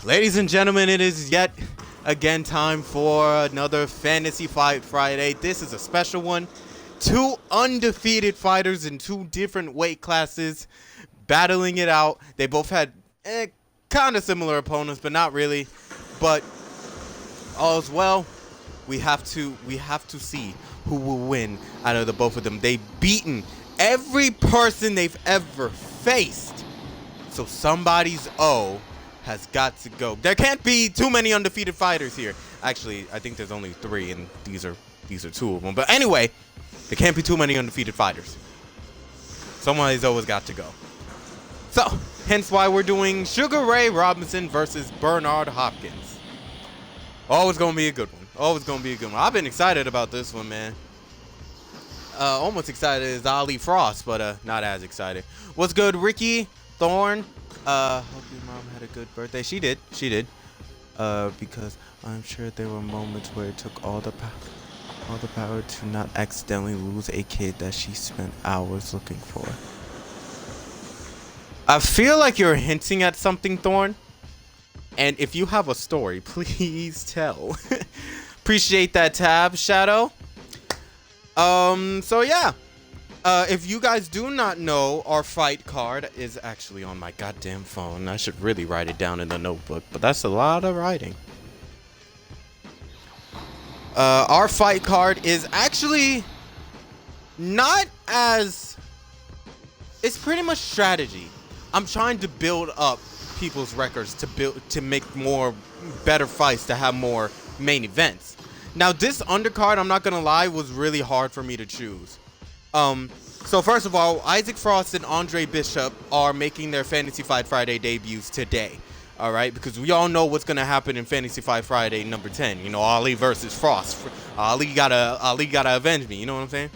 Ladies and gentlemen, it is yet again time for another Fantasy Fight Friday. This is a special one. Two undefeated fighters in two different weight classes battling it out. They both had kind of similar opponents, but not really. But all's well. We have to see who will win out of the both of them. They've beaten every person they've ever faced. So somebody's O has got to go. There can't be too many undefeated fighters here. Actually, I think there's only 3, and these are two of them. But anyway, there can't be too many undefeated fighters. Somebody's always got to go. So, hence why we're doing Sugar Ray Robinson versus Bernard Hopkins. Always gonna be a good one. Always gonna be a good one. I've been excited about this one, man. Almost excited as Ali Frost, but not as excited. What's good, Ricky Thorne? Hope your mom had a good birthday. She did. Because I'm sure there were moments where it took all the power to not accidentally lose a kid that she spent hours looking for. I feel like you're hinting at something, Thorne. And if you have a story, please tell. Appreciate that tab, Shadow. So yeah. If you guys do not know, our fight card is actually on my goddamn phone. I should really write it down in the notebook, but that's a lot of writing. Our fight card is actually not as... It's pretty much strategy. I'm trying to build up people's records to make more better fights, to have more main events. Now, this undercard, I'm not gonna lie, was really hard for me to choose. So first of all, Isaac Frost and Andre Bishop are making their Fantasy Fight Friday debuts today. All right, because we all know what's gonna happen in Fantasy Fight Friday number 10. You know, Ali versus Frost. Ali gotta avenge me. You know what I'm saying?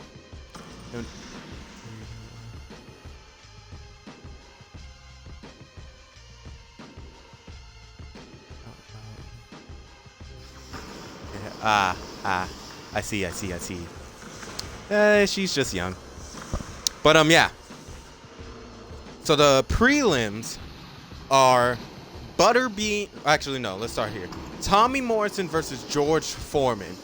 I see. She's just young. But yeah. So the prelims are Butterbean. Actually, no. Let's start here. Tommy Morrison versus George Foreman.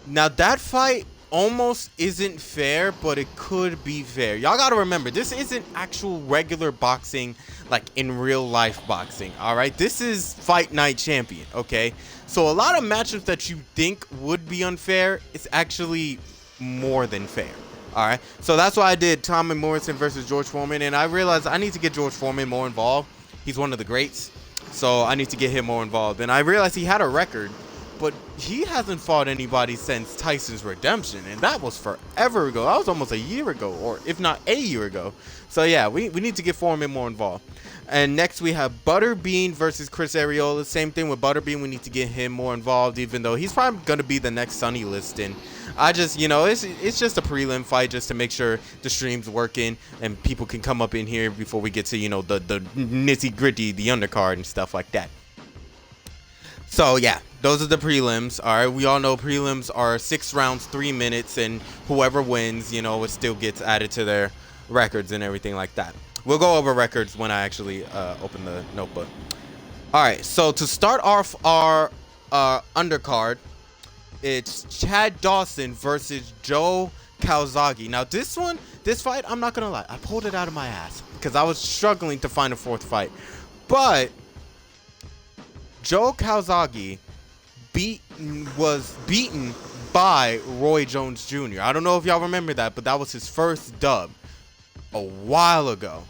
Now that fight almost isn't fair, but it could be fair. Y'all gotta remember, this isn't actual regular boxing, like in real life boxing. All right, this is Fight Night Champion. Okay, so a lot of matchups that you think would be unfair, it's actually more than fair. All right, so that's why I did Tommy Morrison versus George Foreman, and I realized I need to get George Foreman more involved. He's one of the greats, so I need to get him more involved. And I realized he had a record, but he hasn't fought anybody since Tyson's Redemption, and that was forever ago. That was almost a year ago, or if not a year ago. So yeah, we need to get Foreman more involved. And next we have Butterbean versus Chris Arreola. Same thing with Butterbean. We need to get him more involved, even though he's probably going to be the next Sunny Liston. I just, you know, it's just a prelim fight just to make sure the stream's working and people can come up in here before we get to, you know, the nitty gritty, the undercard and stuff like that. So yeah, those are the prelims. All right, we all know prelims are 6 rounds, 3 minutes, and whoever wins, you know, it still gets added to their records and everything like that. We'll go over records when I actually open the notebook. All right, so to start off our undercard, it's Chad Dawson versus Joe Calzaghe. Now this fight, I'm not gonna lie, I pulled it out of my ass because I was struggling to find a 4th fight, but Joe Calzaghe was beaten by Roy Jones Jr. I don't know if y'all remember that, but that was his first dub a while ago.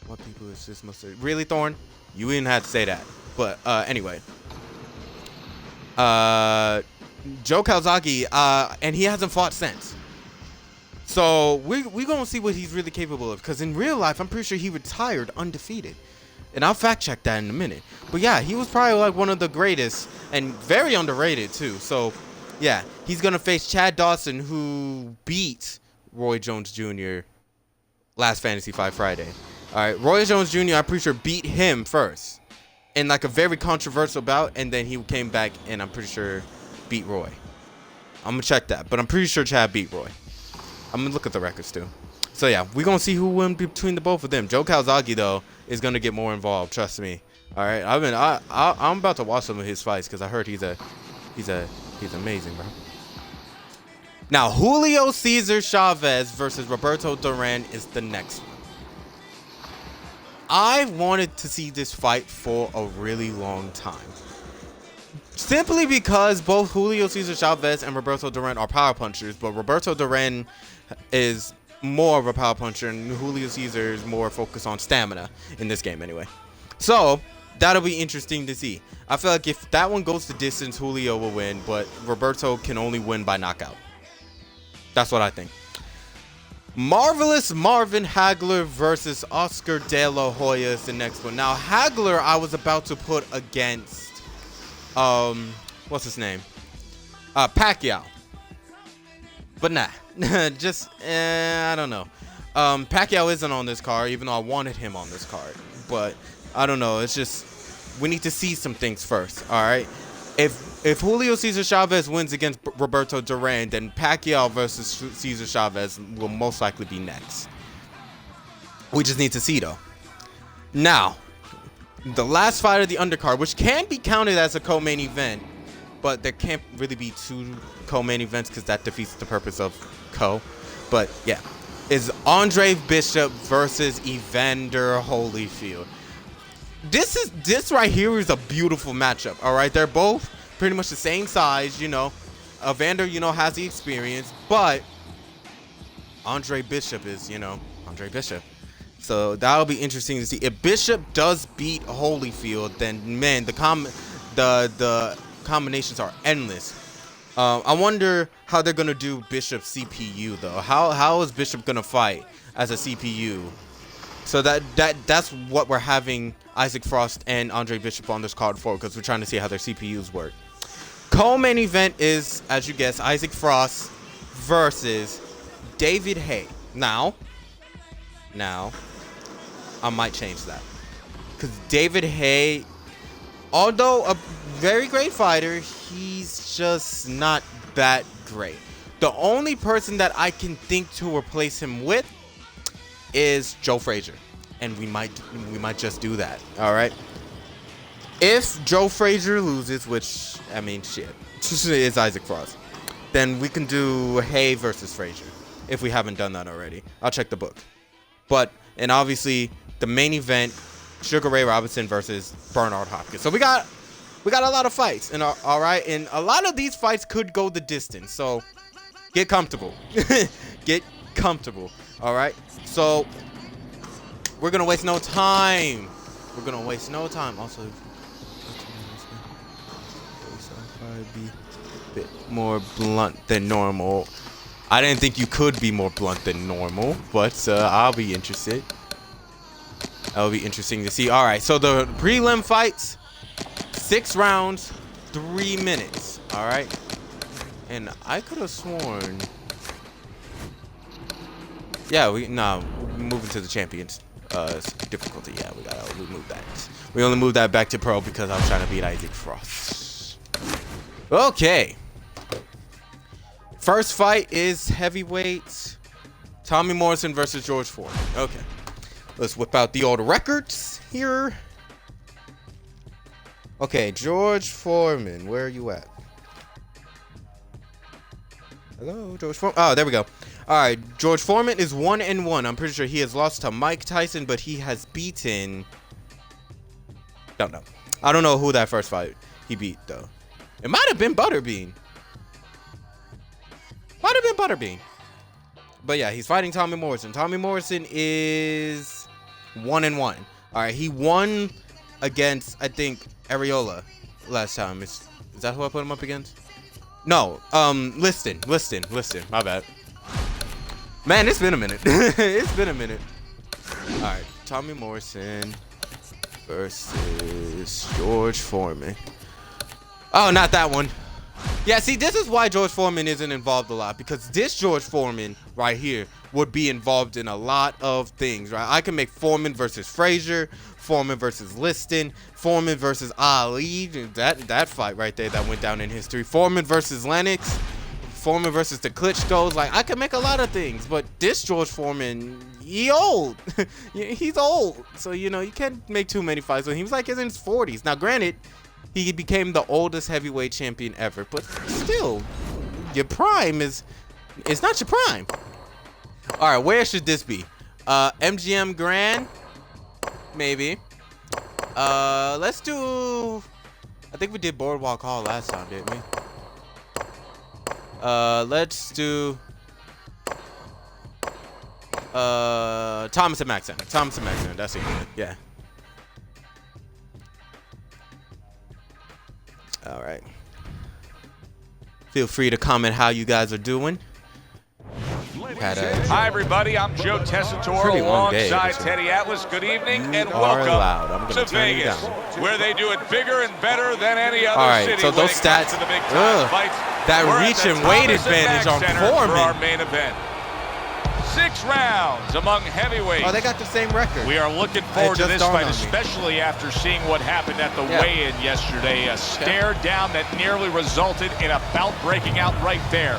What people is this? Really, Thorne? You didn't have to say that. But anyway. Joe Calzaghe, and he hasn't fought since. So we're going to see what he's really capable of. Because in real life, I'm pretty sure he retired undefeated. And I'll fact check that in a minute. But yeah, he was probably like one of the greatest and very underrated too. So yeah, he's going to face Chad Dawson, who beat Roy Jones Jr. last Fantasy Fight Friday. All right, Roy Jones Jr., I'm pretty sure beat him first in like a very controversial bout, and then he came back and I'm pretty sure beat Roy. I'm going to check that, but I'm pretty sure Chad beat Roy. I'm going to look at the records too. So yeah, we're going to see who wins between the both of them. Joe Calzaghe, though, is going to get more involved. Trust me. All right, I'm about to watch some of his fights because I heard he's amazing, bro. Now Julio Cesar Chavez versus Roberto Duran is the next one. I wanted to see this fight for a really long time. Simply because both Julio Cesar Chavez and Roberto Duran are power punchers, but Roberto Duran is more of a power puncher and Julio Cesar is more focused on stamina in this game anyway. So that'll be interesting to see. I feel like if that one goes the distance, Julio will win, but Roberto can only win by knockout. That's what I think. Marvelous Marvin Hagler versus Oscar De La Hoya is the next one. Now, Hagler, I was about to put against, what's his name? Pacquiao. But nah, just, I don't know. Pacquiao isn't on this card, even though I wanted him on this card. But, I don't know, it's just, we need to see some things first, all right? If Julio Cesar Chavez wins against Roberto Duran, then Pacquiao versus Cesar Chavez will most likely be next. We just need to see, though. Now, the last fight of the undercard, which can be counted as a co-main event, but there can't really be two co-main events because that defeats the purpose of co. But, yeah, is Andre Bishop versus Evander Holyfield. This right here is a beautiful matchup, all right? They're both pretty much the same size, you know. Evander, you know, has the experience, but Andre Bishop is, you know, Andre Bishop. So that'll be interesting to see. If Bishop does beat Holyfield, then, man, the combinations are endless. I wonder how they're going to do Bishop's CPU, though. How is Bishop going to fight as a CPU? So that's what we're having Isaac Frost and Andre Bishop on this card for, because we're trying to see how their CPUs work. Co-main event is, as you guessed, Isaac Frost versus David Haye. Now, I might change that. Because David Haye, although a very great fighter, he's just not that great. The only person that I can think to replace him with is Joe Frazier, and we might just do that. All right. If Joe Frazier loses, which I mean, shit, it's Isaac Frost, then we can do Haye versus Frazier. If we haven't done that already, I'll check the book. But and obviously the main event, Sugar Ray Robinson versus Bernard Hopkins. So we got a lot of fights, and all right, and a lot of these fights could go the distance. So get comfortable, get comfortable. All right. So we're gonna waste no time. Also, be a bit more blunt than normal. I didn't think you could be more blunt than normal, but I'll be interested. That'll be interesting to see. All right, so the prelim fights, 6 rounds, 3 minutes. All right, and I could have sworn. Yeah, we're moving to the champions difficulty. Yeah, we gotta remove that. We only moved that back to pro because I was trying to beat Isaac Frost. Okay. First fight is heavyweight. Tommy Morrison versus George Foreman. Okay. Let's whip out the old records here. Okay, George Foreman, where are you at? Hello, George Foreman. Oh, there we go. All right, George Foreman is 1-1. I'm pretty sure he has lost to Mike Tyson, but he has beaten. Don't know. I don't know who that first fight he beat though. It might have been Butterbean. But yeah, he's fighting Tommy Morrison. Tommy Morrison is 1-1. All right, he won against, I think, Areola last time. Is that who I put him up against? No, Liston. My bad. Man, it's been a minute. It's been a minute. All right, Tommy Morrison versus George Foreman. Oh, not that one. Yeah, see, this is why George Foreman isn't involved a lot, because this George Foreman right here would be involved in a lot of things, right? I can make Foreman versus Frazier, Foreman versus Liston, Foreman versus Ali, that fight right there that went down in history. Foreman versus Lennox, Foreman versus the Klitschko's. Like, I can make a lot of things, but this George Foreman, he old. He's old. So, you know, you can't make too many fights with him. He was like in his 40s. Now, granted, he became the oldest heavyweight champion ever, but still, your prime is not your prime. All right, where should this be? MGM Grand? Maybe. Let's do... I think we did Boardwalk Hall last time, didn't we? Let's do... Thomas and Mack Center. Thomas and Mack Center. That's it. Yeah. All right. Feel free to comment how you guys are doing. Hi, everybody. I'm Joe Tessitore alongside Teddy Atlas. Good evening and welcome to Vegas, where they do it bigger and better than any other city. So those stats, that reach and weight advantage on Foreman. For our main event. 6 rounds among heavyweights. Oh, they got the same record. We are looking forward to this fight, especially after seeing what happened at the weigh-in yesterday. A stare down that nearly resulted in a bout breaking out right there.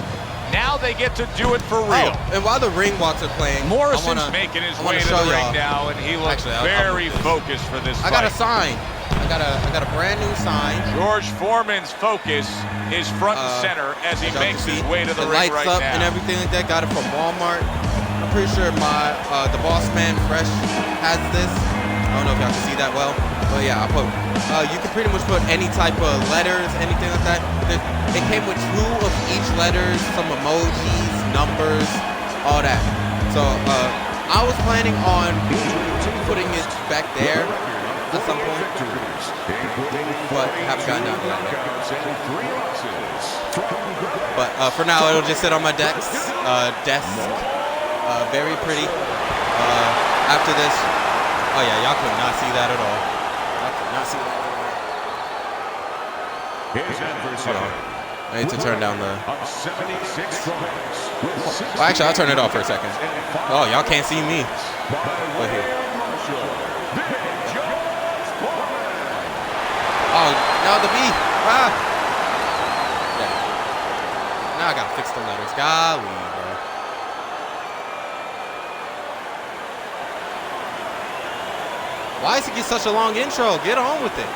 Now they get to do it for real. Oh, and while the ring walks are playing, Morrison's making his way to the ring now, and he looks very focused for this fight. I got a sign. I got a brand new sign. George Foreman's focus is front and center as he makes his way to the ring right now. Lights up and everything like that. Got it from Walmart. I'm pretty sure the Boss Man Fresh has this. I don't know if y'all can see that well, but yeah, I put. You can pretty much put any type of letters, anything like that. It came with 2 of each letters, some emojis, numbers, all that. So I was planning on putting it back there at some point, but haven't gotten down to that yet. But for now, it'll just sit on my desk. Very pretty. After this, oh yeah, y'all could not see that at all. Y'all could not see that. Hold on. I need to turn down the... Well, actually, I'll turn it off for a second. Oh, y'all can't see me. But here. Oh, no, the B. Ah. Yeah. Now I gotta fix the letters. Golly, bro. Why does it get such a long intro? Get on with it.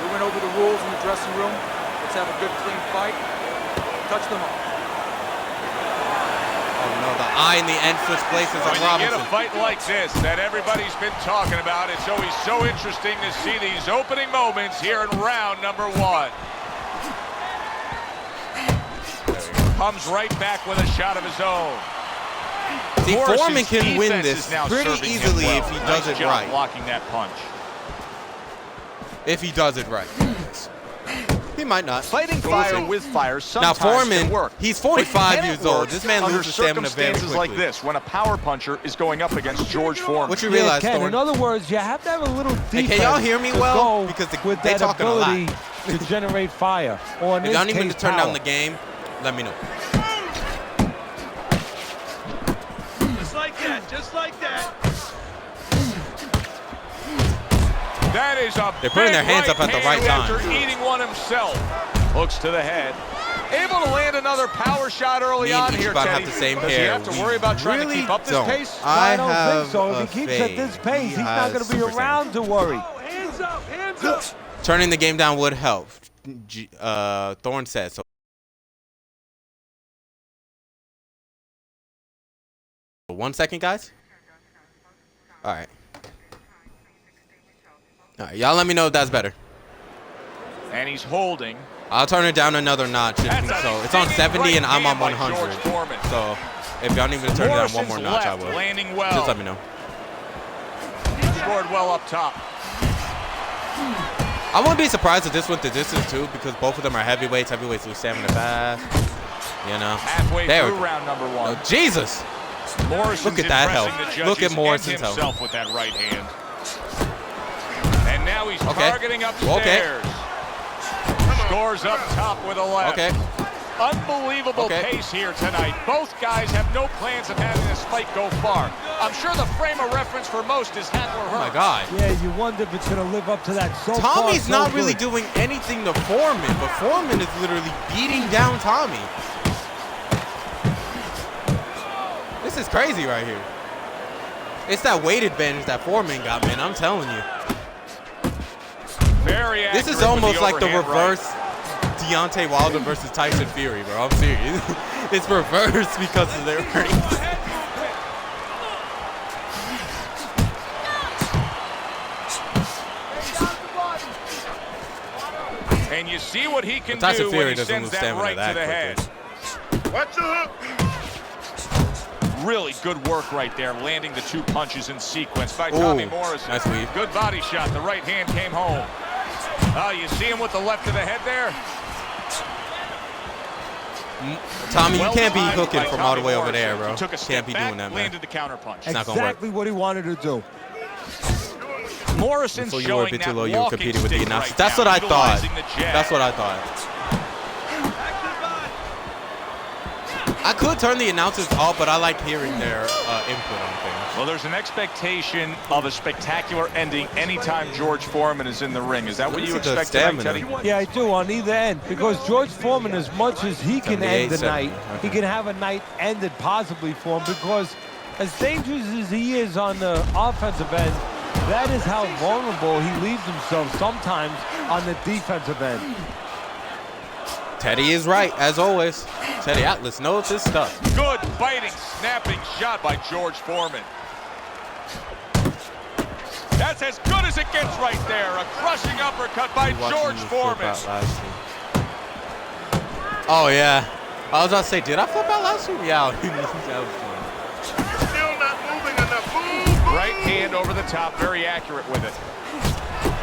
We went over the rules in the dressing room. Let's have a good, clean fight. Touch them all. Oh no, the eye in the end switch places on Robinson. When you get a fight like this that everybody's been talking about, it's always so interesting to see these opening moments here in round number 1. Comes right back with a shot of his own. See, Foreman can win this pretty easily if he does it right. Blocking that punch. If he does it right. He might not. Fighting fire with fire sometimes now Foreman, can work. He's 45 years old. This man loses stamina very quickly. Circumstances like this, when a power puncher is going up against George Foreman. What you realize, Ken, Thorne? in other words, you have to have a little defense. Hey, can y'all hear me well? Because with they that talking a lot. ability to generate fire. Or in if y'all need me to turn power. down the game, let me know. Just like that, just like that. That is a They're putting their hands up at the right time. After eating one himself. Hooks to the head. Able to land another power shot early on here, Teddy. Have the same Does hair. he have to worry about trying to keep up this pace? I don't think so. If he keeps at this pace, he's not going to be around to worry. Hands up, hands up. Turning the game down would help, Thorne says. So 1 second, guys. All right. All right, y'all let me know if that's better. And he's holding. I'll turn it down another notch. So it's on 70 and I'm on 100. So if y'all need me to turn it down one more notch, I will. Landing well. Just let me know. Scored well up top. I wouldn't be surprised if this went the distance too, because both of them are heavyweights. Heavyweights lose stamina fast. You know. Halfway through round number 1. Oh, Jesus. Look at that health. Look at Morrison's health. With that right hand. And now he's targeting upstairs. Scores up top with a left. Unbelievable pace here tonight. Both guys have no plans of having this fight go far. I'm sure the frame of reference for most is Hatler Hurst. Oh my God. Yeah, you wonder if it's going to live up to that. Tommy's not really doing anything to Foreman, but Foreman is literally beating down Tommy. This is crazy right here. It's that weight advantage that Foreman got, man. I'm telling you. Very accurate. This is almost like the overhand reverse Deontay Wilder versus Tyson Fury, bro. I'm serious. It's reversed because of their rings. And you see what he can Tyson do Fury when he doesn't sends lose that stamina right that to the quickly. head. Watch the hook. Really good work right there, landing the 2 punches in sequence by Tommy Morrison. Nice weave. Good body shot. The right hand came home. Oh, you see him with the left of the head there? Tommy, you can't be timed hooking by from Tommy all the way over Morrison. there, bro. He took a step Can't be back, doing that, man. landed the counter punch. It's not gonna work. Exactly what he wanted to do. Morrison's So you were a showing bit that too low. You were walking competing with the stick announcers. right That's now, what I thought. utilizing the jab. That's what I thought. I could turn the announcers off, but I like hearing their input on things. Well, there's an expectation of a spectacular ending anytime George Foreman is in the ring. Is that what you expect tonight, Teddy? Yeah, I do, on either end. Because George Foreman, as much as he can end the night, he can have a night ended possibly for him, because as dangerous as he is on the offensive end, that is how vulnerable he leaves himself sometimes on the defensive end. Teddy is right, as always. Teddy Atlas knows his stuff. Good biting, snapping shot by George Foreman. That's as good as it gets right there. A crushing uppercut by George Foreman. Oh, yeah. I was about to say, did I flip out last week? Yeah, that was fun. Still not moving enough. Boom. Right hand over the top, very accurate with it.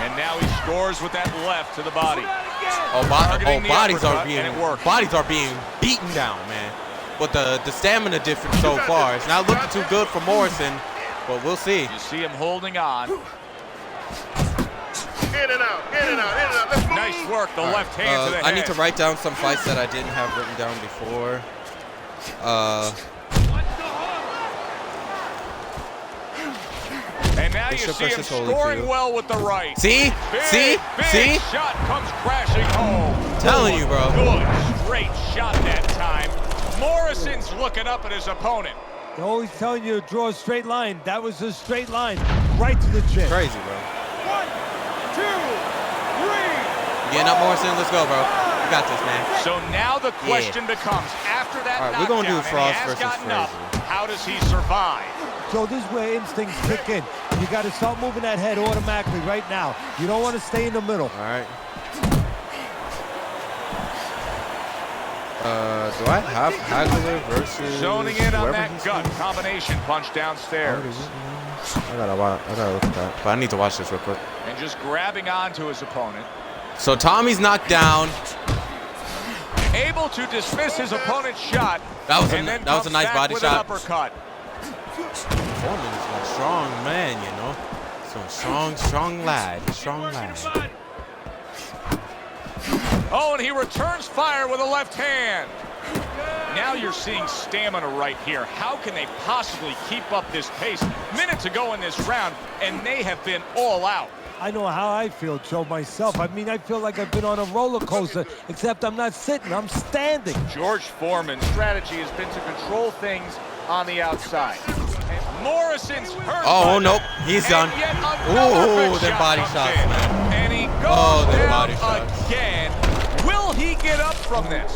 And now he scores with that left to the body. Bodies are being beaten down, man. But the stamina difference so far, it's not looking too good for Morrison, but we'll see. You see him holding on. In and out, in and out, in and out. Let's move. Nice work, the left hand to the head. I need to write down some fights that I didn't have written down before. And now you see him scoring well with the right. See? See? Shot comes crashing home. Telling you, bro. Good straight shot that time. Morrison's looking up at his opponent. They're always telling you to draw a straight line. That was a straight line right to the chin. Crazy, bro. 1, 2, 3. Getting up, Morrison. Let's go, bro. You got this, man. So now the question becomes, after that All right, knockdown, we're gonna do Frost and he has versus gotten up, Frazier. how does he survive? So this is where instincts kick in. You got to start moving that head automatically right now. You don't want to stay in the middle. All right. Do I have Hagler versus... Zoning in on that gut combination punch downstairs. I gotta look at that. But I need to watch this real quick. And just grabbing onto his opponent. So Tommy's knocked down. Able to dismiss his opponent's shot. That was and a then nice comes back body with shot. An uppercut. Foreman's a strong man, you know. So strong lad. Oh, and he returns fire with a left hand. Now you're seeing stamina right here. How can they possibly keep up this pace? Minutes ago in this round, and they have been all out. I know how I feel, Joe, myself. I mean, I feel like I've been on a roller coaster, except I'm not sitting, I'm standing. George Foreman's strategy has been to control things on the outside. And Morrison's hurt. Oh, nope. He's done. Ooh, them body shots, man. And he goes them down body shots. again. Will he get up from this?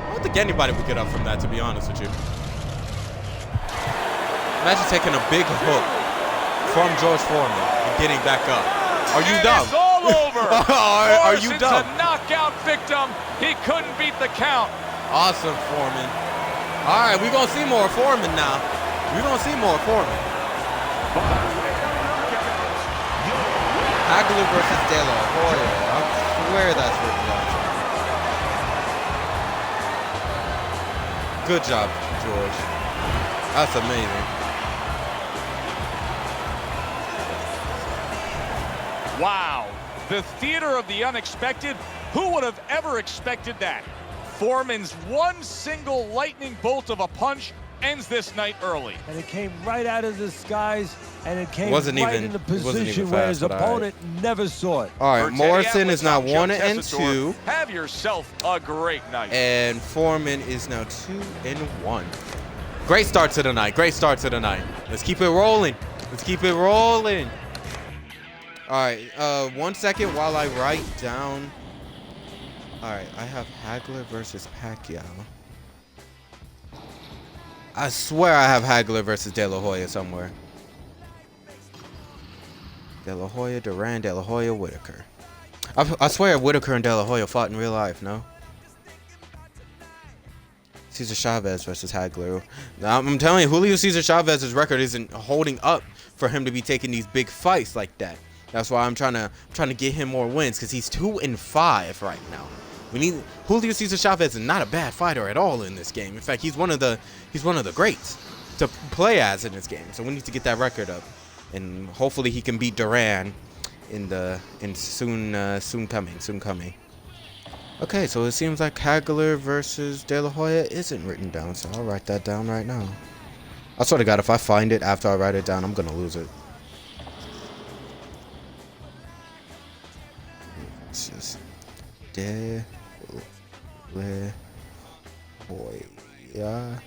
I don't think anybody would get up from that, to be honest with you. Imagine taking a big hook from George Foreman and getting back up. Are you dumb? It's all over. Are you dumb? Morrison's a knockout victim. He couldn't beat the count. Awesome, Foreman. All right, we're going to see more Foreman now. We're going to see more Foreman. Hagler versus De La Hoya. I swear that's what it was. Good job, George. That's amazing. Wow. The theater of the unexpected. Who would have ever expected that? Foreman's one single lightning bolt of a punch ends this night early. And it came right out of the skies, and it came Wasn't right even- in the it wasn't even position where fast, his but all right. opponent never saw it. All For right, Teddy Morrison Atlas, is now I'm Joe 1 and Tessitore. 2, Have yourself a great night. and Foreman is now 2 and 1. Great start to the night. Great start to the night. Let's keep it rolling. Let's keep it rolling. All right, 1 second while I write down. All right, I have Hagler versus Pacquiao. I swear I have Hagler versus De La Hoya somewhere. De La Hoya, Duran, De La Hoya, Whitaker. I swear Whitaker and De La Hoya fought in real life, no? Cesar Chavez versus Hagler. Now, I'm telling you, Julio Cesar Chavez's record isn't holding up for him to be taking these big fights like that. That's why I'm trying to get him more wins, because he's 2 and 5 right now. We need Julio Cesar Chavez is not a bad fighter at all in this game. In fact, he's one of the greats to play as in this game. So we need to get that record up, and hopefully he can beat Duran soon coming. Okay, so it seems like Hagler versus De La Hoya isn't written down, so I'll write that down right now. I swear to God, if I find it after I write it down, I'm gonna lose it. It's just De La Hoya.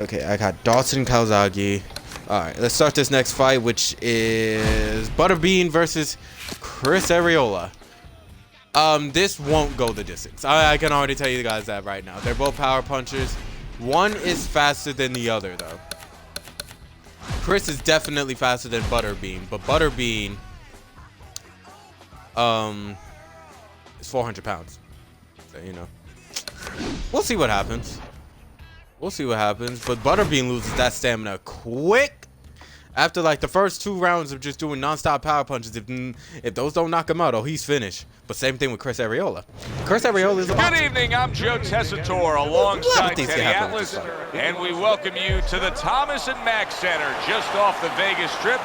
Okay, I got Dawson Calzaghe. Alright, let's start this next fight, which is Butterbean versus Chris Arreola. This won't go the distance. I can already tell you guys that right now. They're both power punchers. One is faster than the other, though. Chris is definitely faster than Butterbean, but Butterbean is 400 pounds. So, you know, we'll see what happens. We'll see what happens. But Butterbean loses that stamina quick. After like the first 2 rounds of just doing non-stop power punches, if those don't knock him out, oh, he's finished. But same thing with Chris Arreola. Chris Arreola is a Good evening, I'm Joe Tessitore alongside Teddy Atlas, and we welcome you to the Thomas and Mack Center just off the Vegas Strip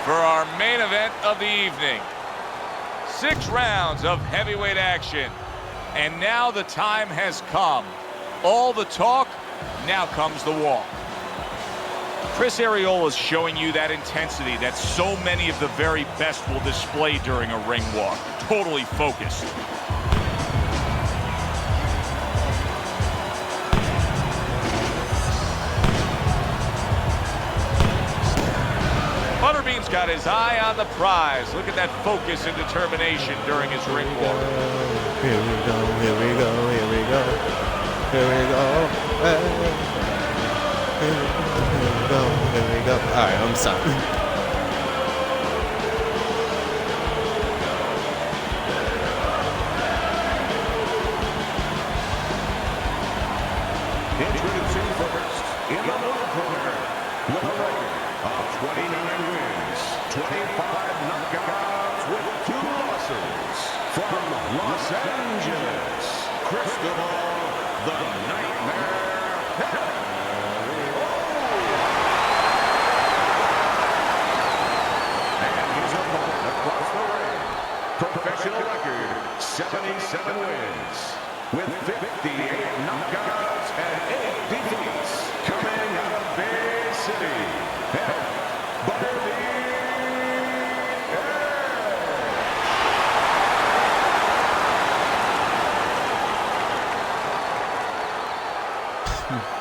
for our main event of the evening. 6 rounds of heavyweight action, and now the time has come. All the talk, now comes the walk. Chris Arreola is showing you that intensity that so many of the very best will display during a ring walk. Totally focused. Butterbean's got his eye on the prize. Look at that focus and determination during his ring walk. Here we go, here we go, here we go. Here we go. Here we go. All right, I'm sorry. Introducing first, in the blue corner, with a record of 29 wins, 25 knockouts with 2 losses, from Los Angeles, Cristobal, the Nightmare. And his opponent across the ring, professional record, 77 wins, with 58 knockouts and 8 defeats, coming out of Bay City, Butterbean.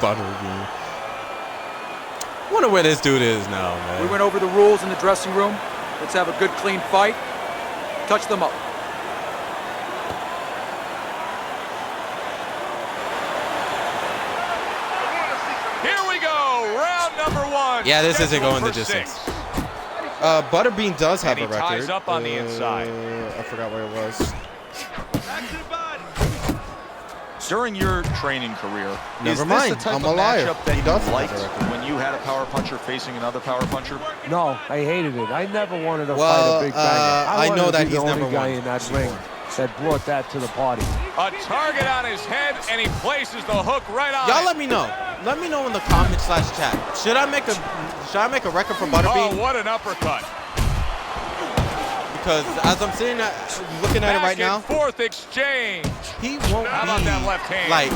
Butterbean. Wonder where this dude is now, man. We went over the rules in the dressing room. Let's have a good, clean fight. Touch them up. Here we go, round number 1. Yeah, this isn't scheduled going the for distance. 6. Butterbean does have And a he record. ties up on the inside. I forgot where it was. During your training career, Never is mind, this the type I'm of a liar. matchup that He does you have liked a record. when you had a power puncher facing another power puncher? No, I hated it. I never wanted to Well, fight a big banger. I know wanted to that be he's the only never guy won in that ring that brought that to the party. A target on his head, and he places the hook right on Y'all it. let me know. Let me know in the comments / chat. Should I make a record for Butterbean? Oh, what an uppercut. Because as I'm sitting looking at it right Back now, and forth exchange. he won't How about be that left hand? like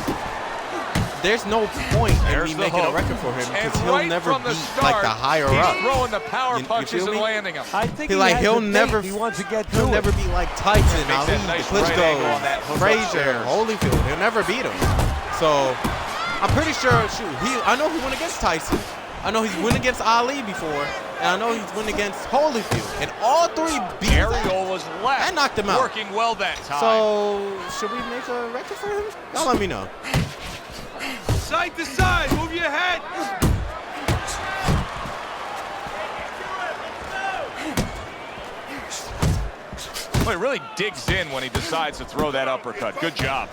there's no point in me making a record for him because he'll never beat like the higher up. He's throwing the power punches and me? landing them. I think he'll never he wants to get to he'll it. never be like Tyson, Ali, nice the right angle on that Klitschko, hook Frazier, upstairs. Holyfield. He'll never beat him. So I'm pretty sure. Shoot, I know he went against Tyson. I know he's won against Ali before, and I know he's won against Holyfield, and all three beat him Ariel was left. and knocked him out. Working well that time. So should we make a record for him? Y'all let me know. Side to side, move your head. Well, he really digs in when he decides to throw that uppercut. Good job.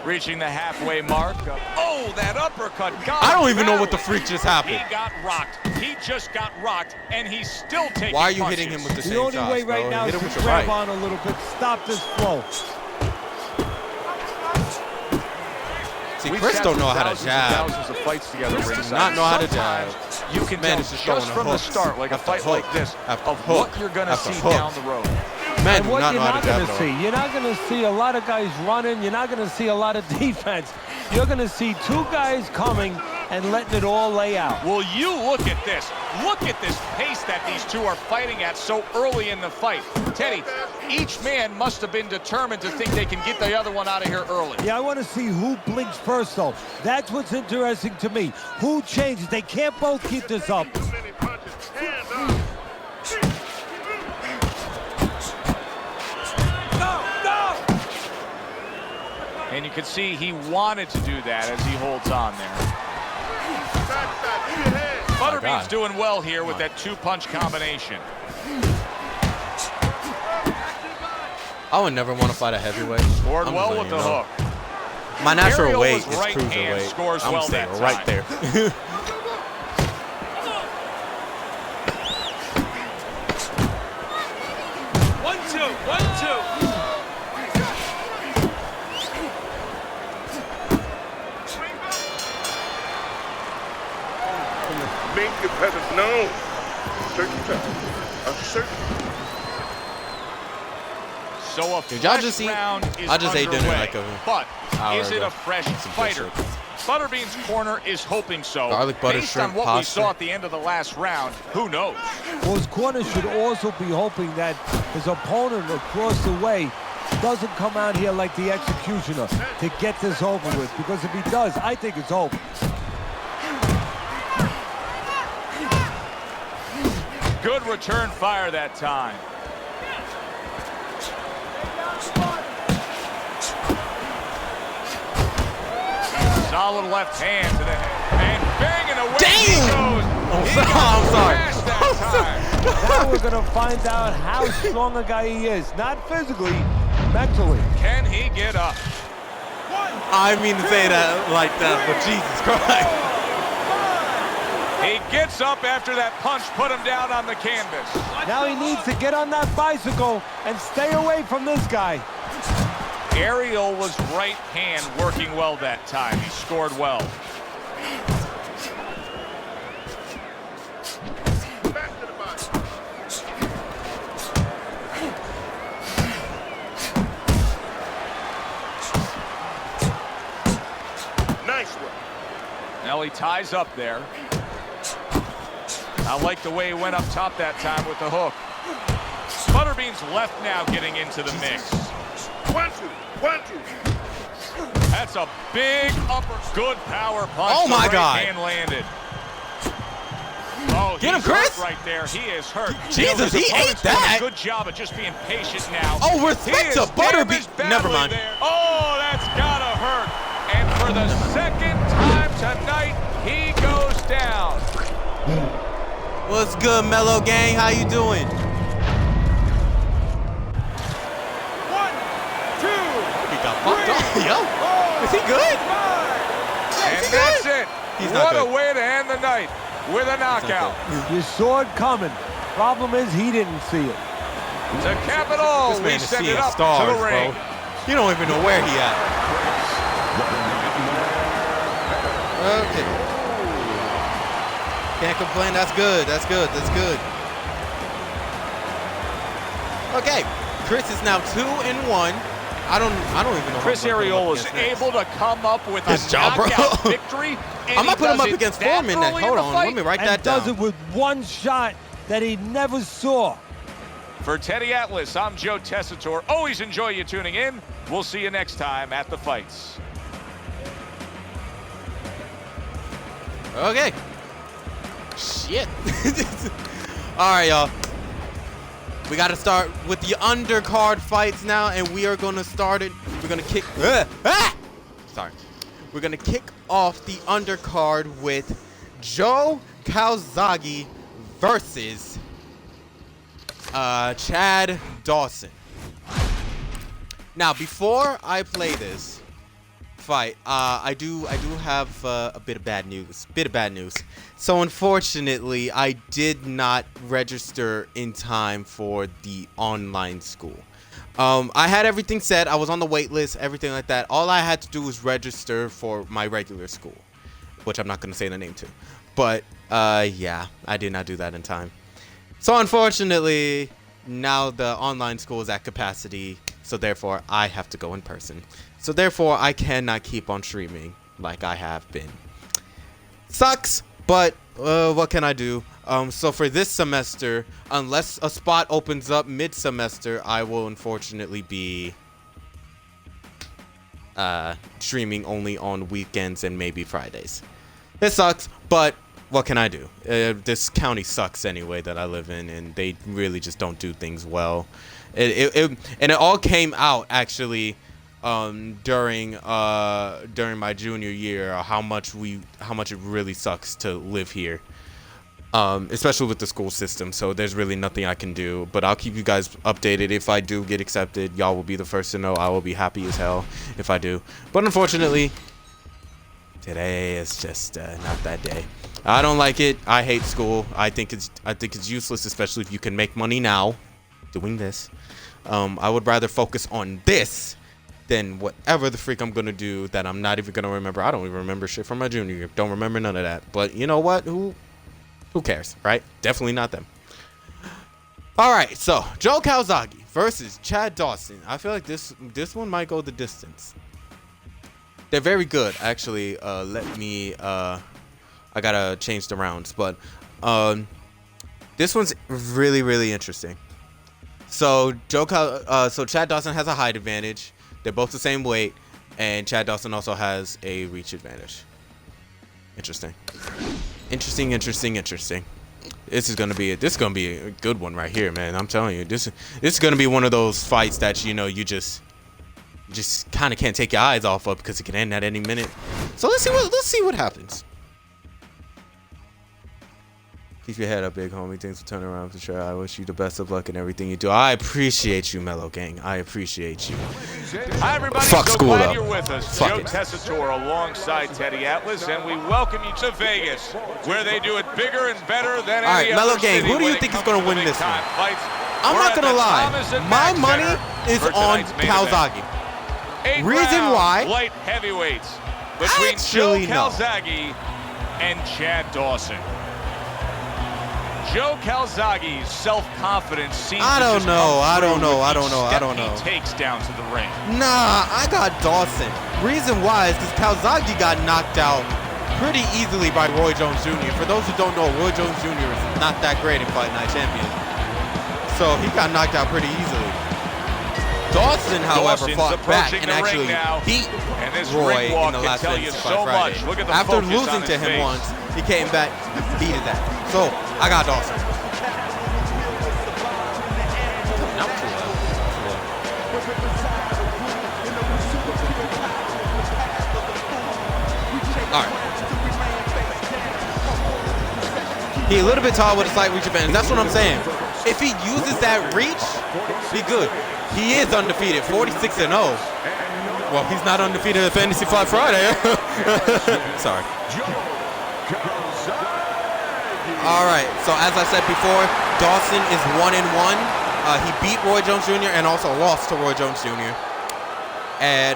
Reaching the halfway mark. Oh, that uppercut got I don't even know what the barely. freak just happened. He got rocked. He just got rocked, and he's still taking Why are you punches. hitting him with the The same only shots, way right bro? now Hit is him to with your grab right. on a little bit, stop this flow. See, We've Chris sat don't know through how to thousands and jab. Thousands of fights together. Chris does ringside. not know how to jab. Sometimes you can Man tell is just throwing just from the hooks start, like a after fight hook like this, after of hook what you're going to after see hook. down the road. Man, And do what not you're know how not to jab going to at see, all. you're not going to see a lot of guys running. You're not going to see a lot of defense. You're going to see two guys coming and letting it all lay out. Well, you look at this. Look at this pace that these two are fighting at so early in the fight. Teddy, each man must have been determined to think they can get the other one out of here early. Yeah, I want to see who blinks first, though. That's what's interesting to me. Who changes? They can't both keep this up. And you can see he wanted to do that as he holds on there. Butterbean's doing well here with that two-punch combination. I would never want to fight a heavyweight. Scored I'm well just with the letting you know. hook. My natural Ariel weight was is right hand, cruiserweight. scores I'm well staying that right time. there. 1-2, 1-2. Being competitive, no. Certain time. A certain. So a Did y'all fresh just eat? round is I just ate dinner underway. like a But hour is it ago. a fresh Some good fighter? shit. Butterbean's corner is hoping so. Garlic butter Based shrimp on what pasta. we saw at the end of the last round, who knows? Well, his corner should also be hoping that his opponent across the way doesn't come out here like the executioner to get this over with. Because if he does, I think it's over. Good return fire that time. Solid left hand to the head. And banging away he Damn! goes. He I'm got sorry. smashed that time. Now we're going to find out how strong a guy he is. Not physically, mentally. Can he get up? I mean to say that like that, but Jesus Christ. He gets up after that punch put him down on the canvas. Now he needs to get on that bicycle and stay away from this guy. Ariel was right hand working well that time. He scored well. Nice one. Now he ties up there. I like the way he went up top that time with the hook. Butterbean's left now getting into the mix. 1-2, 1-2. That's a big upper, good power punch. Oh, my The right God. hand landed. Oh, Get him, he's hurt Chris. right there. He is hurt. Jesus, His he opponent's ate doing that. a good job of just being patient now. Oh, He respect is to Butterbean. damaged badly Never mind. there. Oh, that's gotta hurt. And for the second time tonight, he goes down. What's good, Mellow Gang? How you doing? 1, 2. He got fucked up. Yo, is he good? And that's it. He's not What a good. way to end the night with a knockout. You saw it coming. Problem is, he didn't see it. To cap it all, This we man is send it seeing up stars, to the ring. bro. You don't even know where he at. Okay. Can't complain. That's good. That's good. That's good. Okay. Chris is now 2-1. I don't even know. Chris Arreola is able to come up with a knockout victory. I'm gonna put him up against Foreman next. Hold on, let me write that down. Does it with one shot that he never saw. For Teddy Atlas, I'm Joe Tessitore. Always enjoy you tuning in. We'll see you next time at the fights. Okay. Shit. All right, y'all. We got to start with the undercard fights now, and we are going to start it. We're going to kick. Sorry. We're going to kick off the undercard with Joe Calzaghe versus Chad Dawson. Now, before I play this fight, I do have a bit of bad news. So unfortunately, I did not register in time for the online school. I had everything set. I was on the wait list, everything like that. All I had to do was register for my regular school, which I'm not going to say the name to. But yeah, I did not do that in time. So unfortunately, now the online school is at capacity. So therefore, I have to go in person. So therefore, I cannot keep on streaming like I have been. Sucks, but what can I do? So for this semester, unless a spot opens up mid-semester, I will unfortunately be streaming only on weekends and maybe Fridays. It sucks, but what can I do? This county sucks anyway that I live in, and they really just don't do things well. And it all came out actually during my junior year, how much it really sucks to live here, especially with the school system. So there's really nothing I can do, but I'll keep you guys updated. If I do get accepted, y'all will be the first to know. I will be happy as hell if I do, but unfortunately today is just not that day. I don't like it. I hate school. I think it's useless, especially if you can make money now doing this. I would rather focus on this than whatever the freak I'm gonna do that I'm not even gonna remember. I don't even remember shit from my junior year. Don't remember none of that. But you know what? Who cares, right? Definitely not them. All right, so Joe Calzaghe versus Chad Dawson. I feel like this one might go the distance. They're very good, actually. I gotta change the rounds, but this one's really, really interesting. So Chad Dawson has a height advantage. They're both the same weight, and Chad Dawson also has a reach advantage. Interesting. This is gonna be a good one right here, man. I'm telling you, this is gonna be one of those fights that you just kind of can't take your eyes off of because it can end at any minute. So let's see what happens. Keep your head up, big homie. Things will turn around for sure. I wish you the best of luck in everything you do. I appreciate you, Mellow Gang. I appreciate you. Hi, everybody. Fuck school, glad though. You're with us. Fuck Joe it. Tessitore alongside Teddy Atlas, and we welcome you to Vegas, where they do it bigger and better than All right, any Mellow other Gang, city who do you when it think is comes going to to win this one? big-time fights. I'm We're not at going to the lie. Thomas and My Mack money Center is for on tonight's main Calzaghe. event. Reason why? Light heavyweights between Joe Actually, no. Calzaghe and Chad Dawson. Joe Calzaghe's self-confidence seems I don't to just know. come I don't through know. with I each don't know. I step don't know. he takes down to the ring. Nah, I got Dawson. Reason why is because Calzaghe got knocked out pretty easily by Roy Jones Jr. For those who don't know, Roy Jones Jr. is not that great in Fight Night Champion. So he got knocked out pretty easily. Dawson, however, fought back and actually beat Roy in the last Fantasy Fight Friday. After losing to him once, he came back, beat his ass. So I got Dawson. All right. He a little bit tall with a slight reach advantage. That's what I'm saying. If he uses that reach, he good. He is undefeated, 46-0. Well, he's not undefeated at Fantasy Fight Friday. Sorry. All right. So as I said before, Dawson is 1-1. He beat Roy Jones Jr. and also lost to Roy Jones Jr. And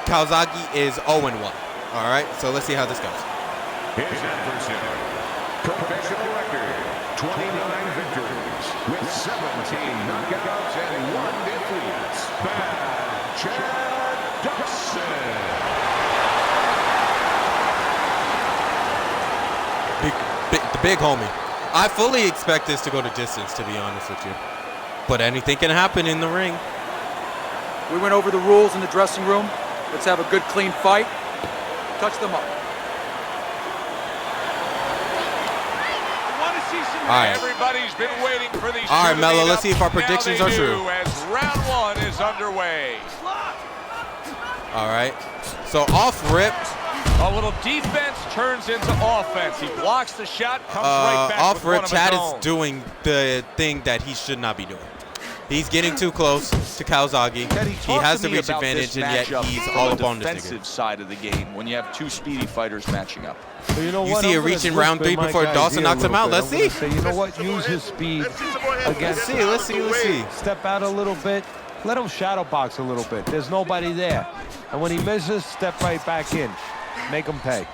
Calzaghe is 0-1. All right. So let's see how this goes. His adversary, professional record, 29 victories with 17 knockouts and 1 defeat. The big homie. I fully expect this to go to distance, to be honest with you. But anything can happen in the ring. We went over the rules in the dressing room. Let's have a good, clean fight. Touch them up. All right. Everybody's been waiting for these. All right, Mello, let's see if our predictions are true. As round one is underway. All right. So off rip. A little defense turns into offense. He blocks the shot, comes right back off with rip, one of Chad his is own. doing the thing that he should not be doing. He's getting too close to Calzaghe. He has the reach advantage, and yet he's all up on this nigga. Defensive side of the game when you have two speedy fighters matching up. So you know You what? see I'm a gonna reach in round whisper 3 my before guy's Dawson ear a knocks him little out. bit. Let's I'm gonna see. say, you know what? Use his speed against. Let's see. Step out a little bit. Let him shadow box a little bit. There's nobody there. And when he misses, step right back in. Make him pay.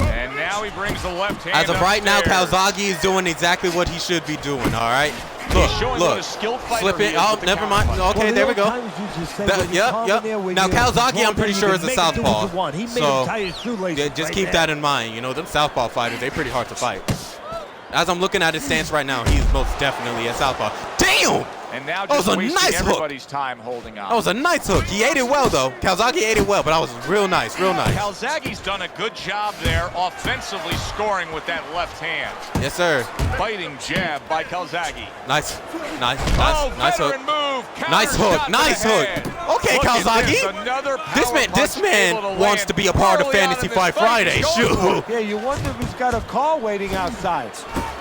And now he brings the left hand. As of right now, upstairs. Calzaghe is doing exactly what he should be doing, all right? showing what a skilled fighter Slip he it. is Oh, with the never mind. counterpunch. Okay, there we go. Yep. Now, Calzaghe, I'm pretty sure, is a southpaw. So, just keep that in mind. You know, them southpaw fighters, they're pretty hard to fight. As I'm looking at his stance right now, he's most definitely a southpaw. Damn! And now That was just a wasting nice hook. everybody's time holding on. That was a nice hook. He ate it well, though. Calzaghe ate it well, but that was real nice, real nice. Calzaghe's done a good job there, offensively scoring with that left hand. Yes, sir. Fighting jab by Calzaghe. Nice Veteran hook. move. Nice hook, nice hook. Okay, Look at Calzaghe. this, another This power man punch able to wants land to be a part of early on Fantasy in this Fight Friday. Shoot. Yeah, you wonder if he's got a car waiting outside.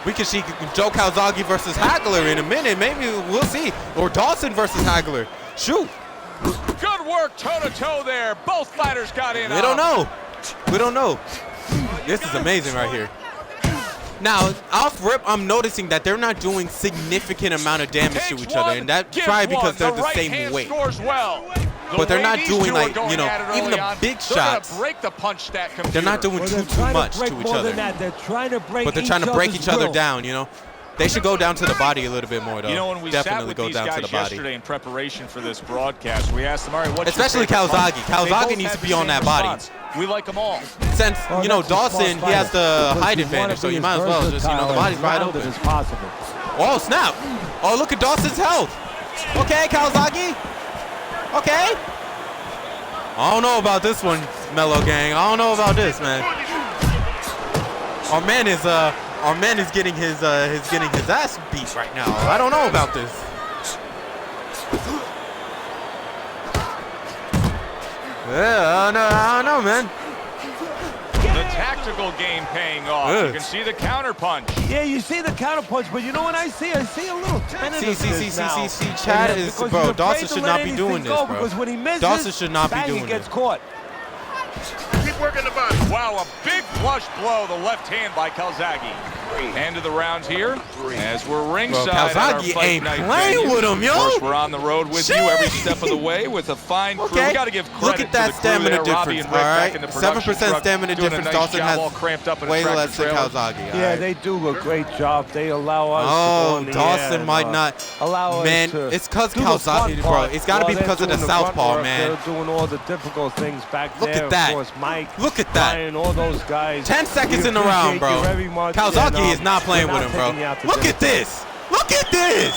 We can see Joe Calzaghe versus Hagler in a minute. Maybe we'll see. Or Dawson versus Hagler. Shoot. Good work toe-to-toe there. Both fighters got in. We don't know. We don't know. This is amazing right here. Now, off rip, I'm noticing that they're not doing significant amount of damage to each other, and that's probably because they're the same weight. But they're not doing, like, you know, even the big shots. Break the punch stat computer. They're not doing too much to each other. They're trying to break But they're trying to break each other down, you know. They should go down to the body a little bit more, though. You know, when we definitely sat go with down these to the guys body. yesterday in preparation for this broadcast, we asked them, all right, what's Especially your favorite Calzaghe. punch? Calzaghe They both needs have to the be on same that body. response. We like them all. Since, you know, that's a smart Dawson, he has the fighter. height But you wanna advantage, so be you as might as well just, you know, the versatile body's and wide rounded open. as possible. Oh, snap. Oh, look at Dawson's health. Okay, Calzaghe. Okay. I don't know about this one, Mellow Gang. I don't know about this, man. Our man is getting his ass beat right now. I don't know about this. Yeah, I don't know, man. The tactical game paying off. You can see the counter punch. Yeah, you see the counter punch, but you know what I see? I see a little tentativeness now. See, Chad is, Because bro, he's afraid Dawson to should let not be anything doing this, go, bro. Because when he misses, Dawson should not be bang, doing he gets this. caught. Keep working the body. Wow, a big flush blow, the left hand by Calzaghe. End of the round here, as we're ringside at our Calzaghe fight ain't night playing venue. with him, yo. Of course, we're on the road with you every step of the way with a fine crew. Okay. We got to give credit Look at that to the crew stamina there, Robbie difference, and Rick all back in the right? production 7% truck, stamina doing a difference. nice Dawson job, has all cramped up in a way tractor less than trailer. Calzaghe. Yeah, they do a great job. They allow us to go in the Dawson air might and, not. allow Man, us to it's because do the fun Calzaghe, bro. part It's got to be while because they're of the doing grunt southpaw, work. man. They're doing all the difficult things back Look there. at that. Of course, Mike, Look at that. Ryan, all those guys. 10 seconds We in the round, appreciate bro. you very much. Calzaghe And, is not playing we're with him, bro. taking you out to Look dinner. at this. Look at this.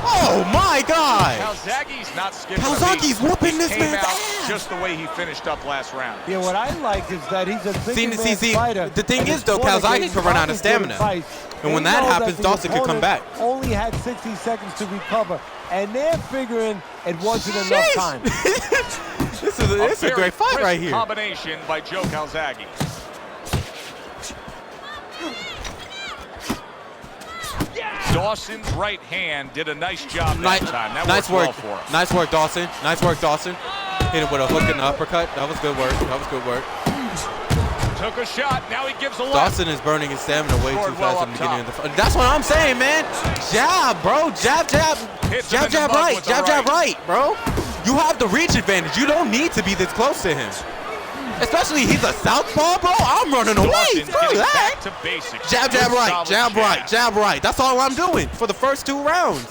Oh, my God. Calzaghe's not skipping Calzaghe's a beat. whooping He this came man's out ass. just the way he finished up last round. Yeah, what I like is that he's a thinking man See, fighter. the thing and is, his though, corner Calzaghe gave can run out of Hopkins good stamina. advice. And when They that know happens, the Dawson can come back. opponent Only had 60 seconds to recover, and they're figuring it wasn't enough time. This is a great fight right here. Combination by Joe Calzaghe. Dawson's right hand did a nice job that time. That Nice worked work. well for him. Nice work, Dawson. Nice work, Dawson. Hit him with a hook and an uppercut. That was good work. That was good work. Took a shot. Now he gives a left. Dawson is burning his stamina way Scored too well fast up in the beginning of the top. fight. That's what I'm saying, man. Jab, bro. Jab, jab. Hits him Jab, in the jab, mud right. with the Jab, jab, right. right, bro. You have the reach advantage. You don't need to be this close to him. Especially he's a southpaw, bro. I'm running away. Dawson's getting That. back to basics. Jab, Good jab, right, solid jab, right, jab, right. That's all I'm doing for the first 2 rounds.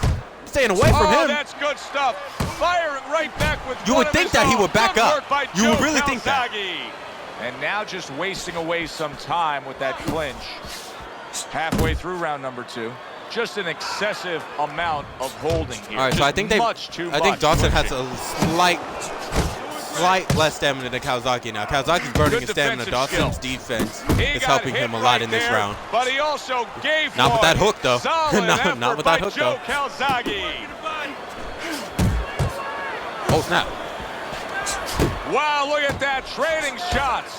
Staying away from Oh, him. that's good stuff. Firing right back with You one would of think his that he own. would back Good up. work by You would Joe really think that. Calzaghe. And now just wasting away some time with that clinch. Halfway through round number 2. Just an excessive amount of holding here. All right, so Just I think I think Dawson has a slight less stamina than Calzaghe now. Calzaghe's burning Good his stamina. defensive Dawson's skill. defense He is got helping hit him a lot right in this there, round. But he also gave Not with that hook, though. Solid Not effort with that by hook, Joe though. Calzaghe. Oh, snap. Wow, look at that. Trading shots.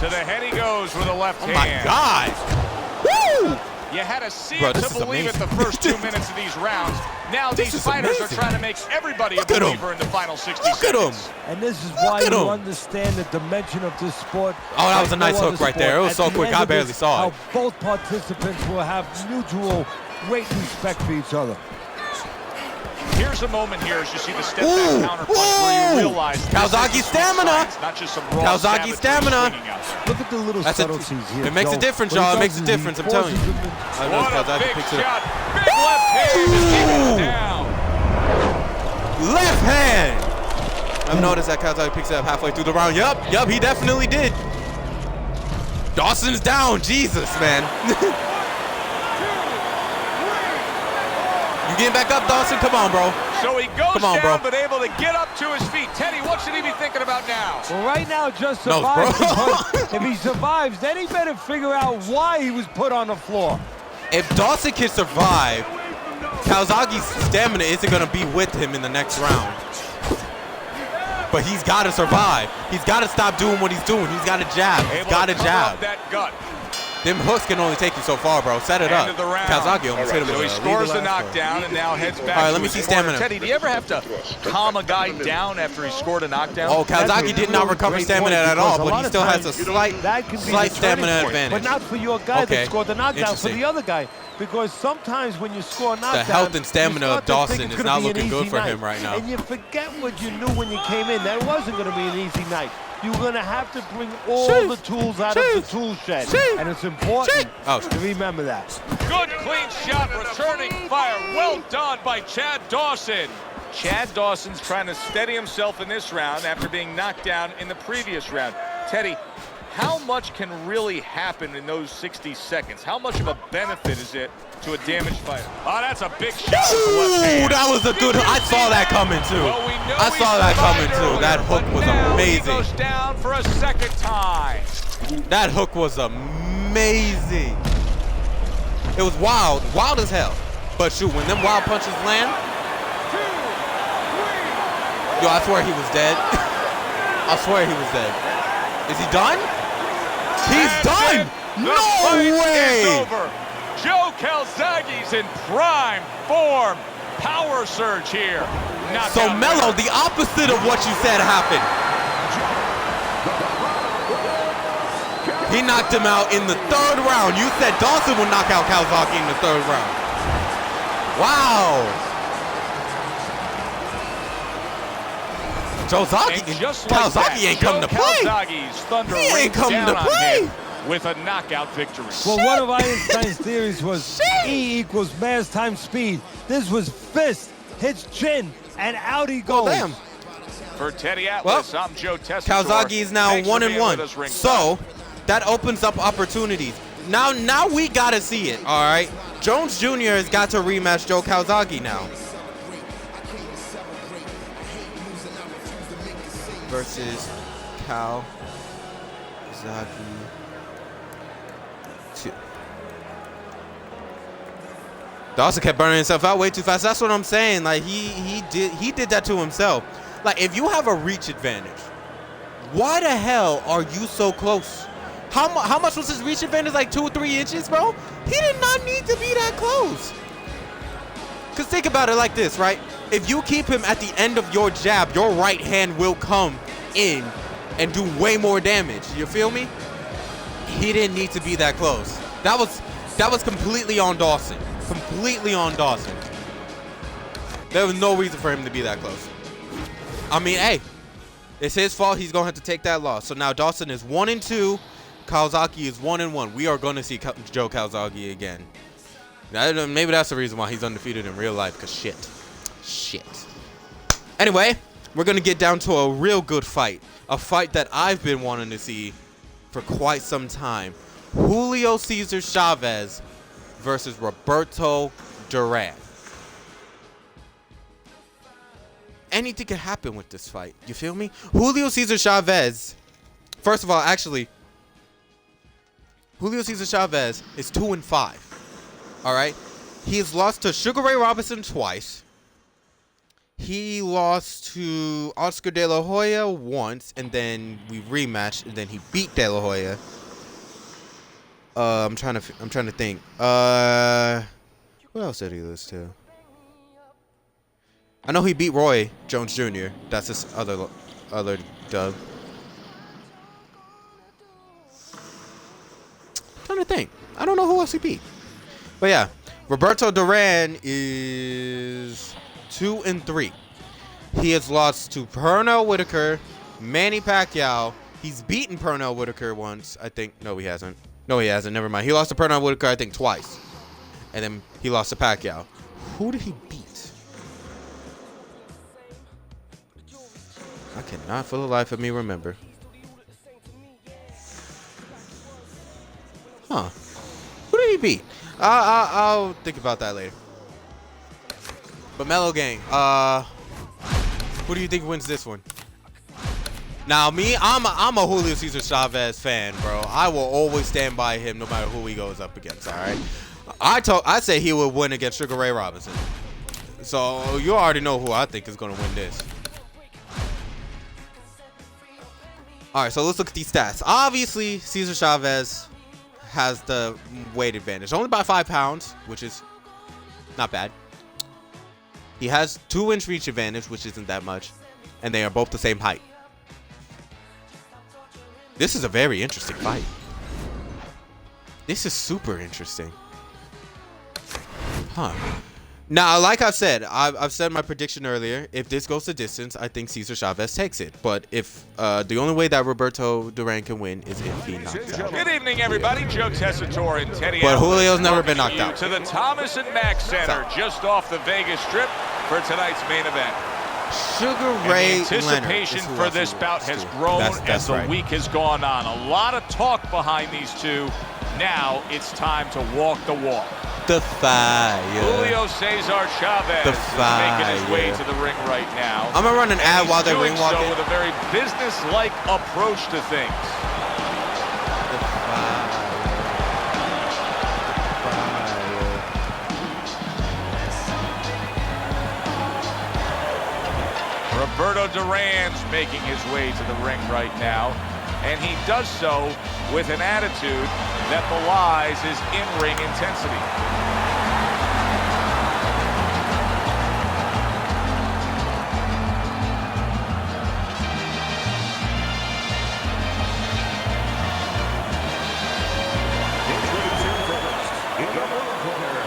To the head he goes with a left Oh, hand. my God. Woo! You had to see Bro, it this to is believe it amazing. the first 2 minutes of these rounds. Now This these is fighters amazing. are trying to make everybody Look a at 'em. believer in the final 60 Look at him. seconds. And this is why at you him. understand the dimension of this sport. Oh, that was a like nice no hook other right there. It was sport. so At the quick, end I of barely this, saw how it. both participants will have mutual great respect for each other. Here's a moment here as you see the step Ooh, back counter punch where you ooh. realize Calzaghe this is stamina. science, not just some raw Calzaghe savagery stamina. swinging out. Look at the little That's subtleties here. it makes a Joe. difference, What he y'all. It does makes a is he difference, I'm telling you. forces them I know What a Calzaghe big picks it up. shot. Big left hand to keep it down. Left hand. I've noticed that Calzaghe picks it up halfway through the round. Yup, he definitely did. Dawson's down. Jesus, man. You getting back up, Dawson? Come on, bro. So he goes Come on, down, bro. but able to get up to his feet. Teddy, what should he be thinking about now? Well, right now, just No, survive. bro. Because if he survives, then he better figure out why he was put on the floor. If Dawson can survive, Calzaghe's stamina isn't going to be with him in the next round. But he's got to survive. He's got to stop doing what he's doing. He's got to jab. He's Able got to to cover jab. up that gut. Them hooks can only take you so far, bro. Set it End up. of the round. Calzaghe almost hit him So with he a scores the legal ass hook. knockdown and now heads back All right, to let me his see corner. stamina. Teddy, do you ever have to calm a guy down after he scored a knockdown? Oh, That's Calzaghe a did not really recover great stamina point at all, because a but lot he of still has a times that can be slight the turning stamina point, advantage. But not for your guy Okay. that scored the knockdown, for Interesting. the other guy. Because sometimes when you score a knockdown, health and stamina you of start to think Dawson it's is gonna not be an looking good easy for night. him right now. And you forget what you knew when you came in. That it wasn't going to be an easy night. You're going to have to bring all Sheesh. the tools out of Sheesh. the tool shed. Sheesh. And it's important Sheesh. Oh. to remember that. Good clean shot, returning fire. Well done by Chad Dawson. Chad Dawson's trying to steady himself in this round after being knocked down in the previous round. Teddy, how much can really happen in those 60 seconds? How much of a benefit is it to a damaged fighter? Oh, that's a big shot with the left hand. Ooh, that was a good hook. I saw that coming, too. Well, we know I he saw that coming, survived too. earlier, That hook but was now amazing. He goes down for a second time. That hook was amazing. It was wild as hell. But shoot, when them wild punches land, yo, I swear he was dead. I swear he was dead. Is he done? He's done! The No fight is way! over. Joe Calzaghe's in prime form. Power surge here. Knockout So winner. Mello, the opposite of what you said happened. He knocked him out in the 3rd round. You said Dawson would knock out Calzaghe in the 3rd round. Wow. And just like Calzaghe that, ain't come Joe to play. Calzaghe's thunder He ain't rained come down to on play. him with a knockout victory. Well, one of Einstein's theories was E equals mass times speed. This was fist, hits chin, and out he goes. Well, damn. For Teddy Atlas, Well, I'm Joe Tessitore. Calzaghe is now Thanks for being 1-1. with us ringside. So that opens up opportunities. Now we gotta see it. All right. Jones Jr. has got to rematch Joe Calzaghe now. Versus Calzaghe 2. Dawson kept burning himself out way too fast. That's what I'm saying. Like he did that to himself. Like if you have a reach advantage, why the hell are you so close? How much was his reach advantage? Like 2 or 3 inches, bro? He did not need to be that close. Cause think about it like this, right? If you keep him at the end of your jab, your right hand will come in and do way more damage. You feel me? He didn't need to be that close. That was completely on Dawson. Completely on Dawson. There was no reason for him to be that close. I mean, hey, It's his fault. He's gonna have to take that loss. So now Dawson is 1-2. Kawasaki is 1-1. We are gonna see Joe Kawasaki again. Maybe that's the reason why he's undefeated in real life. Cause shit. Anyway, we're gonna get down to a real good fight. A fight that I've been wanting to see for quite some time. Julio Cesar Chavez versus Roberto Duran. Anything could happen with this fight. You feel me? Julio Cesar Chavez. First of all, actually, Julio Cesar Chavez is 2-5. All right. He has lost to Sugar Ray Robinson twice. He lost to Oscar De La Hoya once, and then we rematched, and then he beat De La Hoya. I'm trying to think. Who else did he lose to? I know he beat Roy Jones Jr. That's his other dub. Trying to think. I don't know who else he beat. But yeah, Roberto Duran is 2-3. He has lost to Pernell Whitaker, Manny Pacquiao. He's beaten Pernell Whitaker once, I think. No, he hasn't. Never mind. He lost to Pernell Whitaker, I think, twice. And then he lost to Pacquiao. Who did he beat? I cannot for the life of me remember. Huh. Who did he beat? I'll think about that later. But Mellow Gang, who do you think wins this one? Now, me, I'm a Julio Cesar Chavez fan, bro. I will always stand by him no matter who he goes up against, all right? I say he would win against Sugar Ray Robinson. So, you already know who I think is going to win this. All right, so let's look at these stats. Obviously, Cesar Chavez has the weight advantage. Only by 5 pounds, which is not bad. He has 2-inch reach advantage, which isn't that much. And they are both the same height. This is a very interesting fight. This is super interesting. Huh. Now, like I said, I've said my prediction earlier. If this goes to distance, I think Cesar Chavez takes it. But if the only way that Roberto Duran can win is if he knocks out. Good evening, everybody. Joe Tessitore and Teddy. But Julio's never been knocked out. To the Thomas and Mack Center, just off the Vegas Strip, for tonight's main event. Sugar Ray Leonard. Anticipation for this bout has grown as the week has gone on. A lot of talk behind these two. Now it's time to walk the walk. The fire. Julio Cesar Chavez is making his way to the ring right now. I'm gonna run an ad while they're ring walking. So with a very business-like approach to things. The fire. Roberto Duran's making his way to the ring right now, and he does so with an attitude that belies his in-ring intensity. In the blue corner,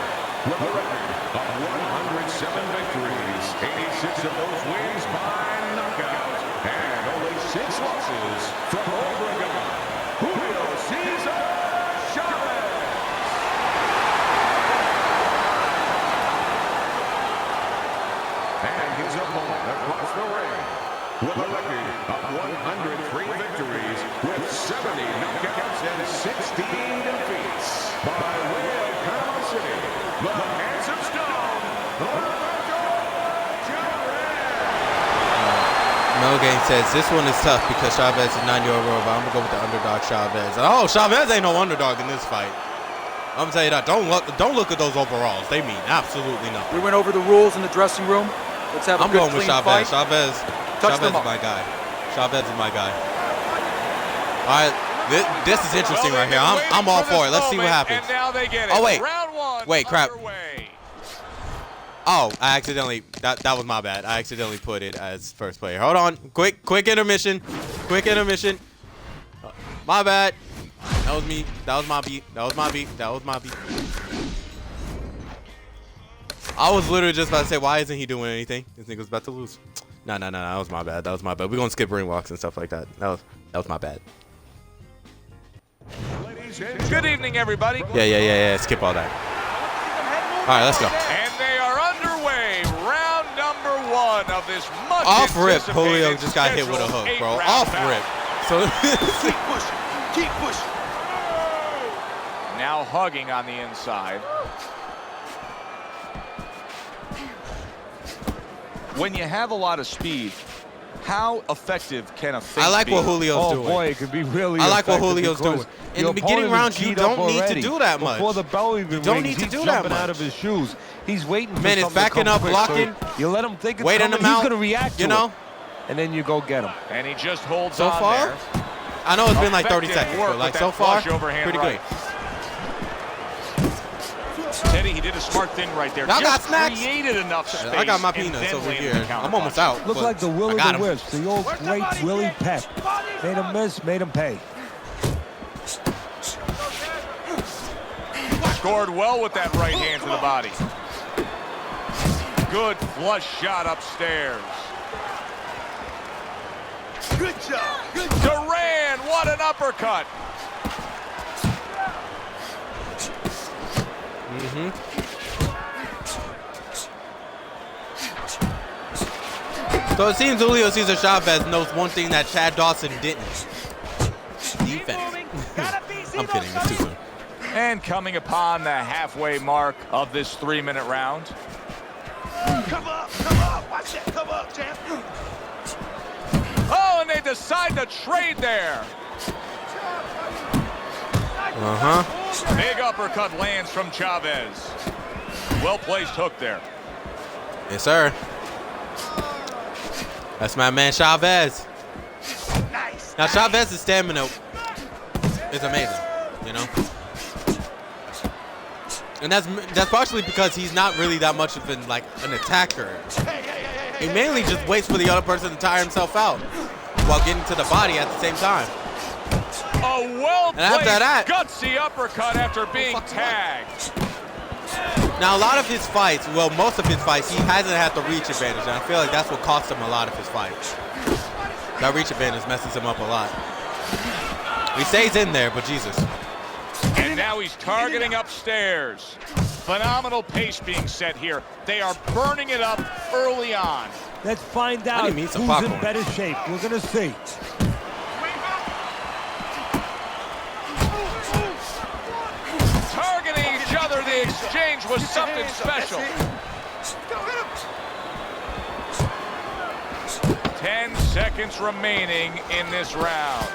with a record of 107 victories, 86 of those wins by knockout, and only 6 losses from Oregon, Julio Cesar Chavez. And his opponent across the ring, with a record of 103 victories, with 70 knockouts and 16 defeats, by way of Panama City, the handsome stone, Roberto Duran. Mel Gang says this one is tough because Chavez is 9-year-old, but I'm gonna go with the underdog Chavez. Oh, Chavez ain't no underdog in this fight. I'm gonna tell you that. Don't look at those overalls. They mean absolutely nothing. We went over the rules in the dressing room. Let's have a good, clean fight. Chavez is my guy. Chavez is my guy. All right, this is interesting right here. I'm all for it. Let's see what happens. And now they get it. Oh wait, Round one crap. underway. Oh, I accidentally. That was my bad. I accidentally put it as first player. Hold on. Quick intermission. My bad. That was me. That was my beat. I was literally just about to say, why isn't he doing anything? This nigga's about to lose. No. That was my bad. We're gonna skip ring walks and stuff like that. That was my bad. Good evening, everybody. Yeah. Skip all that. All right, let's go. And they are underway. Round number 1 of this much Off rip, Julio just got hit with a hook, bro. Off rip. So Keep pushing. Now hugging on the inside. When you have a lot of speed, how effective can a feint I like be? what Julio's doing. Oh boy, it could be really. I like what effective Julio's because doing. In your the beginning opponent rounds, is you keyed up don't need to already. do that much. Before the bell even Don't rings, need to he's do that jumping out much. of his shoes. He's waiting for Man, it's something to backing come up, quick, blocking. so you let him think it's Waiting coming. him out. He's going to react to You know? it. And then you go get him. And he just holds So on far, there. I know it's been like 30 Effective seconds, work but like with so that far, flush overhand pretty right. good. Teddy, he did a smart thing right there. Y'all got Just snacks? created enough space. I got my and peanuts then over landed here. the counter I'm almost punch. out. Looked but like the will I of got the him. wisps. The old great Willie Peck. Made him miss, made him pay. Scored well with that right hand to the body. Good flush shot upstairs. Good job. Duran, what an uppercut. So it seems Julio Cesar Chavez knows one thing that Chad Dawson didn't. Defense. I'm kidding. It's too soon. And coming upon the halfway mark of this 3-minute round. Come up. Watch that. Come up, champ. Oh, and they decide to trade there. Big uppercut lands from Chavez. Well-placed hook there. Yes, sir. That's my man Chavez. Nice. Now Chavez's stamina is amazing, you know. And that's partially because he's not really that much of an attacker. He mainly just waits for the other person to tire himself out while getting to the body at the same time. A well-placed, that- gutsy uppercut after being tagged. Now, a lot of his fights, well, most of his fights, he hasn't had the reach advantage, and I feel like that's what cost him a lot of his fights. That reach advantage messes him up a lot. He stays in there, but Jesus. And now he's targeting upstairs. Phenomenal pace being set here. They are burning it up early on. Let's find do out you mean who's some in popcorn? better shape. We're going to see. Targeting each other, the exchange was something special. 10 seconds remaining in this round.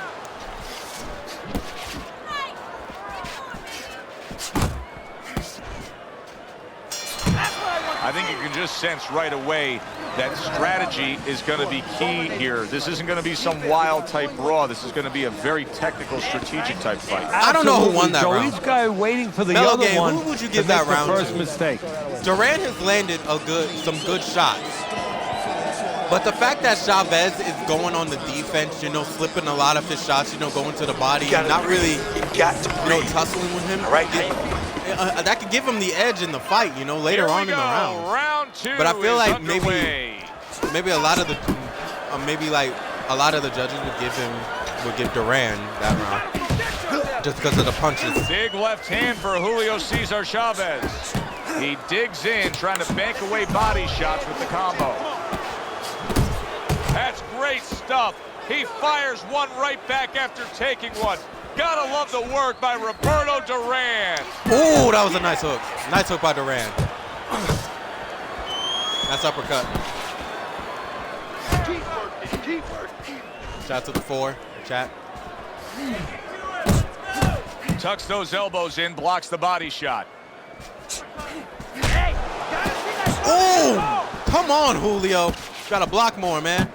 I think you can just sense right away that strategy is going to be key here. This isn't going to be some wild type brawl. This is going to be a very technical, strategic type fight. I don't know who won that Joe, round. Each guy waiting for the Mellow other game, one who would you to give make that the round first to? mistake. Durant has landed some good shots. But the fact that Chavez is going on the defense, slipping a lot of his shots, going to the body, and not really, tussling with him, that could give him the edge in the fight, later on in the round. Round 2 But I feel like underway. maybe a lot of the judges would give Duran that round just because of the punches. Big left hand for Julio Cesar Chavez. He digs in, trying to bank away body shots with the combo. That's great stuff. He fires one right back after taking one. Gotta love the work by Roberto Duran. Ooh, that was a nice hook. Nice hook by Duran. That's uppercut. Keep working. Shout to the 4, chat. Tucks those elbows in, blocks the body shot. Ooh, come on, Julio. Gotta block more, man.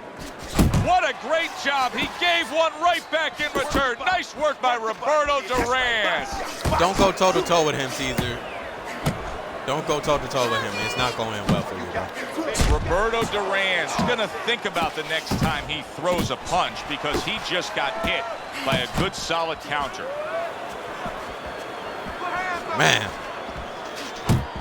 What a great job. He gave one right back in return. Nice work by Roberto Duran. Don't go toe-to-toe with him, Caesar. Don't go toe-to-toe with him. It's not going well for you, though. Roberto Duran's going to think about the next time he throws a punch because he just got hit by a good, solid counter. Man.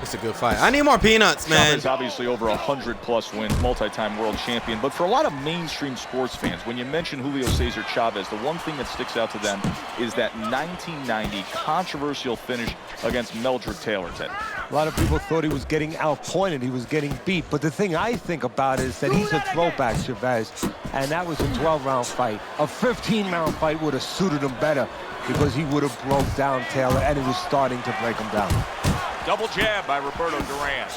It's a good fight. I need more peanuts, man. Chavez obviously over 100+ wins, multi-time world champion. But for a lot of mainstream sports fans, when you mention Julio Cesar Chavez, the one thing that sticks out to them is that 1990 controversial finish against Meldred Taylor, Ted. A lot of people thought he was getting outpointed, he was getting beat. But the thing I think about is that he's a throwback, Chavez, and that was a 12-round fight. A 15-round fight would have suited him better because he would have broke down Taylor, and he was starting to break him down. Double jab by Roberto Duran.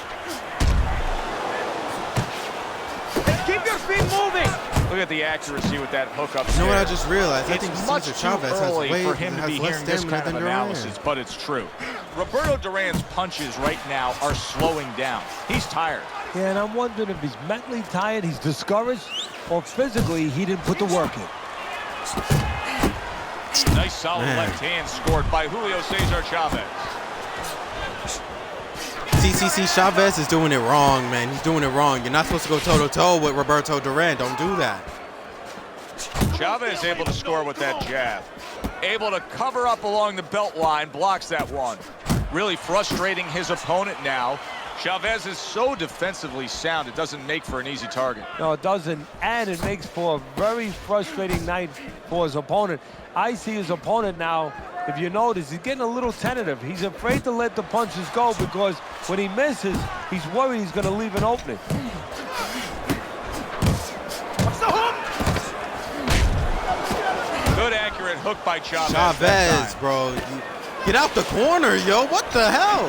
Keep your feet moving. Look at the accuracy with that hook up. You know what I just realized? I It's think much Cesar too Chavez has early way for him to be less hearing this stamina kind of than analysis, Duran. but it's true. Roberto Duran's punches right now are slowing down. He's tired. Yeah, and I'm wondering if he's mentally tired, he's discouraged, or physically he didn't put the work in. Nice solid left hand scored by Julio Cesar Chavez. CCC Chavez is doing it wrong, man. He's doing it wrong. You're not supposed to go toe-to-toe with Roberto Duran. Don't do that. Chavez able to score with that jab. Able to cover up along the belt line, blocks that one. Really frustrating his opponent now. Chavez is so defensively sound, it doesn't make for an easy target. No, it doesn't, and it makes for a very frustrating night for his opponent. I see his opponent now, if you notice, he's getting a little tentative. He's afraid to let the punches go because when he misses, he's worried he's going to leave an opening. Good accurate hook by Chavez. Chavez, bro. Get out the corner, yo. What the hell?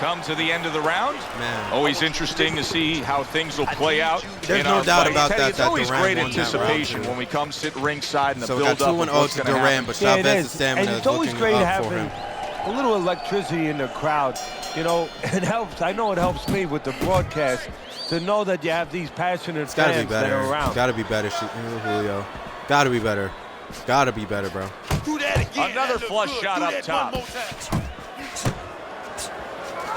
Come to the end of the round. Man. Always interesting to see how things will play out. There's no doubt about that. It's always Duran great won that anticipation round, too. when we come sit ringside and the So we got build-up 2-0 of what's to going to Duran, happen. but Yeah, it Chavez's is. stamina And is it's always looking great up for having him. a little electricity in the crowd. You know, it helps. I know it helps me with the broadcast to know that you have these passionate It's gotta be fans that better. are around. It's gotta be better, Julio. Gotta be better. Gotta be better, bro. Another flush shot up top.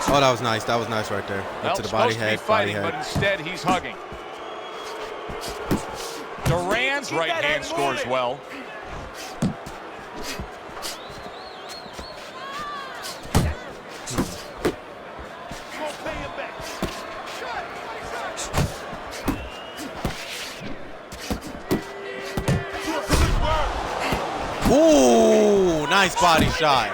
Oh, that was nice. That was nice right there. Well, Up to the body supposed to be head, fighting, body but head. instead he's hugging. Duran's right hand scores well. Ooh, nice body shot.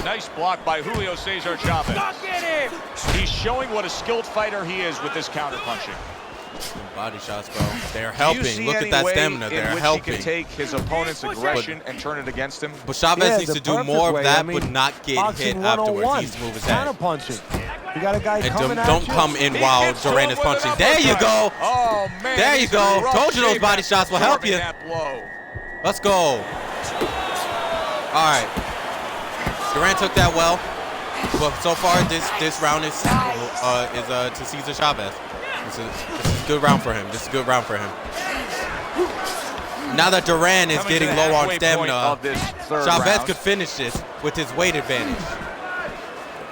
Nice block by Julio Cesar Chavez. He's showing what a skilled fighter he is with this counterpunching. Body shots, bro. They're Do you helping. see Look any at that way stamina. in They're which helping. he can take his opponent's aggression and turn it against him? But Chavez Yeah, needs the to do perfect more of way. that, I mean, but not get hit boxing afterwards. 101, He needs to move his head. counterpunching. You got a guy And coming don't at you. come in He while hits Duran him is with an punching. There you uppercut. go. Oh, man. There you he's go. in rough Told you those shape body after shots will help absorbing you. that blow. Let's go. All right. Duran took that well. But so far, this round is to Cesar Chavez. This is a good round for him. This is a good round for him. Now that Duran is Coming to getting the low on halfway point stamina, of this third Chavez round. could finish this with his weight advantage.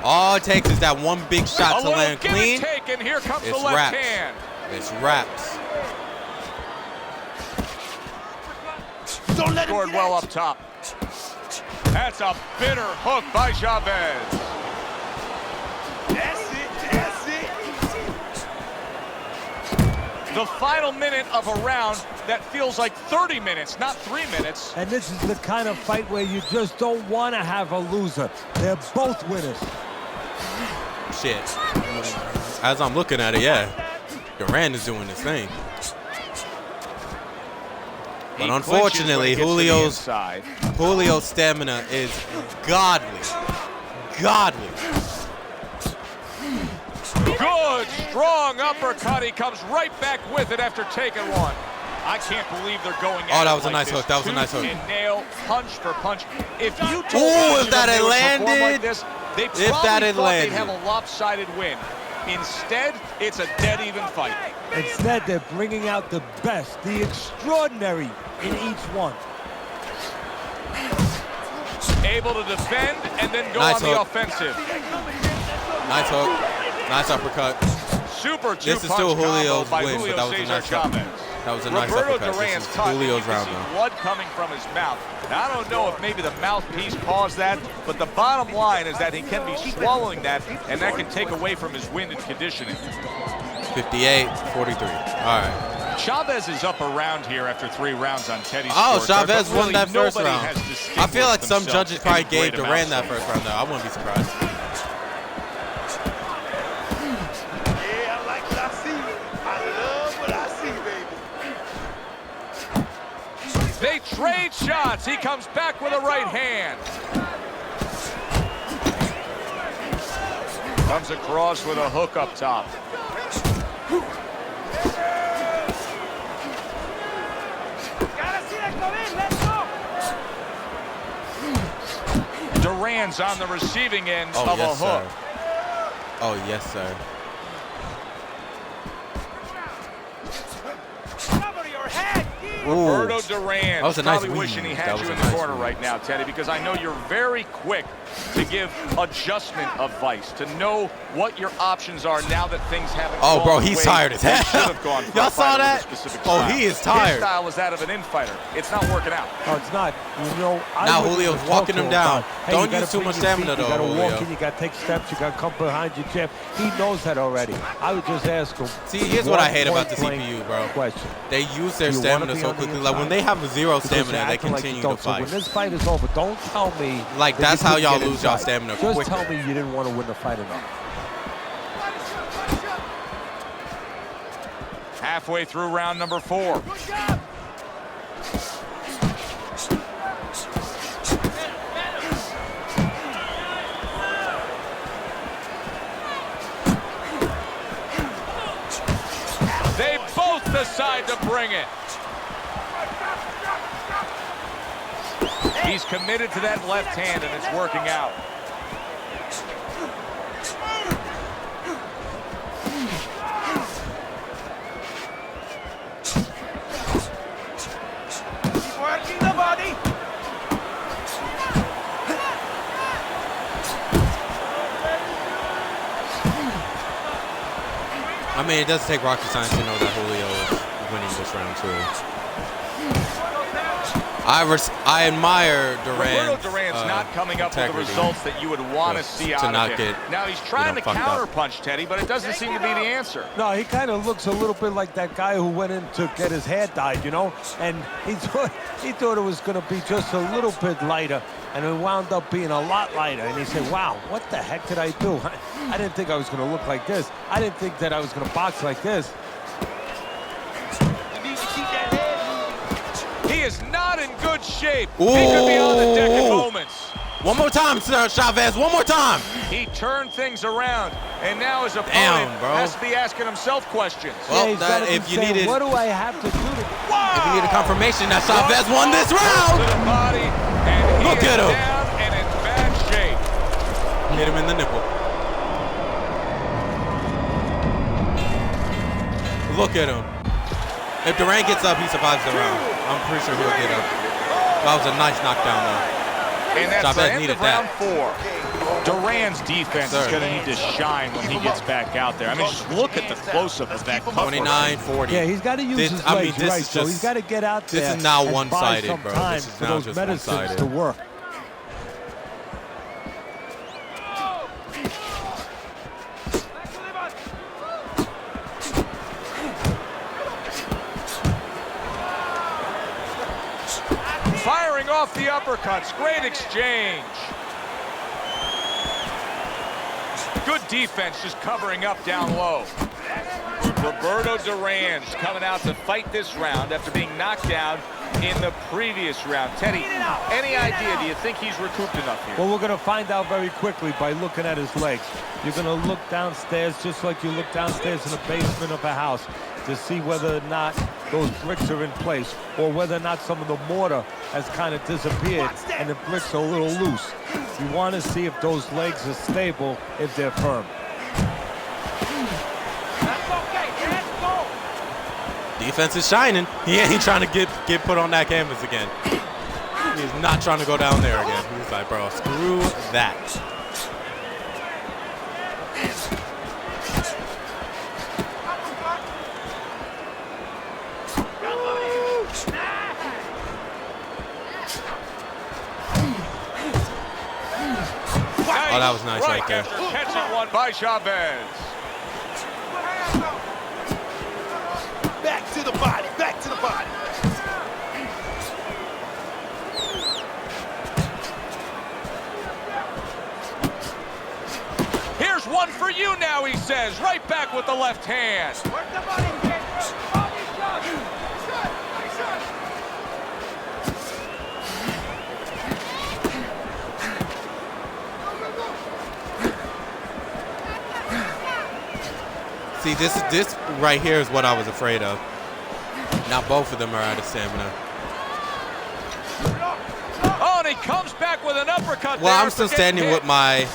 All it takes is that one big shot A to little land give clean. and take, and here comes It's the left wraps. hand. It's wraps. Scored well up top. That's a bitter hook by Chavez. The final minute of a round that feels like 30 minutes, not 3 minutes. And this is the kind of fight where you just don't want to have a loser. They're both winners. Shit. As I'm looking at it, yeah. Duran is doing his thing. But He unfortunately, clinches when it gets to the inside. Julio's stamina is godly. Godly. Good, strong uppercut. He comes right back with it after taking one. I can't believe they're going at Oh, that it was a like nice this. hook. That was a nice Tooth hook. and nail, punch for punch. If you told Ooh, me if that had they would perform landed. like this, they probably If that had thought landed. they'd have a lopsided win. Instead, it's a dead even fight. Instead, they're bringing out the best, the extraordinary in each one. Able to defend and then go Nice on the hook. offensive. Nice hook. Nice uppercut. super This is still two-punch Julio's combo by win, but Julio that was a Cesar nice Chavez. That was a nice Roberto uppercut. Duran's This is cut. Julio's You can round see now. blood coming from his mouth. Now, I don't know if maybe the mouthpiece caused that, but the bottom line is that he can be swallowing that, and that can take away from his wind and conditioning. 58-43. All right. Chavez is up around here after 3 rounds on Teddy's Oh, scorecard, Chavez but really won that first nobody round. has I distinguished feel like some themselves judges in probably great gave Duran amounts that so first far. round, though. I wouldn't be surprised. Yeah, I like what I see. I love what I see, baby. They trade shots. He comes back with a right hand. Comes across with a hook up top. Duran's on the receiving end Oh, of yes, a hook. sir. Oh, yes, sir. Roberto Duran. That was a nice probably wishing he weave. had That was you a in the nice corner weave. right now, Teddy, because I know you're very quick to give adjustment advice, to know what your options are now that things haven't Oh, gone bro, the he's way tired as they hell. should have gone for Y'all a saw fighter with a that? specific Oh, style. he is tired. His style was that of an infighter. It's not working out. No, it's not. You know, Now wouldn't Julio's even talk walking to him down. Hey, Don't you gotta use too bring much your stamina, feet, though, You got to Julio. walk in, you got to take steps, you got to come behind your jab. He knows that already. I would just ask him. See, here's what I hate about the point-blank CPU, bro. Question. They use their Do you wanna stamina be so on the quickly. Like, when inside? they have a zero Because you're stamina, they acting like you continue to don't. So fight. when this fight is over, don't tell me. Like, that you that's how couldn't y'all get lose y'all inside. stamina Just quicker. tell me you didn't want to win the fight enough. Halfway through round number 4. They both decide to bring it. He's committed to that left hand, and it's working out. Working the body. I mean, it doesn't take rocket science to know that Julio is winning this round, too. I admire Duran. Roberto Duran's not coming up with the results that you would want to see out not of him. get, Now he's trying to fucked up. counterpunch, Teddy, but it doesn't seem to be the answer. No, he kind of looks a little bit like that guy who went in to get his hair dyed, you know? And he thought it was going to be just a little bit lighter, and it wound up being a lot lighter. And he said, wow, what the heck did I do? I didn't think I was going to look like this. I didn't think that I was going to box like this. You need to keep that head moving. He is not in good shape. Ooh. He could be on the deck in moments. One more time, Sir Chavez. One more time. He turned things around, and now his opponent Damn, bro. has to be asking himself questions. Well, he's gotta be if you saying, needed- what do I have to do to... If you need a confirmation that Chavez won this To round, the body, and he Look is at him. down and in bad shape. hit him in the nipple. Look at him. If Duran gets up, he survives the round. I'm pretty sure he'll get up. That was a nice knockdown, though. And that's Chavez the end needed of round that. 4. Duran's defense is going to need to shine when he gets back out there. I mean, just look at the close-up of that cover. 29-40. Yeah, he's got to use This- his I legs, mean, this right? is So he's just- got to get out there. this is now and one-sided, buy some bro. time This is for now those just medicines one-sided. to work. Firing off the uppercuts. Great exchange. Good defense just covering up down low. Roberto Duran's coming out to fight this round after being knocked down in the previous round. Teddy, any idea? Do you think he's recouped enough here? Well, we're going to find out very quickly by looking at his legs. You're going to look downstairs just like you look downstairs in the basement of a house to see whether or not those bricks are in place or whether or not some of the mortar has kind of disappeared and the bricks are a little loose. You want to see if those legs are stable, if they're firm. Defense is shining. He ain't trying to get put on that canvas again. He's not trying to go down there again. He's like, bro, screw that. that was nice right there. After catching one by Chavez. Back to the body, back to the body. Here's one for you now, he says. Right back with the left hand. Work the body, kid. Body shot. See, this right here is what I was afraid of. Now both of them are out of stamina. Oh, and he comes back with an uppercut. Well, there I'm still for getting standing hit. with my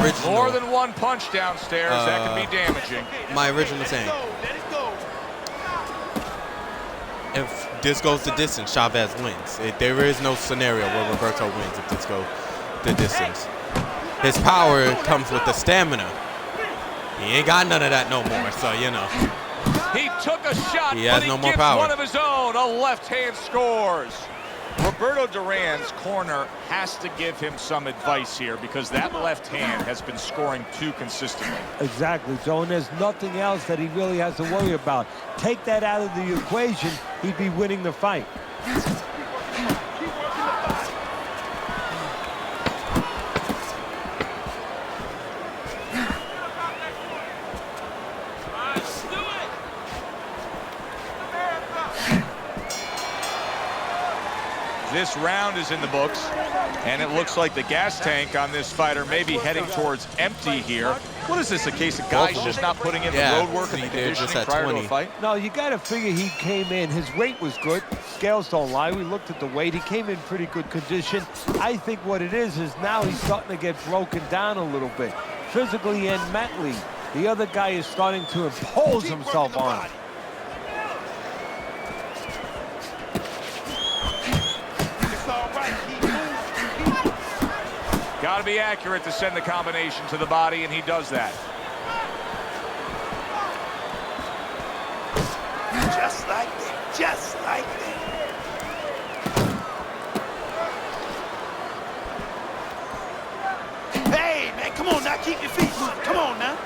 original. More than one punch downstairs. That can be damaging. My original saying. Let it go. If this goes the distance, Chavez wins. There is no scenario where Roberto wins if this goes the distance. His power comes with the stamina. He ain't got none of that no more, so you know. He took a shot, He has but no he more gets power. one of his own. A left hand scores. Roberto Duran's corner has to give him some advice here because that left hand has been scoring too consistently. Exactly, Joe, and there's nothing else that he really has to worry about. Take that out of the equation, he'd be winning the fight. This round is in the books, and it looks like the gas tank on this fighter may be heading towards empty here. What is this, a case of guys just not putting in the road work and the they're just conditioning at prior 20. to a fight? No, you got to figure he came in. His weight was good. Scales don't lie. We looked at the weight. He came in pretty good condition. I think what it is now he's starting to get broken down a little bit, physically and mentally. The other guy is starting to impose himself on him. Got to be accurate to send the combination to the body, and he does that. Just like that. Just like that. Hey, man, come on now. Keep your feet moving. Come on now.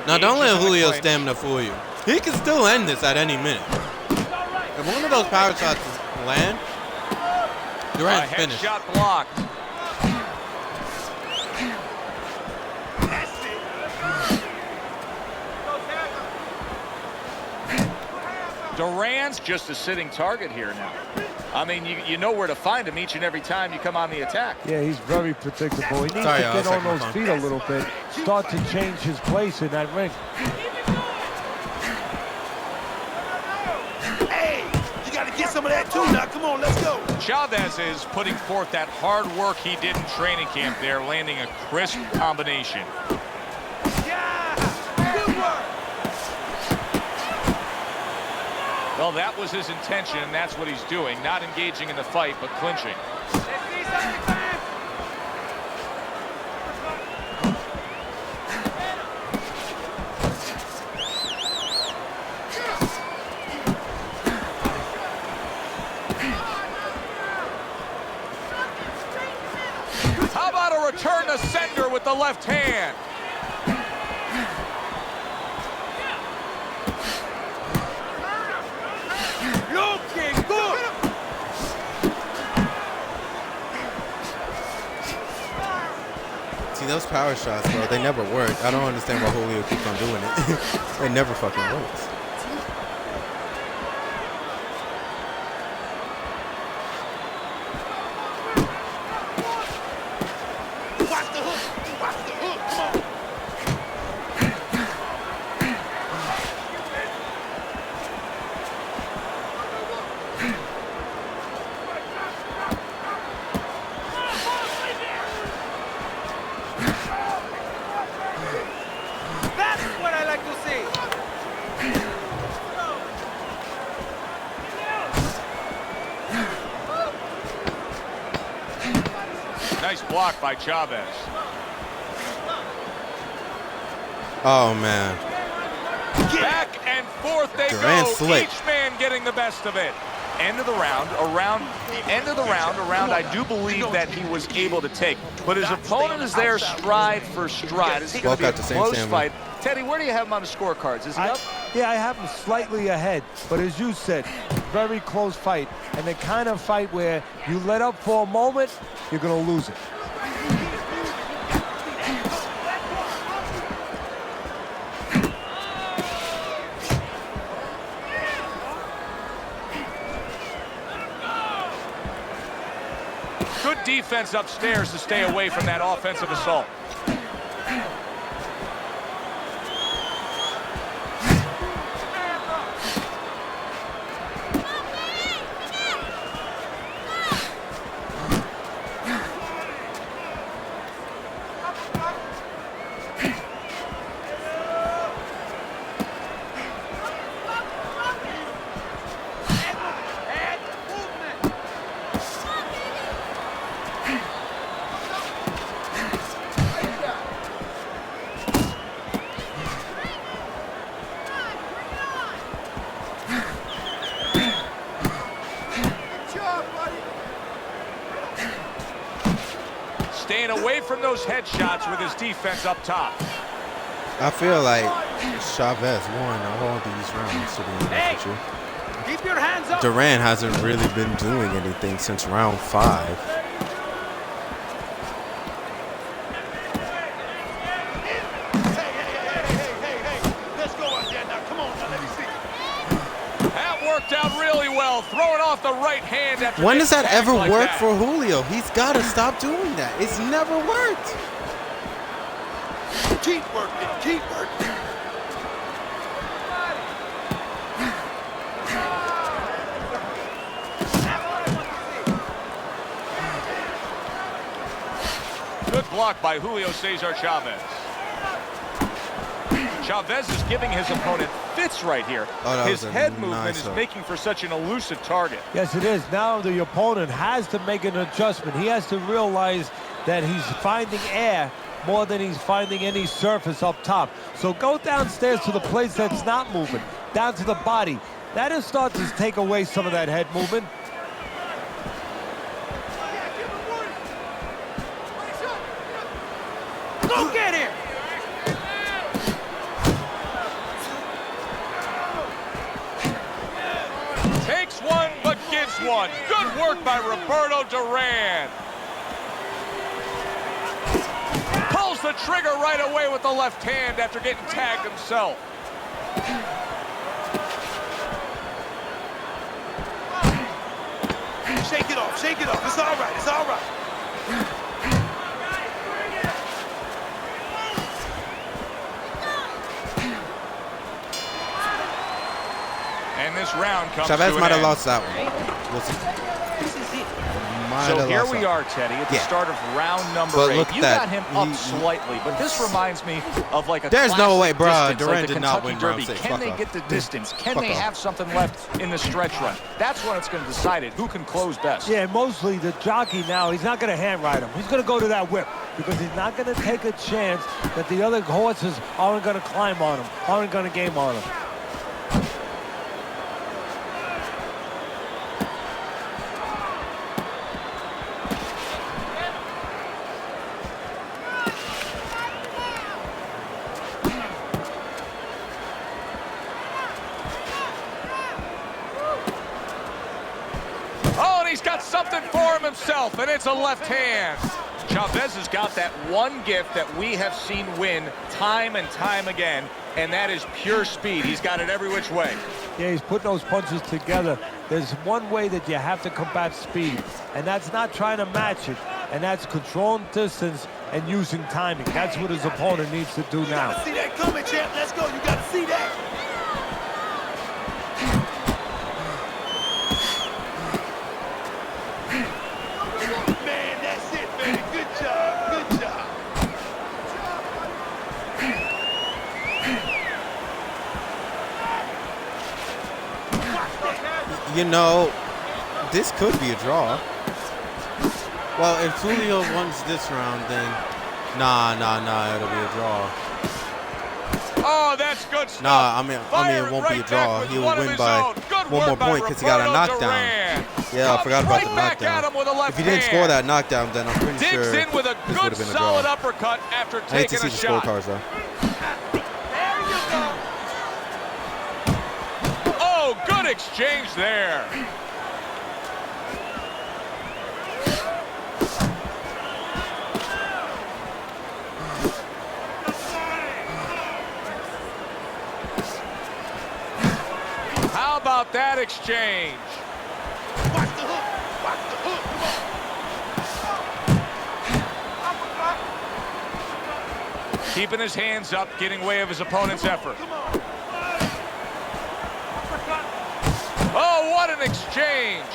Now don't let Julio's stamina fool you. He can still end this at any minute. If one of those power shots land, Duran's finished. Headshot blocked. Duran's just a sitting target here now. I mean, you know where to find him each and every time you come on the attack. Yeah, he's very predictable. He needs to Sorry, get on those feet a little bit, start to change his place in that ring. Hey, you got to get some of that too now. Come on, let's go. Chavez is putting forth that hard work he did in training camp there, landing a crisp combination. Yeah, good work. Well, that was his intention, and that's what he's doing. Not engaging in the fight, but clinching. How about a return to sender with the left hand? Looking good. See, those power shots, bro, they never work. I don't understand why Julio keeps on doing it. It never fucking works. Watch the hook. Watch the hook. Come on. That's what I like to see. Nice block by Chavez. Oh, man. Back and forth they Duran go, slick. each man getting the best of it. end of the round, I do believe that he was able to take. But his opponent is there stride for stride. Is he going to be a close fight? Teddy, where do you have him on the scorecards? Is he up? Yeah, I have him slightly ahead. But as you said, very close fight. And the kind of fight where you let up for a moment, you're going to lose it. Good defense upstairs to stay away from that offensive assault. Staying away from those headshots with his defense up top. I feel like Chavez won all these rounds, to be honest with you. Keep your hands up. Duran hasn't really been doing anything since round 5. Let's go out there now. Come on, now let me see. That worked out really well, throwing off the right hand after When does that getting ever tagged like work that. for Julio? He's got to stop doing that. It's never worked. Keep working. Keep working. Good block by Julio Cesar Chavez. Chavez is giving his opponent fits right here. Oh, his head movement nice is hook. making for such an elusive target. Yes, it is. Now the opponent has to make an adjustment. He has to realize that he's finding air more than he's finding any surface up top. So go downstairs to the place that's not moving, down to the body. That'll start to take away some of that head movement. Go get him. Takes one, but gives one. Good work by Roberto Duran. Pulls the trigger right away with the left hand after getting tagged himself. Shake it off. Shake it off. It's all right. It's all right. And this round comes Chavez to an might have end. lost that one. We'll see. So here we are, Teddy, at the start of round number But 8. look You that. got him up slightly, but this reminds me of like a There's no classic way, bruh. distance, Duran like the did not Kentucky win round Derby. 6. Can Fuck they off. get the distance? Can Fuck they off. have something left in the stretch run? That's when it's going to decide it. Who can close best? Yeah, mostly the jockey now, he's not going to hand ride him. He's going to go to that whip because he's not going to take a chance that the other horses aren't going to climb on him, aren't going to game on him. Oh, and he's got something for him himself, and it's a left hand. Chavez has got that one gift that we have seen win time and time again, and that is pure speed. He's got it every which way. Yeah, he's putting those punches together. There's one way that you have to combat speed, and that's not trying to match it, and that's controlling distance and using timing. That's what his opponent needs to do now. See that coming, champ. Let's go. You got to see that. Man, that's it, man. Good job. Good job. You know, this could be a draw. Well, if Julio wins this round, then nah, it'll be a draw. Oh, that's good stuff. Nah, I mean, it won't be a draw. He will win by one more point because he got a knockdown. Yeah, I forgot about the knockdown. If he didn't score that knockdown, then I'm pretty sure Digs in with a this good would have been a solid draw. uppercut after I hate to taking see a the shot. scorecards though. Oh, good exchange there. How about that exchange? Watch the hook. Watch the hook. Come on. Keeping his hands up, getting way of his opponent's effort. Oh, what an exchange.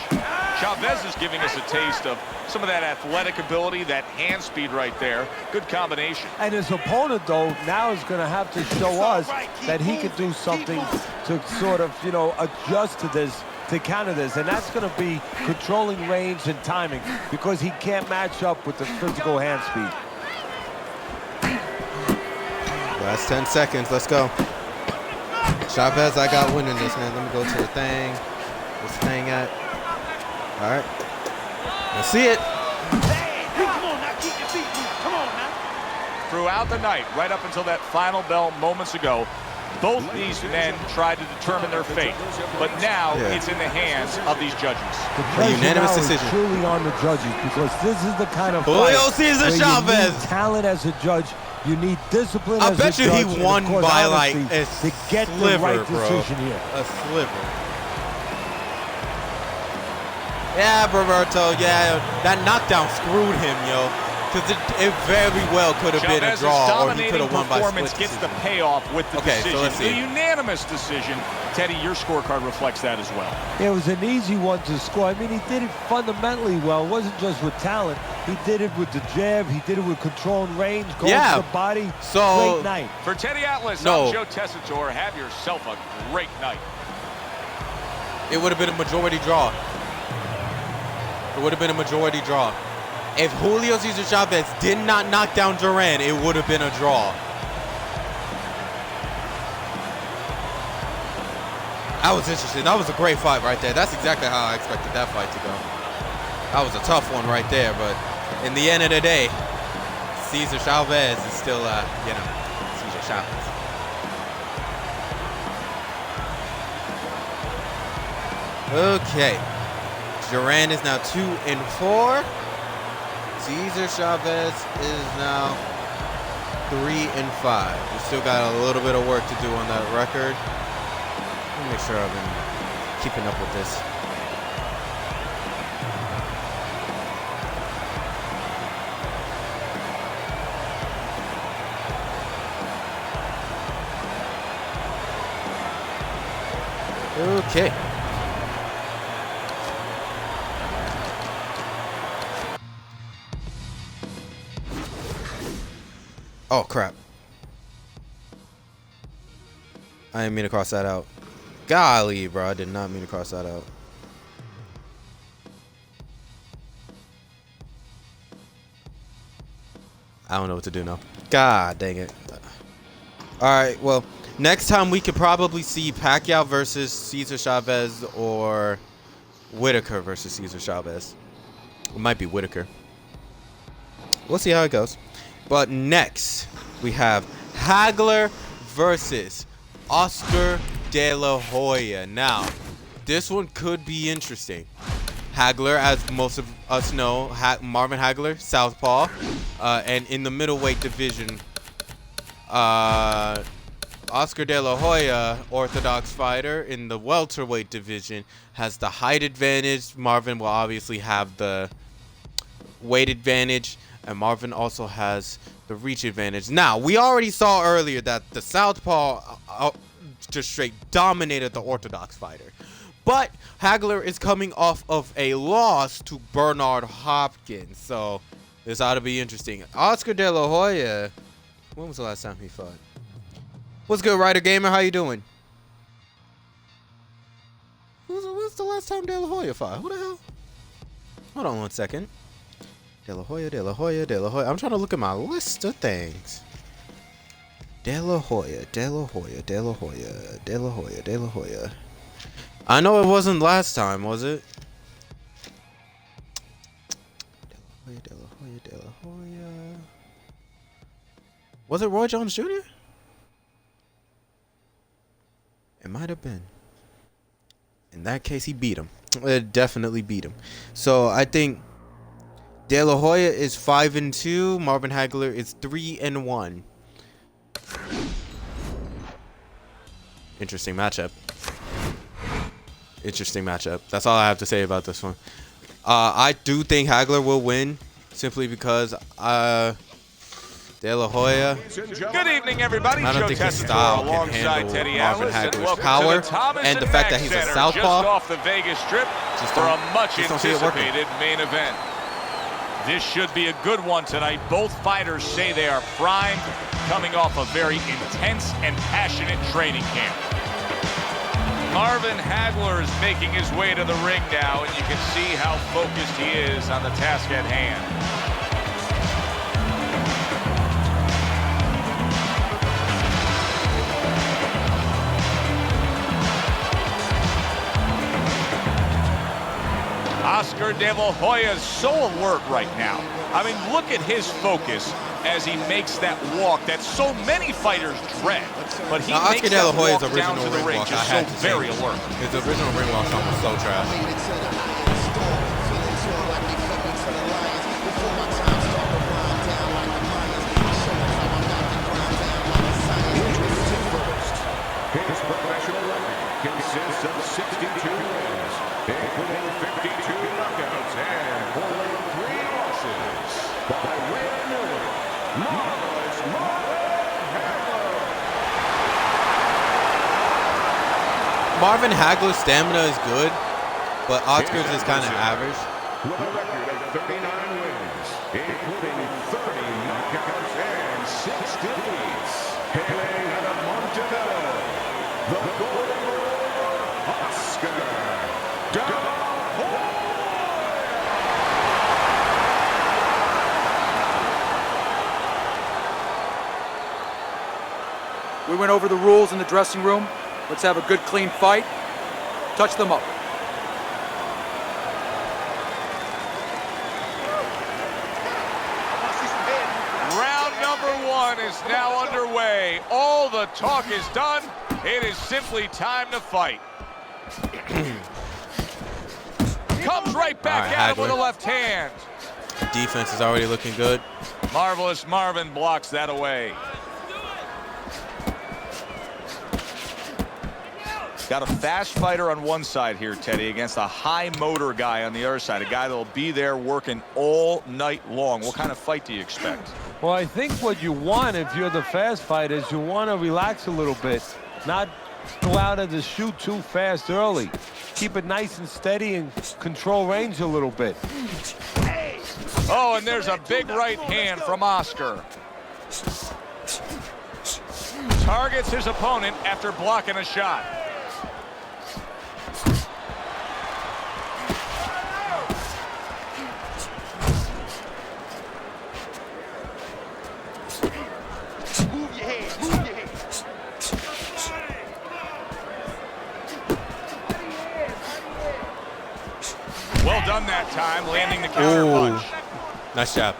Chavez is giving us a taste of some of that athletic ability, that hand speed right there. Good combination. And his opponent, though, now is going to have to show us that he can do something to sort of, you know, adjust to this, to counter this. And that's going to be controlling range and timing, because he can't match up with the physical hand speed. Last 10 seconds. Let's go. Chavez, I got winning this, man. Let me go to the thing. What's the thing at? All right. Let's see it. Hey, come on now. Keep your feet moving. Come on now. Throughout the night, right up until that final bell moments ago, both these men tried to determine their fate. But now it's in the hands of these judges. The pressure unanimous now decision. is truly on the judges, because this is the kind of Julio fight Cesar where Chavez. you need talent as a judge. You need discipline I as a bet judge. you he and, of won course, by like honesty a to get the sliver, right bro. decision here. A sliver. Yeah, Roberto. Yeah, that knockdown screwed him, yo. Because it very well could have been a Chavez's draw, or he could dominating have won by performance split gets the decision. payoff with the Okay, so decision. let's see. The unanimous decision. Teddy, your scorecard reflects that as well. It was an easy one to score. I mean, he did it fundamentally well. It wasn't just with talent. He did it with the jab. He did it with control and range, going to the body. So, great night. For Teddy Atlas, No. I'm Joe Tessitore. Have yourself a great night. it would have been a majority draw. It would have been a majority draw. If Julio Cesar Chavez did not knock down Duran, it would have been a draw. That was interesting. That was a great fight right there. That's exactly how I expected that fight to go. That was a tough one right there, but in the end of the day, Cesar Chavez is still, Cesar Chavez. Okay. Duran is now 2-4. Cesar Chavez is now 3-5. We still got a little bit of work to do on that record. Let me make sure I've been keeping up with this. Okay. Oh, crap. I didn't mean to cross that out. Golly, bro. I did not mean to cross that out. I don't know what to do now. God dang it. Alright, well, next time we could probably see Pacquiao versus Cesar Chavez or Whitaker versus Cesar Chavez. It might be Whitaker. We'll see how it goes. But next, we have Hagler versus Oscar De La Hoya. Now, this one could be interesting. Hagler, as most of us know, Marvin Hagler, southpaw, and in the middleweight division, Oscar De La Hoya, orthodox fighter, in the welterweight division, has the height advantage. Marvin will obviously have the weight advantage, and Marvin also has the reach advantage. Now, we already saw earlier that the southpaw just straight dominated the orthodox fighter. But Hagler is coming off of a loss to Bernard Hopkins, so this ought to be interesting. Oscar De La Hoya, when was the last time he fought? What's good, Ryder Gamer? How you doing? When's the last time De La Hoya fought? Who the hell? Hold on one second. De La Hoya, De La Hoya, De La Hoya. I'm trying to look at my list of things. De La Hoya, De La Hoya, De La Hoya, De La Hoya, De La Hoya. I know it wasn't last time, was it? De La Hoya. Was it Roy Jones Jr.? It might have been. In that case, he beat him. It definitely beat him. So I think De La Hoya is 5-2. Marvin Hagler is 3-1. Interesting matchup. Interesting matchup. That's all I have to say about this one. I do think Hagler will win simply because De La Hoya. Good evening, everybody. I don't think his style can handle Marvin Hagler's power, and the fact that he's a southpaw. Just off the Vegas Strip for a much anticipated main event. This should be a good one tonight. Both fighters say they are primed, coming off a very intense and passionate training camp. Marvin Hagler is making his way to the ring now, and you can see how focused he is on the task at hand. Oscar De La Hoya is so alert right now. I mean, look at his focus as he makes that walk that so many fighters dread. But he now, makes Oscar De La that Hoya's walk down to the ring just so very alert. His original ring walk song was so trash. His professional record consists of 62 wins, including 52 knockouts and only 3 losses. By way of Miller, Marvelous Marvin Hagler's stamina is good, but Oscar's is kind of average. with a record of 39 wins, including 30 knockouts and 6 defeats. Hailing out of Montebello, the Golden Boy, Oscar De La Hoya. We went over the rules in the dressing room. Let's have a good, clean fight. Touch them up. Round number 1 is now underway. All the talk is done. It is simply time to fight. Comes right back at him with a left hand. The defense is already looking good. Marvelous Marvin blocks that away. Got a fast fighter on one side here, Teddy, against a high motor guy on the other side, a guy that'll be there working all night long. What kind of fight do you expect? Well, I think what you want if you're the fast fighter is you want to relax a little bit, not go out of the chute too fast early. Keep it nice and steady and control range a little bit. Oh, and there's a big right hand from Oscar. Targets his opponent after blocking a shot. Well done that time, landing the counter punch. Nice job.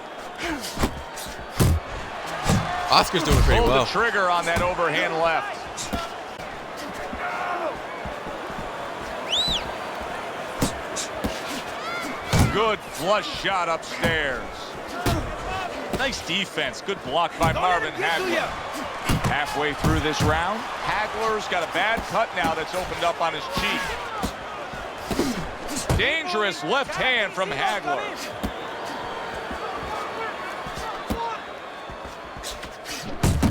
Oscar's doing pretty Pulled well. the trigger on that overhand left. Good flush shot upstairs. Nice defense. Good block by Marvin Hagler. Halfway through this round, Hagler's got a bad cut now that's opened up on his cheek. Dangerous left hand from Hagler.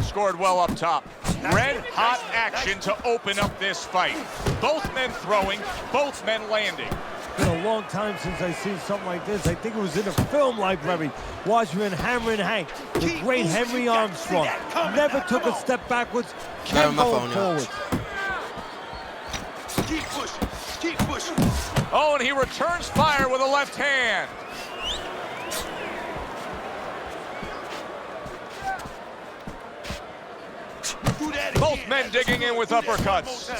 Scored well up top. Red hot action to open up this fight. Both men throwing, both men landing. It's been a long time since I've seen something like this. I think it was in a film library. Watching Hammer and Hank, the great Henry Armstrong. Never took a step backwards, kept going forward. Keep pushing. Keep pushing. Oh, and he returns fire with a left hand. Both men digging in with uppercuts.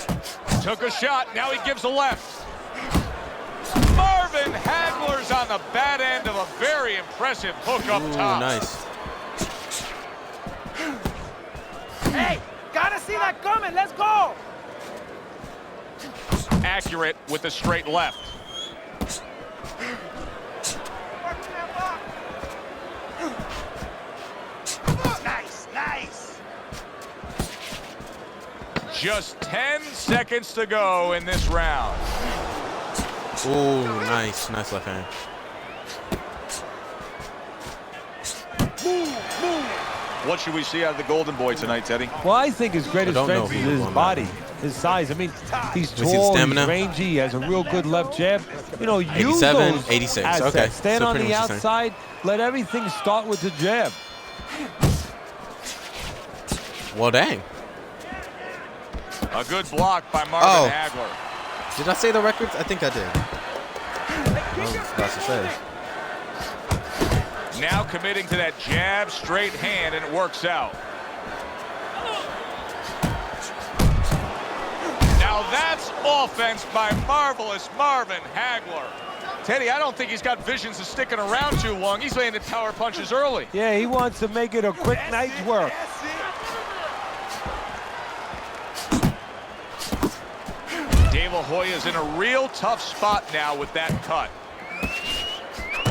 Took a shot, now he gives a left. Marvin Hagler's on the bad end of a very impressive hook up top. Nice. Hey, gotta see that coming. Let's go. Accurate with the straight left. Nice, nice. Just 10 seconds to go in this round. Ooh, nice. Nice left hand. What should we see out of the Golden Boy tonight, Teddy? Well, I think his greatest I don't know strength is who his won that. body, his size. I mean, he's We see the tall, stamina? he's rangy, he has a real good left jab. You know, use 87, those 86. assets. Okay. Stand So on pretty the much the same. outside. Let everything start with the jab. Well, dang. A good block by Marvin Oh. Hagler. Did I say the records? I think I did. I was about to say. Now committing to that jab, straight hand, and it works out. Now that's offense by marvelous Marvin Hagler. Teddy, I don't think he's got visions of sticking around too long. He's landing power punches early. Yeah, he wants to make it a quick night's work. That's it. De La Hoya's in a real tough spot now with that cut.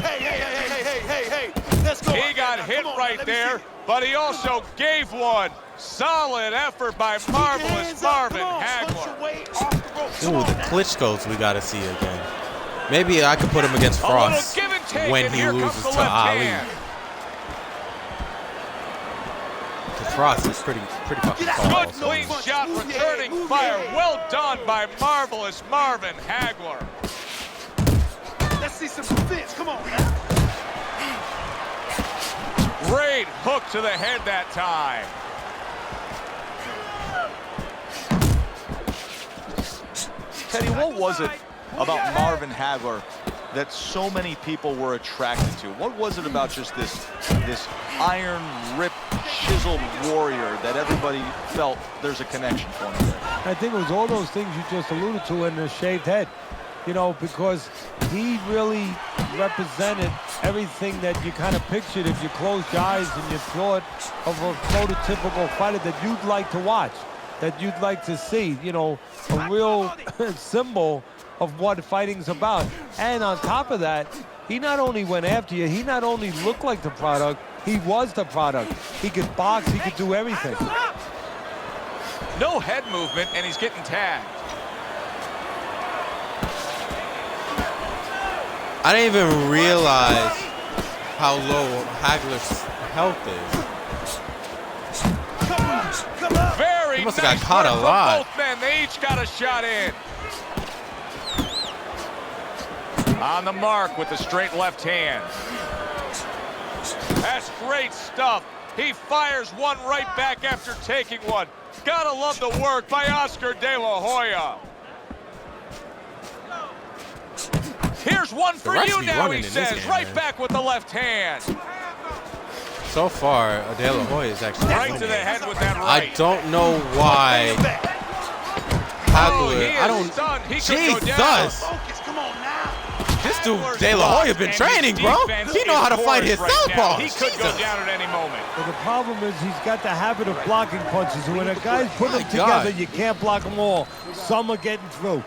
Hey. Let's go. He got Now, hit come on, right let me there, see it. but he also gave one. Solid effort by marvelous Hands up, Marvin come on, punch Hagler. your way off the rope. Come Ooh, on the now. Klitschko's we got to see again. Maybe I could put him against A little Frost give and take, when and he here loses comes the to left Ali. hand. Because Frost is pretty fucking tall. Good so- clean shot, Move your returning head, move fire. your head. Well done by marvelous Marvin Hagler. Let's see some defense. Come on now. Great hook to the head that time. Teddy, what was it about Marvin Hagler that so many people were attracted to? What was it about just this iron, ripped, chiseled warrior that everybody felt there's a connection for him there? I think it was all those things you just alluded to in the shaved head. You know, because he really represented everything that you kind of pictured if you closed your eyes and you thought of a prototypical fighter that you'd like to watch, that you'd like to see, you know, a real symbol of what fighting's about. And on top of that, he not only went after you, he not only looked like the product, he was the product. He could box, he could do everything. No head movement, and he's getting tagged. I didn't even realize how low Hagler's health is. Come on. Very He must have nice got caught work a from lot. both men. They each got a shot in. On the mark with the straight left hand. That's great stuff. He fires one right back after taking one. Gotta love the work by Oscar De La Hoya. Here's one for ref's you be now, running he in this says. game, Right man. back with the left hand. So far, De La Hoya is actually Right to winning. the head with that I right. don't know why Oh, Hagler. he I is don't. stunned. He could go down. Jesus, Focus. Come on now. this dude Hagler's De La Hoya been blocked, training, and bro. his defense He know how to is fight his porous right now. southpaws. He could go Jesus. down at any moment. But the problem is he's got the habit of blocking punches. And when a guy's put them My together, God. you can't block them all. Some are getting through.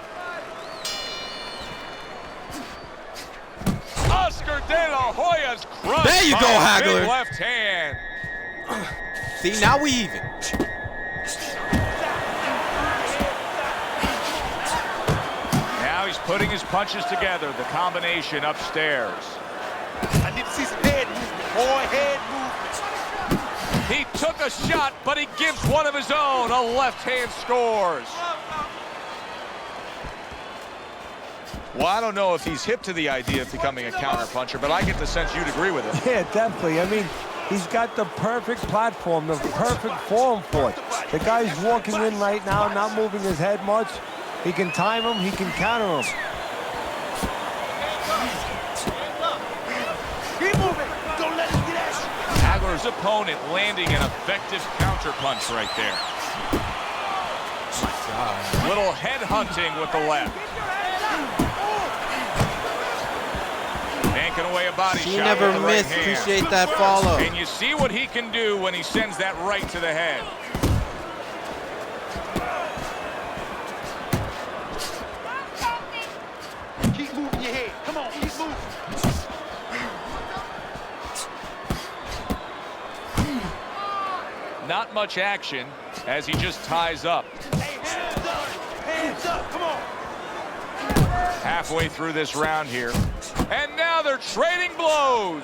Oscar De La Hoya's crushed. There you by go, a Hagler. big left hand. See, now we even. Now he's putting his punches together. The combination upstairs. I need to see some head movement. Boy, head movement. He took a shot, but he gives one of his own. A left hand scores. Well, I don't know if he's hip to the idea of becoming a counterpuncher, but I get the sense you'd agree with him. Yeah, definitely. I mean, he's got the perfect platform, the perfect form for it. The guy's walking in right now, not moving his head much. He can time him, he can counter him. Keep moving. Don't let him get at you. Hagler's opponent landing an effective counterpunch right there. Little head hunting with the left. Banking away a body She shot. never with the right missed. hand. Appreciate that follow. And you see what he can do when he sends that right to the head. Keep moving your head. Come on, keep moving. Not much action as he just ties up. Hey, hands up. Hands up. Come on. Halfway through this round here. And now they're trading blows.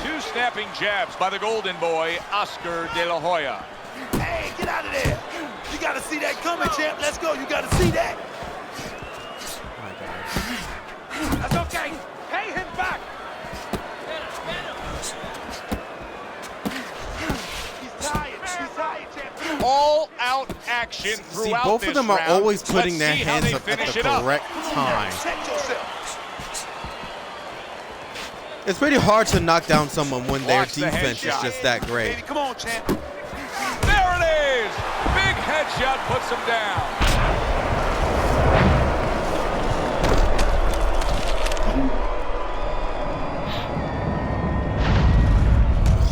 Two snapping jabs by the golden boy, Oscar De La Hoya. Hey, get out of there. You got to see that coming, champ. Let's go. You got to see that. That's okay. Pay him back. He's tired. He's tired, champ. All out action throughout See, both this of them are round. always putting Let's their see how hands they up at finish the it up. correct time. Protect yourself. It's pretty hard to knock down someone when their Watch the defense is headshot. just that great. Baby, come on, champ. There it is. Big headshot puts him down.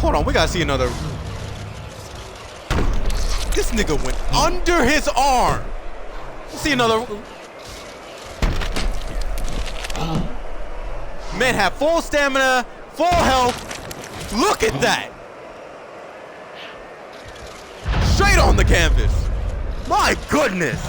Hold on, we gotta see another. This nigga went under his arm. Let's see another. Man had full stamina, full health. Look at that. Straight on the canvas. My goodness.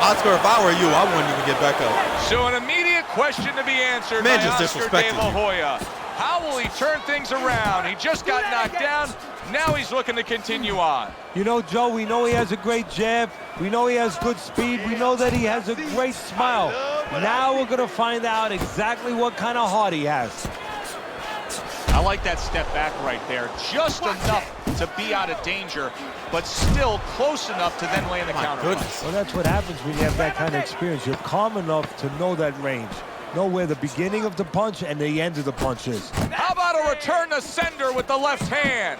Oscar, if I were you, I wouldn't even get back up. So an immediate question to be answered Man by just Oscar De disrespected La you. Hoya. How will he turn things around? He just got knocked down. Now he's looking to continue on. You know, Joe, we know he has a great jab. We know he has good speed. We know that he has a great smile. Now we're going to find out exactly what kind of heart he has. I like that step back right there. Just enough to be out of danger, but still close enough to then land the My counter. goodness. Well, that's what happens when you have that kind of experience. You're calm enough to know that range. Know where the beginning of the punch and the end of the punch is. How about a return to sender with the left hand?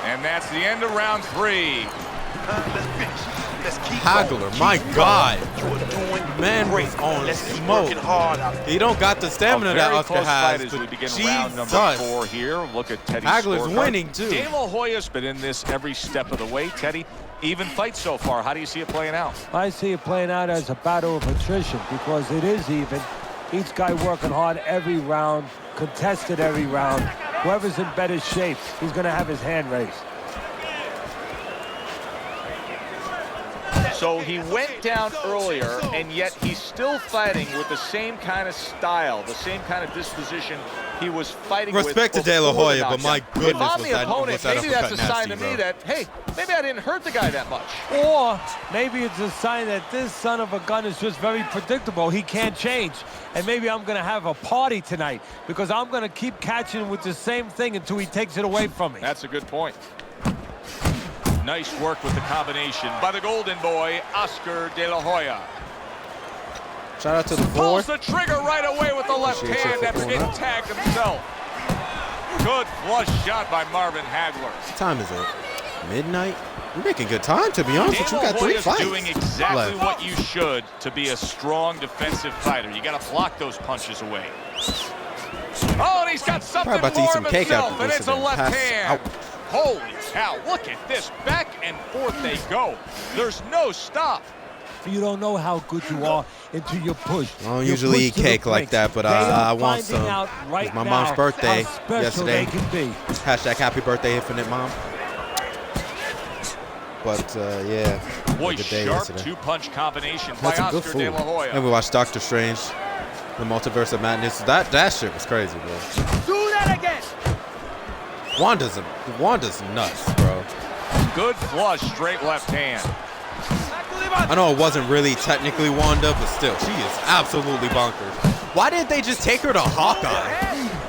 And that's the end of round 3. Let's finish. Let's keep Hagler, going. my Keep God. going. You're doing Man great. was on Let's keep smoke. working hard out there. He don't got the stamina A that very Oscar close fight has, as we but begin Jesus. round number 4 here. Look at Teddy's Hagler's scorecard. winning, too. De La Hoya's been in this every step of the way. Teddy, even fight so far. How do you see it playing out? I see it playing out as a battle of attrition because it is even. Each guy working hard every round, contested every round. Whoever's in better shape, he's going to have his hand raised. So he went down earlier, and yet he's still fighting with the same kind of style, the same kind of disposition he was fighting Respect with to De La before the Hoya, but knockdown. my goodness, If I'm was the that- opponent, was that maybe that's a uppercut sign to nasty, me bro. that, hey, maybe I didn't hurt the guy that much. Or maybe it's a sign that this son of a gun is just very predictable. He can't change. And maybe I'm going to have a party tonight because I'm going to keep catching with the same thing until he takes it away from me. That's a good point. Nice work with the combination by the golden boy, Oscar De La Hoya. Shout out to the Pulls board. the trigger right away with the left Appreciate you hand for after pulling getting up. tagged himself. Good flush shot by Marvin Hagler. What time is it? Midnight? We're making good time, to be honest with you. De We La got 3 Hoya's fights doing exactly left. what you should to be a strong defensive fighter. You got to block those punches away. Oh, and he's got something Probably about to eat more some of cake himself, after and this it's a and then left pass hand. out. Holy cow, look at this. Back and forth they go. There's no stop. You don't know how good you are until you push. I don't You usually push eat to the cake like brink. that, but They are I want finding some. out right It was my now mom's birthday how special yesterday. they can be. Hashtag happy birthday, Infinite Mom. But, yeah. Boy, good day sharp yesterday. two-punch combination by Had some good Oscar food. De La Hoya. And we watched Doctor Strange, The Multiverse of Madness. That shit was crazy, bro. Do that again. Wanda's nuts, bro. Good flush, straight left hand. I know it wasn't really technically Wanda, but still, she is absolutely bonkers. Why didn't they just take her to Hawkeye?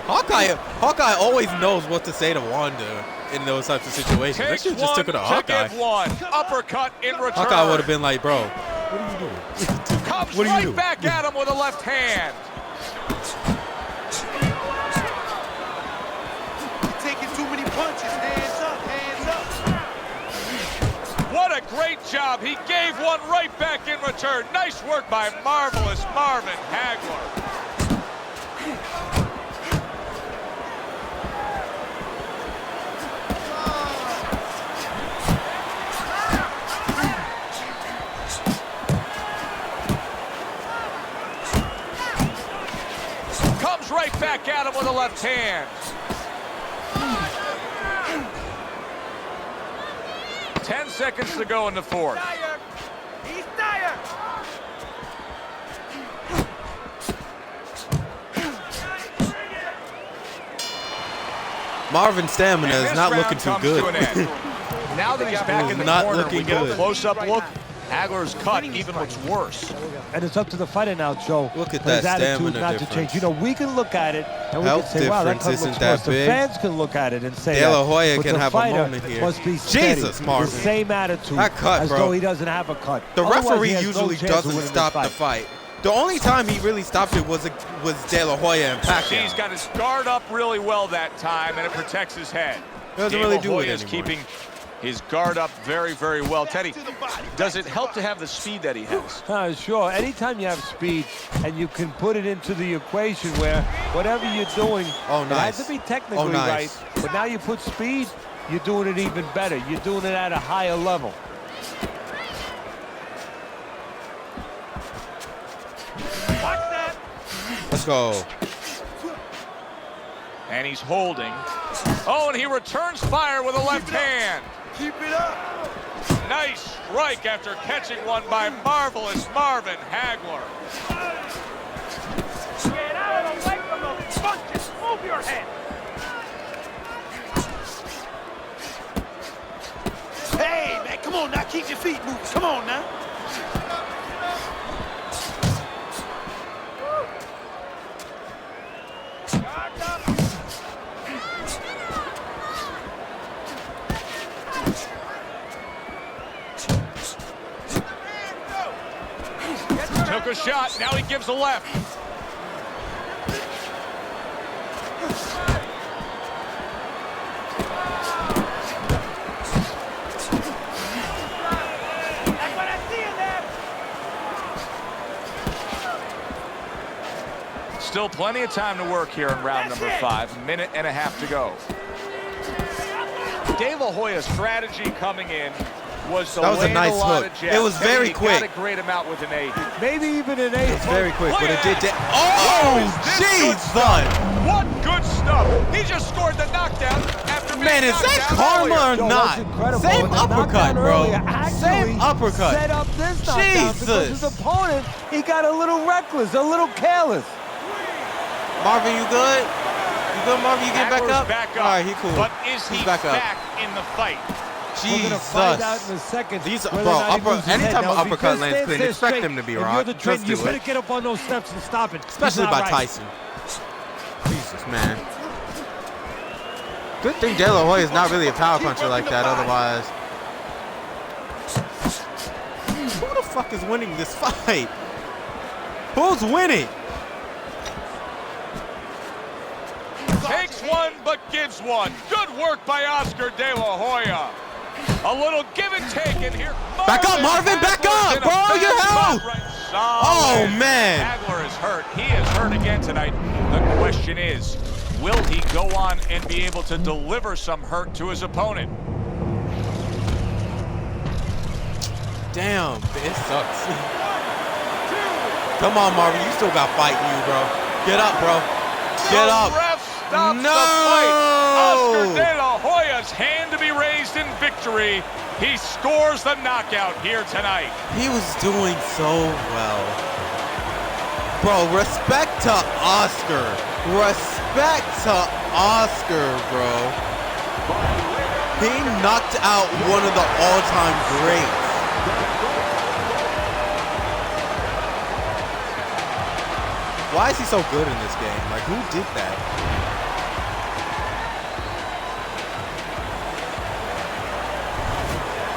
Hawkeye always knows what to say to Wanda in those types of situations. They Takes should have just took her to one Hawkeye. give one. Uppercut in return. Hawkeye would have been like, bro, what are you doing? Comes What are you right doing? back at him with a left hand. job. He gave one right back in return. Nice work by marvelous Marvin Hagler. Comes right back at him with a left hand. 10 seconds to go in the fourth. He's tired. Marvin's stamina is not looking too good. Now that he's back in the Not corner, looking we get good. a close-up look. Hagler's cut even looks worse. And it's up to the fighter now, Joe. Look at for his that attitude stamina not to difference. change. You know, we can look at it and we Health can say, wow, that difference cut isn't looks that worse. The big. fans can look at it and say De La that. Hoya But can the have a fighter moment here. must be steady. Jesus, Marvin. The same attitude That cut, as bro. though he doesn't have a cut. The Otherwise, referee he has no usually chance of doesn't winning stop this the fight. The only time he really stopped it was De La Hoya and Pacquiao. He's got his guard up really well that time, and it protects his head. Doesn't really do it is anymore. keeping his guard up very, very well. Teddy, does it help to have the speed that he has? Sure. Anytime you have speed and you can put it into the equation where whatever you're doing, Oh, it nice. has to be technically Oh, nice. right, but now you put speed, you're doing it even better. You're doing it at a higher level. Watch that. Let's go. And he's holding. Oh, and he returns fire with a left hand. Keep it up. Nice strike after catching one by marvelous Marvin Hagler. Get out of the way from those punches. Move your head. Hey, man, come on now. Keep your feet moving. Come on now. Guard up. Took a shot, now he gives a left. That's what I see in there. Still plenty of time to work here in round number 5. A minute and a half to go. De La Hoya's strategy coming in was to That was a land nice a lot hook. of jabs. It was very He quick. got to grade him out with an 8. Maybe even an 8. It's very quick, Look but it at did. that. Oh, This jeez, good son. What good stuff. He just scored the knockdown after being Man, is knocked that down karma earlier. or Yo, not? that's incredible. Same And the uppercut, knockdown bro. earlier actually Same uppercut. set up this knockdown because Jesus. his opponent, he got a little reckless, a little careless. Marvin, you good? You good, Marvin? You get back Hagler's up? back up. All right, he cool. But is he He's back up. in the fight? We're gonna find out Jesus. in a second. These, whether bro, or not he moves his anytime head. an Now, if he uppercut just lands stands clean, there expect straight, him to be if rocked. You're the trainer, Just you do better it. get up on those steps and stop it. Especially It's not by right. Tyson. Jesus, man. Good thing De La Hoya is not really a power puncher like that, otherwise. Who the fuck is winning this fight? Who's winning? Takes one, but gives one. Good work by Oscar De La Hoya. A little give and take in here. Back up, Marvin, back up, bro, you're out. Oh, man. Hagler is hurt. He is hurt again tonight. The question is, will he go on and be able to deliver some hurt to his opponent? Damn, it sucks. Come on, Marvin, you still got fight in you, bro. Get up, bro. Get up. The ref stops No! the fight. Oscar De La Hoya's hand to be raised in victory. He scores the knockout here tonight. He was doing so well. Bro, respect to Oscar. Respect to Oscar, bro. He knocked out one of the all-time greats. Why is he so good in this game? Like, who did that?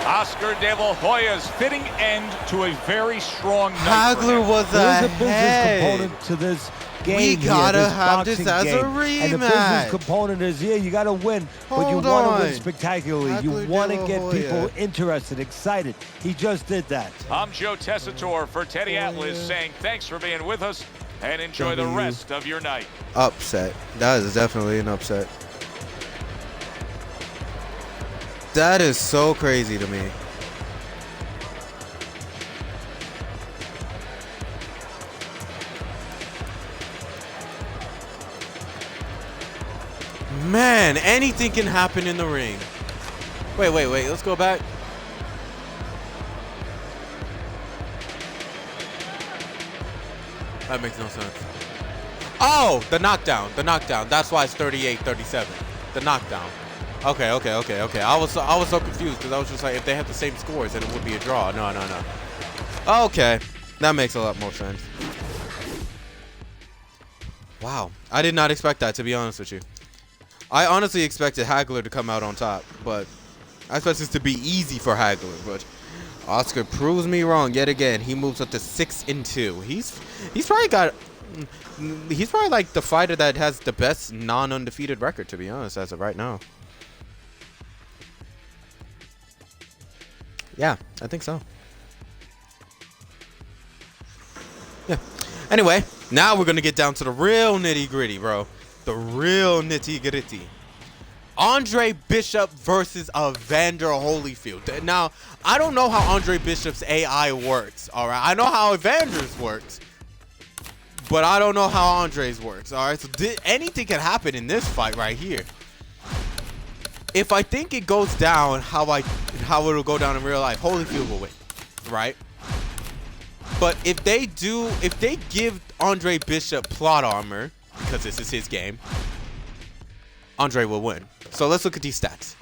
Oscar De La Hoya's fitting end to a very strong night. Hagler was There's a business ahead. component to this. game We gotta here, this have this boxing as a game. And the business rematch. component is, yeah, you got to win, but you Hold want to on. win spectacularly. Hagler You want de to la get Hoya. people interested, excited. He just did that. I'm Joe Tessitore for Teddy Atlas saying thanks for being with us and enjoy the rest of your night. Upset. That is definitely an upset. That is so crazy to me. Man, anything can happen in the ring. Wait. Let's go back. That makes no sense. Oh, the knockdown. That's why it's 38-37. The knockdown. Okay. I was so confused because I was just like, if they had the same scores, then it would be a draw. No. Okay, that makes a lot more sense. Wow, I did not expect that, to be honest with you. I honestly expected Hagler to come out on top, but I expect this to be easy for Hagler. But Oscar proves me wrong yet again. He moves up to 6-2. He's probably like the fighter that has the best non-undefeated record, to be honest, as of right now. Yeah, I think so. Yeah. Anyway, now we're gonna get down to the real nitty-gritty, bro. The real nitty-gritty. Andre Bishop versus Evander Holyfield. Now, I don't know how Andre Bishop's AI works, all right? I know how Evander's works, but I don't know how Andre's works, all right? So anything can happen in this fight right here. If I think it goes down how it'll go down in real life, Holyfield will win, right? But if they give Andre Bishop plot armor, because this is his game, Andre will win. So let's look at these stats.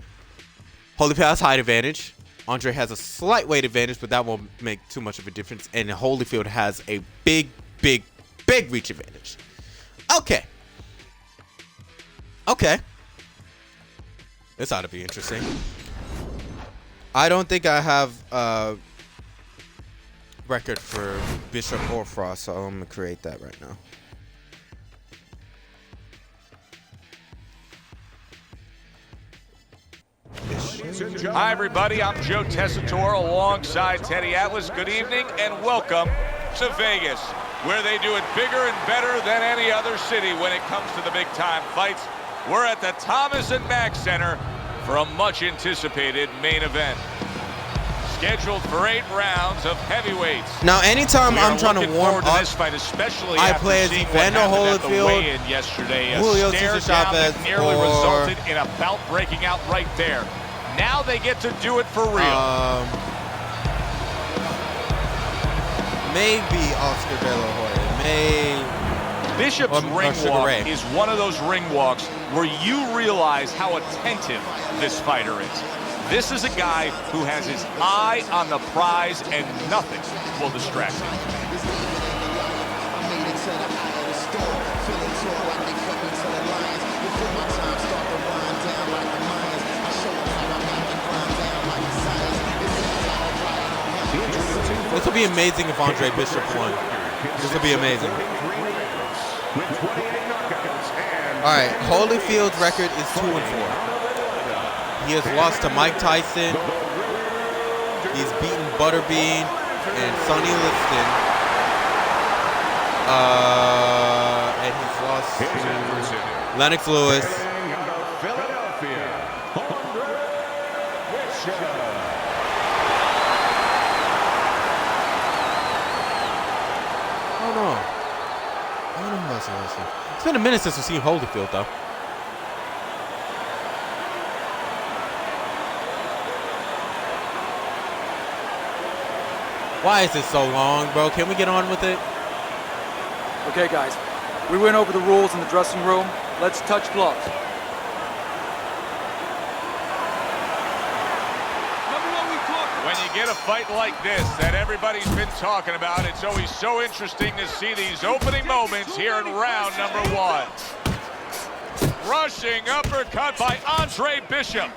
Holyfield has height advantage. Andre has a slight weight advantage, but that won't make too much of a difference. And Holyfield has a big reach advantage. Okay. This ought to be interesting. I don't think I have a record for Bishop or Frost, so I'm going to create that right now. Hi, everybody. I'm Joe Tessitore alongside Teddy Atlas. Good evening and welcome to Vegas, where they do it bigger and better than any other city when it comes to the big-time fights. We're at the Thomas & Mack Center for a much-anticipated main event. Scheduled for 8 rounds of heavyweights. Now, anytime I'm trying to warm up, this fight, especially I play as Evander Holyfield, yesterday. Julio A stare Cesar down Chavez, that nearly resulted in a bout breaking out right there. Now they get to do it for real. Maybe Oscar De La Hoya. Maybe. Bishop's ring walk is one of those ring walks where you realize how attentive this fighter is. This is a guy who has his eye on the prize and nothing will distract him. This will be amazing if Andre Bishop won. This will be amazing. All right, Holyfield's record is 2-4. He has lost to Mike Tyson. He's beaten Butterbean and Sonny Liston. And he's lost to Lennox Lewis. I don't know who else I listen. It's been a minute since we've seen Holyfield, though. Why is this so long, bro? Can we get on with it? Okay, guys. We went over the rules in the dressing room. Let's touch gloves. When you get a fight like this that everybody's been talking about, it's always so interesting to see these opening moments here in round number 1. Rushing uppercut by Andre Bishop.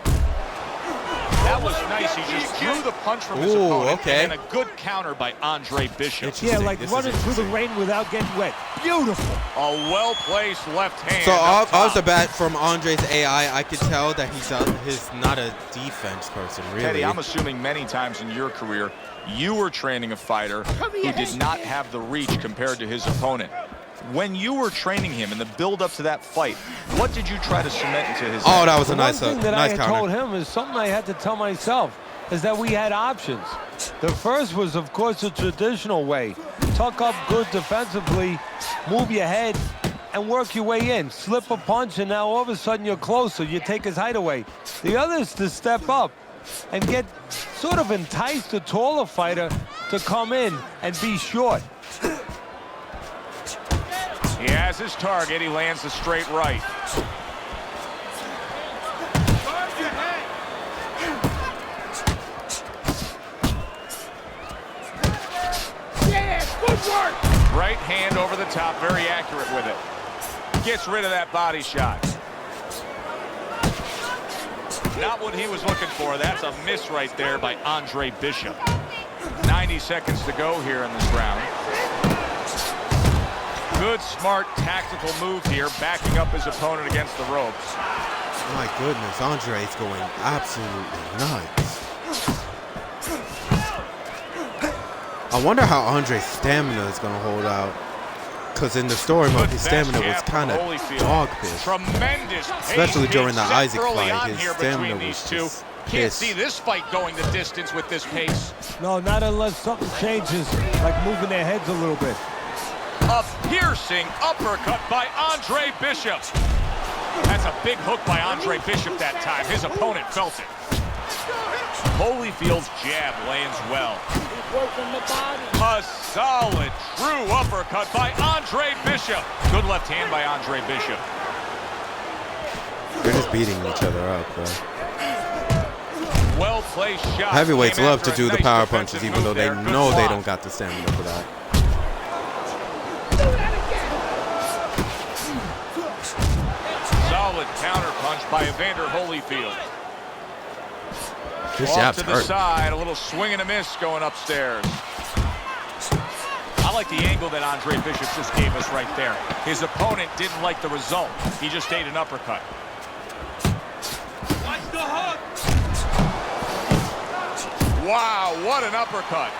That was nice. He just drew the punch from his opponent. Okay. And a good counter by Andre Bishop. Yeah, like running through the rain without getting wet. Beautiful. A well-placed left hand. So off the bat from Andre's AI, I could tell that he's not a defense person, really. Teddy, I'm assuming many times in your career, you were training a fighter who did not have the reach compared to his opponent. When you were training him in the build-up to that fight, what did you try to cement into his head? That was a nice One thing that I had counter. told him is something I had to tell myself, is that we had options. The first was, of course, the traditional way. Tuck up good defensively, move your head, and work your way in. Slip a punch, and now all of a sudden you're closer. You take his height away. The other is to step up and sort of entice the taller fighter to come in and be short. He has his target. He lands the straight right. Right hand over the top, very accurate with it. Gets rid of that body shot. Not what he was looking for. That's a miss right there by Andre Bishop. 90 seconds to go here in this round. Good, smart, tactical move here, backing up his opponent against the ropes. My goodness, Andre's going absolutely nuts. I wonder how Andre's stamina is going to hold out. Because in the story mode, his stamina was kind of dog piss. Tremendous, especially during the Isaac fight. His stamina was these two. just Can't piss. see this fight going the distance with this pace. No, not unless something changes, like moving their heads a little bit. A piercing uppercut by Andre Bishop. That's a big hook by Andre Bishop that time. His opponent felt it. Holyfield's jab lands well. A solid, true uppercut by Andre Bishop. Good left hand by Andre Bishop. They're just beating each other up, bro. Well-placed shot. Heavyweights Came love after to a do the nice power defensive punches, even though move they there. Good know they block. don't got the stamina for that. Solid counter punch by Evander Holyfield. His Off jabs to the hurt. side, a little swing and a miss going upstairs. I like the angle that Andre Bishop just gave us right there. His opponent didn't like the result. He just ate an uppercut. Watch the hook. Wow, what an uppercut.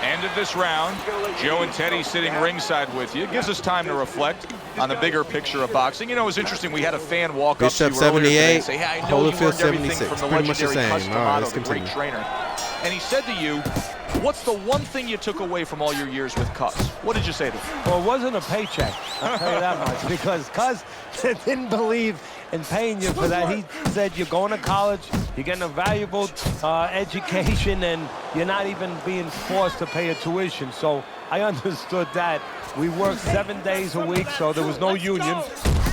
End of this round. Joe and Teddy sitting ringside with you. It gives us time to reflect on the bigger picture of boxing. You know, it was interesting. We had a fan walk up to you Bishop earlier today and 78, say, hey, I know you Holyfield learned everything 76. from the Pretty much the legendary same. Cus All right, let's D'Amato, the great continue. trainer. And he said to you, what's the one thing you took away from all your years with Cus? What did you say to him? Well, it wasn't a paycheck, I'll tell you that much, because Cus didn't believe in paying you for that. He said you're going to college, you're getting a valuable education, and you're not even being forced to pay a tuition. So I understood that. We worked 7 days a week, so there was no union.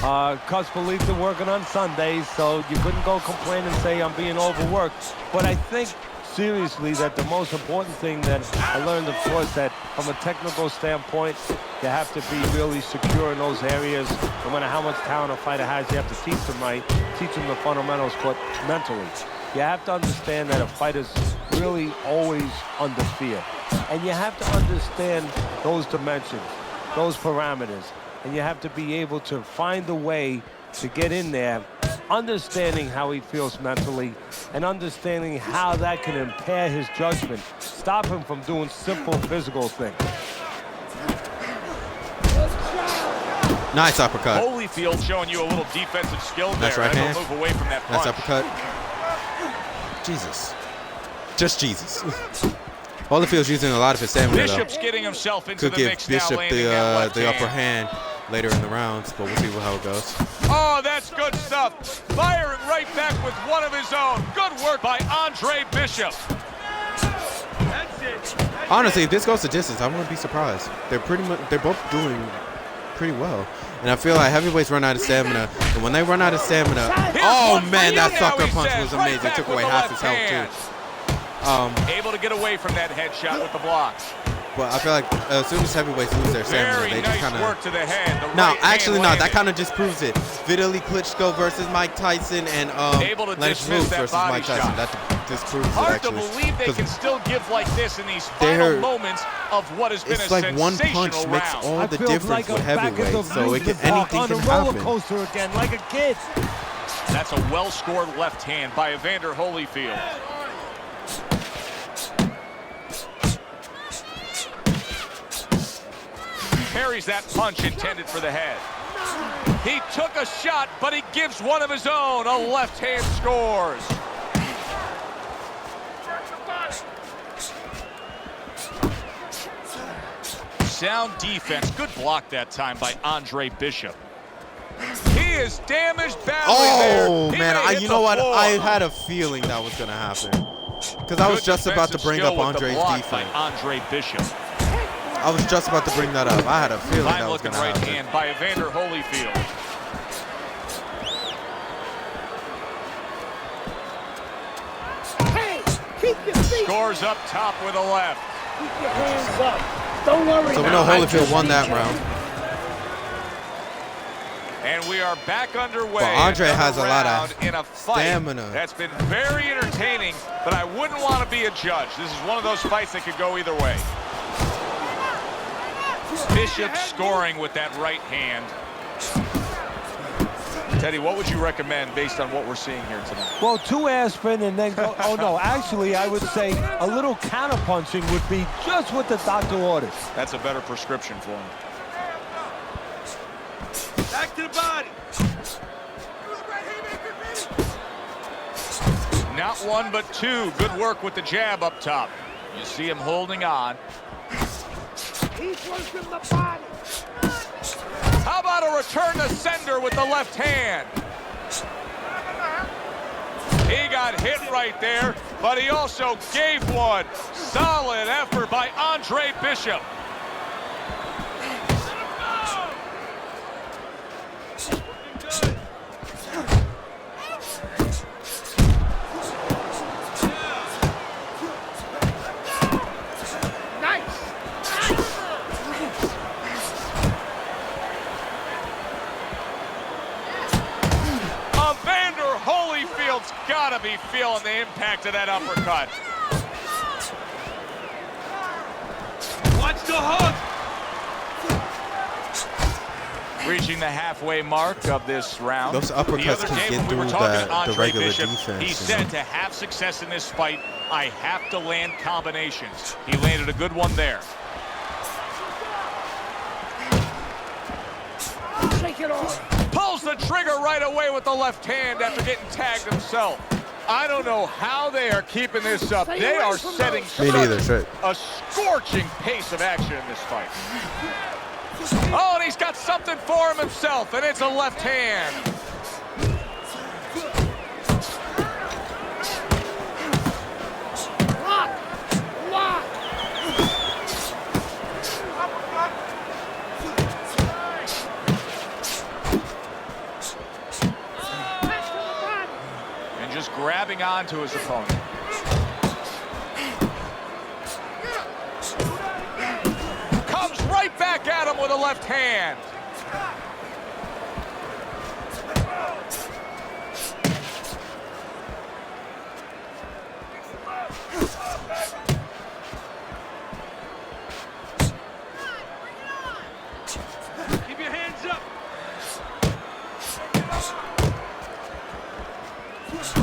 Cus believed in working on Sundays, so you couldn't go complain and say I'm being overworked. But I think seriously that the most important thing that I learned, of course, that from a technical standpoint, you have to be really secure in those areas. No matter how much talent a fighter has, you have to teach them right, teach them the fundamentals, but mentally. You have to understand that a fighter's really always under fear. And you have to understand those dimensions, those parameters. And you have to be able to find a way to get in there, understanding how he feels mentally and understanding how that can impair his judgment, stop him from doing simple physical things. Nice uppercut. Holyfield showing you a little defensive skill there. Nice right hand. Move away from that punch. Nice uppercut. Jesus. Just Jesus. Holyfield's using a lot of his stamina, Bishop's though. getting himself into Could the give mix now, Bishop landing that left the upper hand. hand later in the rounds, but we'll see how it goes. Oh, that's good stuff. Firing right back with one of his own. Good work by Andre Bishop. That's it. Honestly, if this goes to distance, I wouldn't be surprised. They're both doing pretty well. And I feel like heavyweights run out of stamina, and when they run out of stamina, oh man, that sucker punch was amazing. Took away half his health too. Able to get away from that headshot with the block. But I feel like as soon as heavyweights lose their stamina, Very they just nice kind work of. to the head. The No, right actually, hand no. That landed. kind of just proves it. Vitaly Klitschko versus Mike Tyson, and Able to Lennox dismiss Lewis that versus body Mike Tyson. shot. think this proves it, Hard actually. to believe they can still give like this in these final They're- moments of what has been a It's like one sensational punch makes round. all I the feel difference like with I'm back at the heavyweight, so amusement anything park on can a roller happen. coaster again, like a kid. That's a well-scored left hand by Evander Holyfield. Parries that punch intended for the head. He took a shot, but he gives one of his own. A left hand scores. Sound defense. Good block that time by Andre Bishop. He is damaged badly there. Oh, He man, may hit you the know what? floor. I had a feeling that was going to happen. Because I was Good just about to defensive bring skill up with the Andre's block defense. by Andre Bishop. I was just about to bring that up. I had a feeling that was Fine-looking going to right happen. hand by Evander Holyfield. Scores up top with a left. Keep your hands up. Don't worry. So we know Holyfield won that round. And we are back underway. But Andre Another has a lot of round in a fight stamina. that's been very entertaining, but I wouldn't want to be a judge. This is one of those fights that could go either way. Bishop scoring with that right hand. Teddy, what would you recommend based on what we're seeing here tonight? Well, 2 aspirin and then go. Oh, no. Actually, I would say a little counterpunching would be just what the doctor orders. That's a better prescription for him. Back to the body. Not one, but two. Good work with the jab up top. You see him holding on. He's working the body. How about a return to sender with the left hand? He got hit right there, but he also gave one. Solid effort by Andre Bishop. Evander Holyfield's gotta be feeling the impact of that uppercut. Watch the hook. Reaching the halfway mark of this round. Those uppercuts The other can day get when we were through talking to the Andre regular Bishop, defense, he you said know. to have success in this fight, I have to land combinations. He landed a good one there. Shake it off. Pulls the trigger right away with the left hand after getting tagged himself. I don't know how they are keeping this up. They are setting Me neither, straight. a scorching pace of action in this fight. Oh, and he's got something for him himself, and it's a left hand. Lock. Lock. And just grabbing onto his opponent. Comes right back at him with a left hand. Keep your hands up.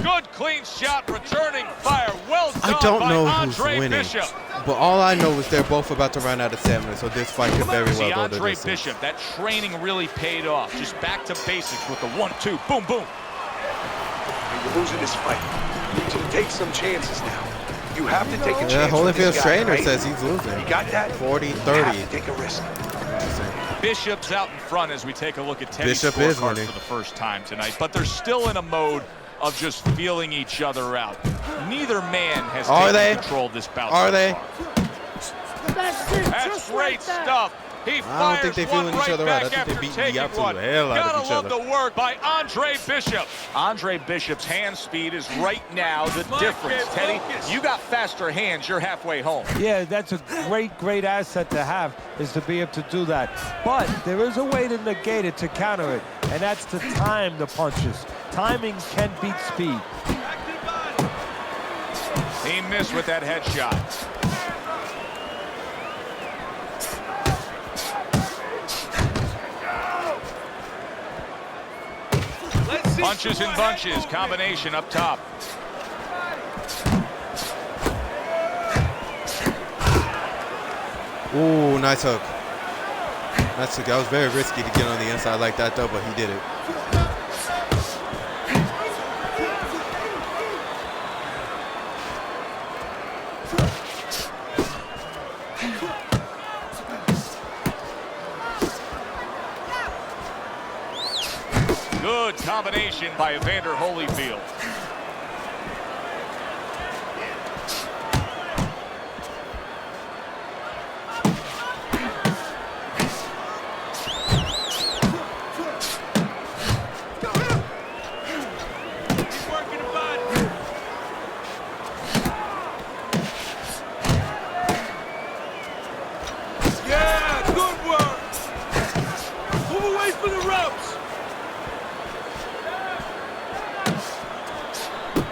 Good clean shot, returning fire. Well done I don't by know who's Andre winning, Bishop. but all I know is they're both about to run out of stamina, so this fight could very See, well go to Andre distance. Bishop, that training really paid off. Just back to basics with the 1-2, boom, boom. You're losing this fight. You need to take some chances now. You have to take a chance. Yeah, with this Holyfield's guy, trainer right? says he's losing. You got that? 40-30. You have to take a risk. Bishop's out in front as we take a look at Teddy's Bishop is scorecard winning. for the first time tonight, but they're still in a mode of just feeling each other out. Neither man has taken control of this bout. Are so they? far. That's it. That's Just great like that. stuff. He I don't fires think they one feeling each right other out. I back think they after beat the taking absolute one. hell out of Gotta each love other. the work by Andre Bishop. Andre Bishop's hand speed is right now the difference. Teddy, you got faster hands. You're halfway home. Yeah, that's a great asset to have, is to be able to do that. But there is a way to negate it, to counter it, and that's to time the punches. Timing can beat speed. He missed with that headshot. Punches and bunches, combination up top. Ooh, nice hook. Nice hook. That was very risky to get on the inside like that, though, but he did it. Good combination by Evander Holyfield.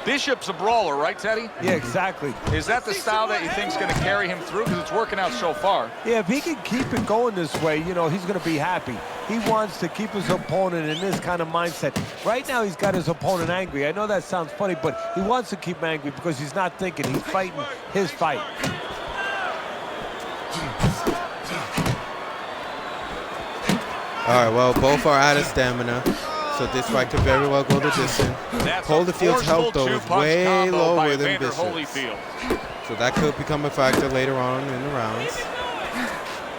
Bishop's a brawler, right, Teddy? Yeah, exactly. Is that the style that you think is going to carry him through? Because it's working out so far. Yeah, if he can keep it going this way, you know, he's going to be happy. He wants to keep his opponent in this kind of mindset. Right now, he's got his opponent angry. I know that sounds funny, but he wants to keep him angry because he's not thinking. He's fighting his fight. All right, well, both are out of stamina, so this fight could very well go the distance. Holyfield's health, though, is way lower than Bishop's. So that could become a factor later on in the rounds.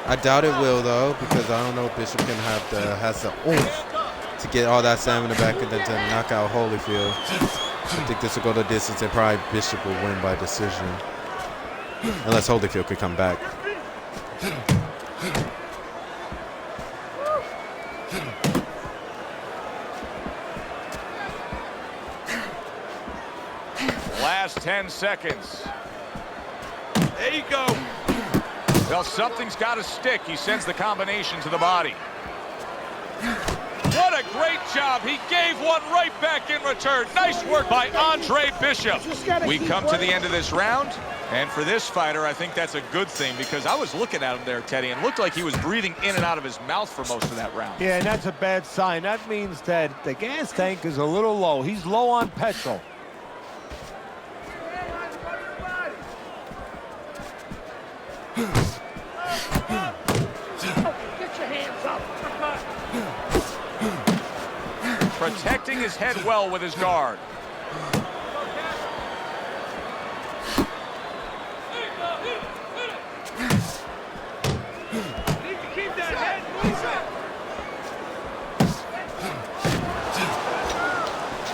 I doubt it will, though, because I don't know if Bishop has the oomph to get all that stamina back and then to knock out Holyfield. I think this will go the distance, and probably Bishop will win by decision. Unless Holyfield could come back. Last 10 seconds. There you go. Well, something's got to stick. He sends the combination to the body. What a great job. He gave one right back in return. Nice work by Andre Bishop. We come to the end of this round. And for this fighter, I think that's a good thing because I was looking at him there, Teddy, and it looked like he was breathing in and out of his mouth for most of that round. Yeah, and that's a bad sign. That means that the gas tank is a little low. He's low on petrol. Protecting his head well with his guard.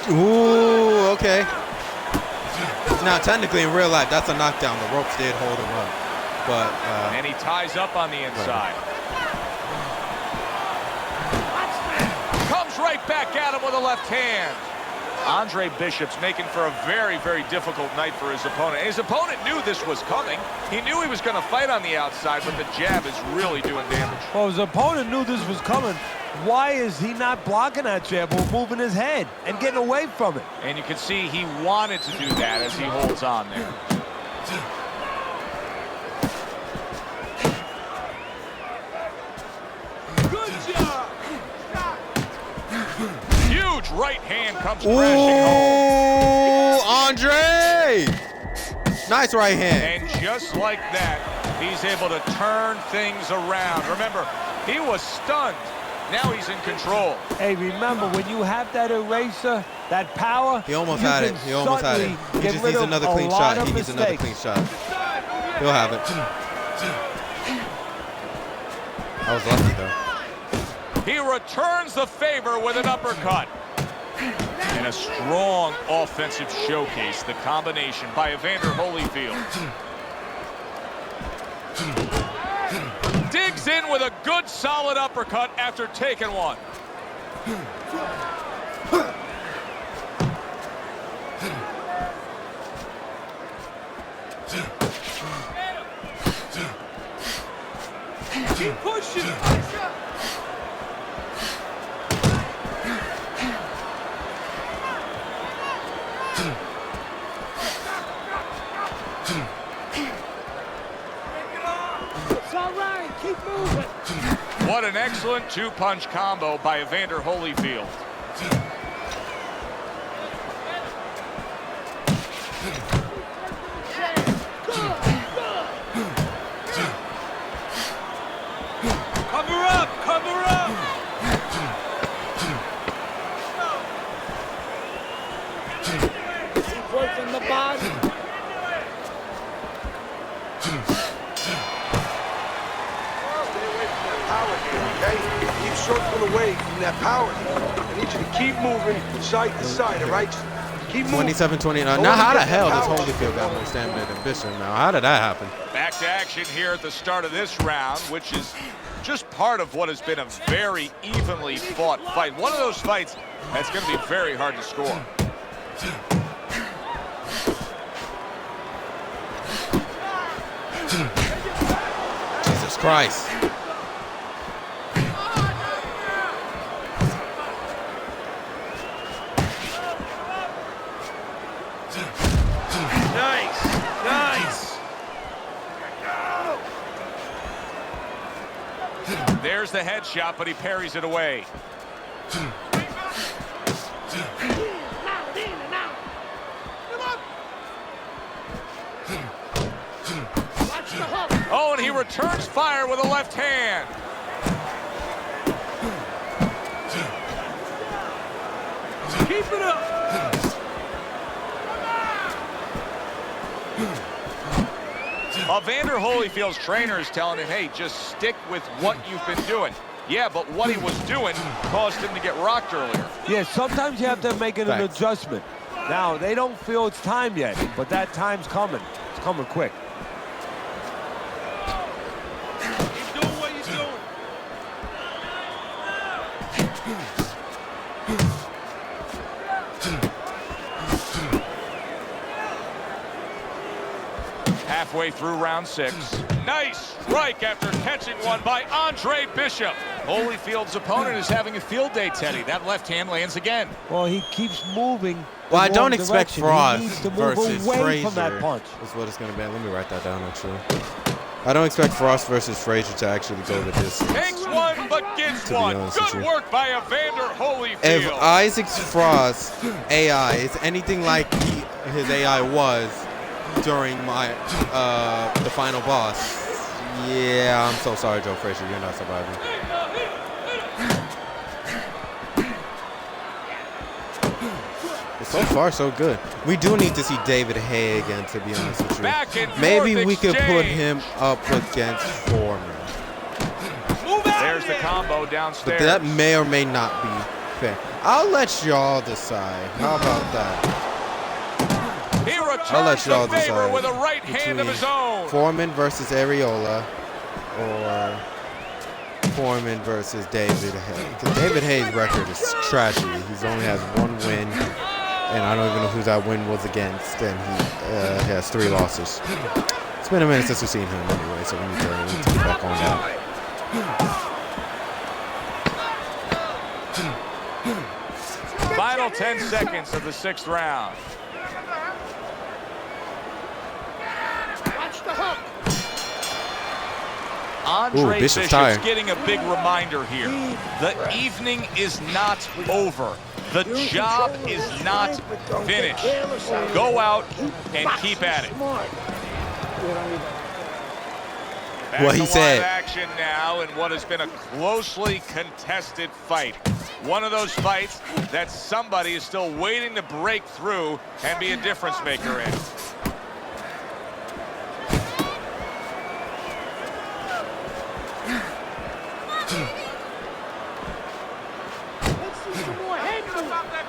Ooh, okay. Now, technically, in real life, that's a knockdown. The ropes did hold him up. But, and he ties up on the inside. Comes right back at him with a left hand. Andre Bishop's making for a very, very difficult night for his opponent. His opponent knew this was coming. He knew he was going to fight on the outside, but the jab is really doing damage. Well, his opponent knew this was coming. Why is he not blocking that jab or moving his head and getting away from it? And you can see he wanted to do that as he holds on there. Huge right hand comes crashing home. Andre! Nice right hand. And just like that, he's able to turn things around. Remember, he was stunned. Now he's in control. Hey, remember, when you have that eraser, that power, he almost had it. He almost had it. He just needs another clean shot. He needs another clean shot. He'll have it. I was lucky, though. He returns the favor with an uppercut. And a strong offensive showcase, the combination by Evander Holyfield. Digs in with a good, solid uppercut after taking one. Keep pushing. Excellent two-punch combo by Evander Holyfield. Cover up! Cover up! Keep working the body. Keep circling away from that power. I need you to keep moving side to side, all right? Keep moving. 27-29. Now, how the hell does Holyfield got more stamina than Bishop now? How did that happen? Back to action here at the start of this round, which is just part of what has been a very evenly fought fight. One of those fights that's going to be very hard to score. Jesus Christ. Nice! Nice! There's the headshot, but he parries it away. Oh, and he returns fire with a left hand. Keep it up! Evander Holyfield's trainer is telling him, hey, just stick with what you've been doing. Yeah, but what he was doing caused him to get rocked earlier. Yeah, sometimes you have to make an Thanks. adjustment. Now, they don't feel it's time yet, but that time's coming. It's coming quick. Keep doing what you're doing. Halfway through round 6. Nice strike after catching one by Andre Bishop. Holyfield's opponent is having a field day, Teddy. That left hand lands again. Well, he keeps moving. Well, I the don't wrong expect direction. Frost He needs to move versus away from Frazier. that punch. Is what it's going to be. Let me write that down, actually. I don't expect Frost versus Frazier to actually go the distance. Takes one, but gets To be one. honest with Good you. work by Evander Holyfield. If Isaac Frost AI is anything like his AI was during my the final boss, yeah, I'm so sorry, Joe Frazier, you're not surviving. But so far, so good. We do need to see David Hay again, to be honest with you. Back and forth Maybe we could put exchange. him up against Foreman. There's the combo But downstairs. that may or may not be fair. I'll let y'all decide. How about that? He I'll let returns y'all the favor decide with a right hand of his own. Foreman versus Areola or Foreman versus David Hay. Because David Hay's record is tragedy. He's only has 1 win, and I don't even know who that win was against, and he has 3 losses. It's been a minute since we've seen him anyway, so we need to get back on that. Final 10 seconds of the 6th round. Watch the hook. Andre Bishop's Bishop's tired. getting a big reminder here. The evening is not over. The job is not finished. Go out and keep at it. Back What he to live said. action now in what has been a closely contested fight. One of those fights that somebody is still waiting to break through and be a difference maker in. Let's see some more head movement.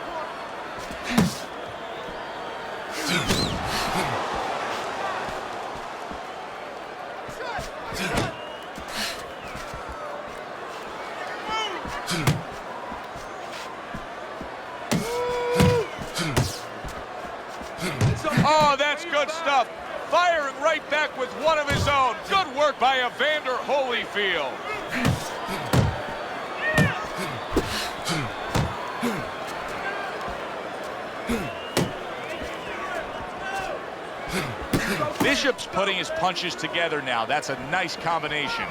Oh, that's good stuff. Firing right back with one of his own. Good work by Evander Holyfield. Bishop's putting his punches together now. That's a nice combination.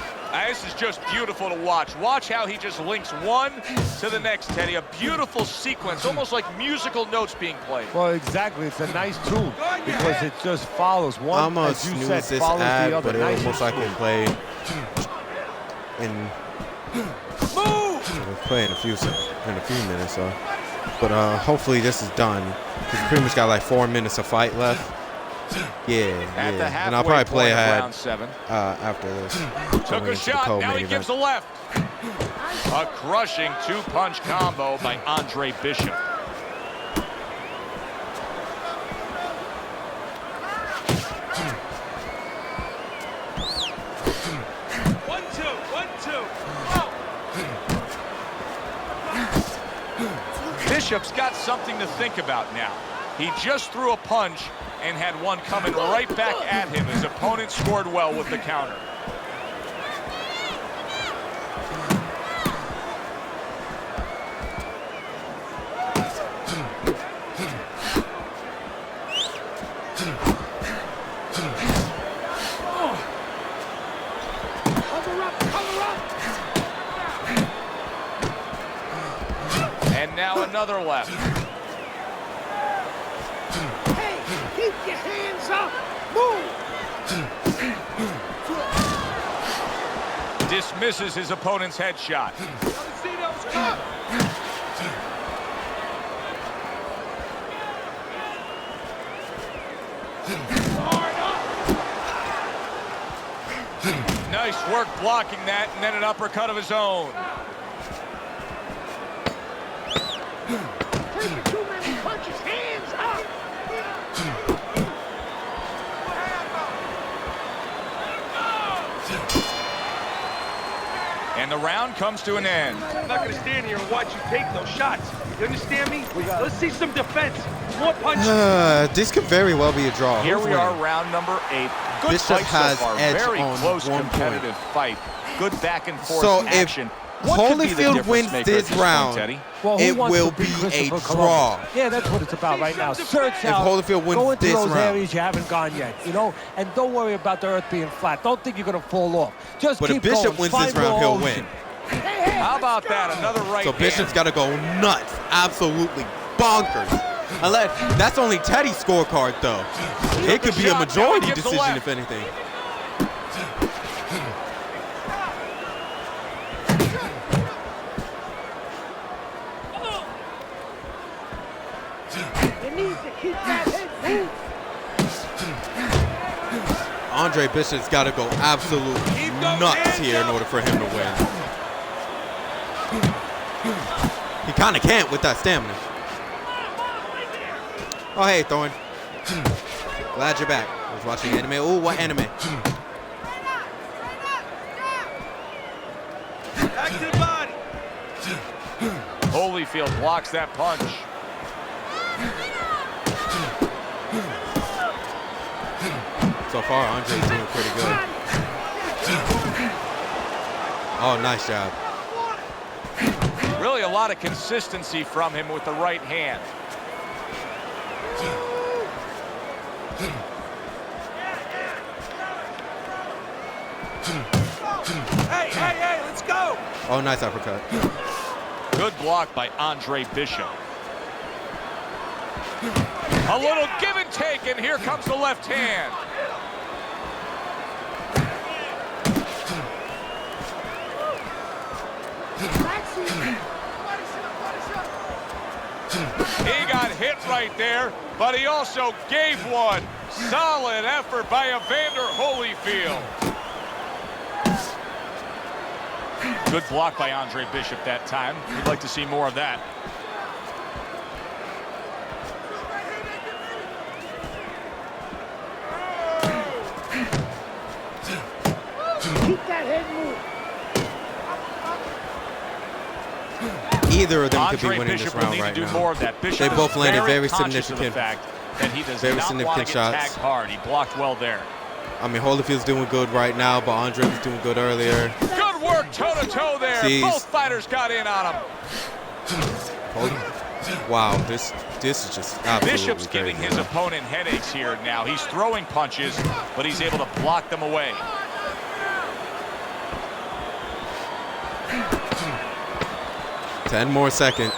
This is just beautiful to watch. Watch how he just links one to the next, Teddy. A beautiful sequence, almost like musical notes being played. Well, exactly. It's a nice tune because it just follows one, I'm gonna as you snooze said, this follows ad, the other. but it Nice almost and like smooth. play in it'll play in a few minutes. So, but hopefully this is done. Cause we pretty much got like 4 minutes of fight left. At the and I'll halfway probably play point of ahead round 7. after this. Took Going a into the shot, co-main now he event. gives a left. A crushing 2-punch combo by Andre Bishop. Bishop's got something to think about now. He just threw a punch and had one coming right back at him. His opponent scored well with the counter. And now another left. Hey, keep your hands up. Move. Dismisses his opponent's headshot. Nice work blocking that, and then an uppercut of his own. Taking too many punches. Hands up. And the round comes to an end. I'm not gonna stand here and watch you take those shots. You understand me? Let's see some defense. More punches. This could very well be a draw. Here Who's we are, winning? round number 8. Good Bishop fight has so far. edge Very on close, 1 competitive fight. Good back and forth So action. if What could be the Holyfield difference wins maker this at point, round, Teddy? Well, who it wants will to be beat a Christopher draw. Columbus? Yeah, that's what it's about right now. Search out, Holyfield wins go into this those round. areas you haven't gone yet, you know, and don't worry about the earth being flat. Don't think you're going to fall off. Just But keep if Bishop going. wins Find this round, more he'll ocean. win. How about that? Another right So hand. Bishop's got to go nuts, absolutely bonkers. Unless that's only Teddy's scorecard, though. It could be a majority decision, if anything. You need to keep that head moving. Andre Bishop's got to go absolutely nuts here in order for him to win. He kind of can't with that stamina. Oh, hey, Thorn. Glad you're back. I was watching anime. Oh, what anime? Back to the body. Holyfield blocks that punch. So far, Andre's doing pretty good. Oh, nice job. Really a lot of consistency from him with the right hand. Hey, let's go. Oh, nice uppercut. Good block by Andre Bishop. A little give and take, and here comes the left hand. He got hit right there, but he also gave one. Solid effort by Evander Holyfield. Good block by Andre Bishop that time. We'd like to see more of that. Keep that head moving. Either of them Andre could be winning Bishop this round will need right to do now. more of that. Bishop They both is landed very conscious of the significant- fact that he does very not want to significant get shots. tagged hard. He blocked well there. I mean, Holyfield's doing good right now, but Andre was doing good earlier. Good work toe-to-toe there. Jeez. Both fighters got in on him. Wow, this is just absolutely Bishop's giving his opponent headaches here now. He's throwing punches, but he's able to block them away. Ten more seconds.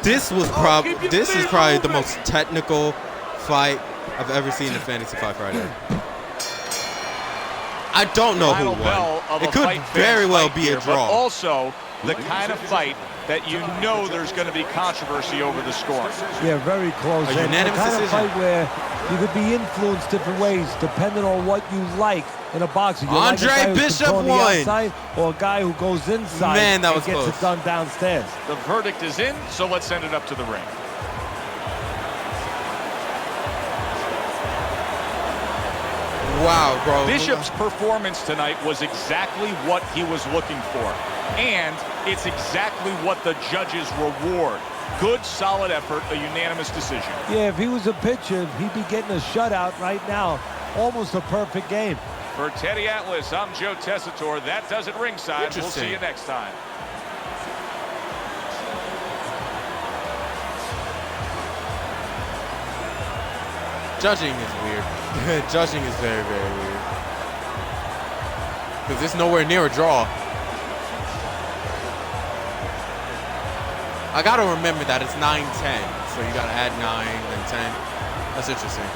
This is probably the most technical fight I've ever seen in Fantasy Fight Friday. I don't know who won. It could very well be a draw. But also the kind of fight that you know there's going to be controversy over the score. Yeah, very close. A unanimous kind decision. of fight where you could be influenced different ways depending on what you like in a boxer. You Andre like a guy who's Bishop controlling the won. outside, or a guy who goes inside Man, that was and gets close. it done downstairs. The verdict is in, so let's send it up to the ring. Wow, bro. Bishop's performance tonight was exactly what he was looking for. And it's exactly what the judges reward. Good, solid effort, a unanimous decision. Yeah, if he was a pitcher, he'd be getting a shutout right now. Almost a perfect game. For Teddy Atlas, I'm Joe Tessitore. That does it ringside. We'll see Interesting. you next time. Judging is weird. Judging is very, very weird. Because it's nowhere near a draw. I got to remember that it's 9-10. So you got to add 9 and 10. That's interesting.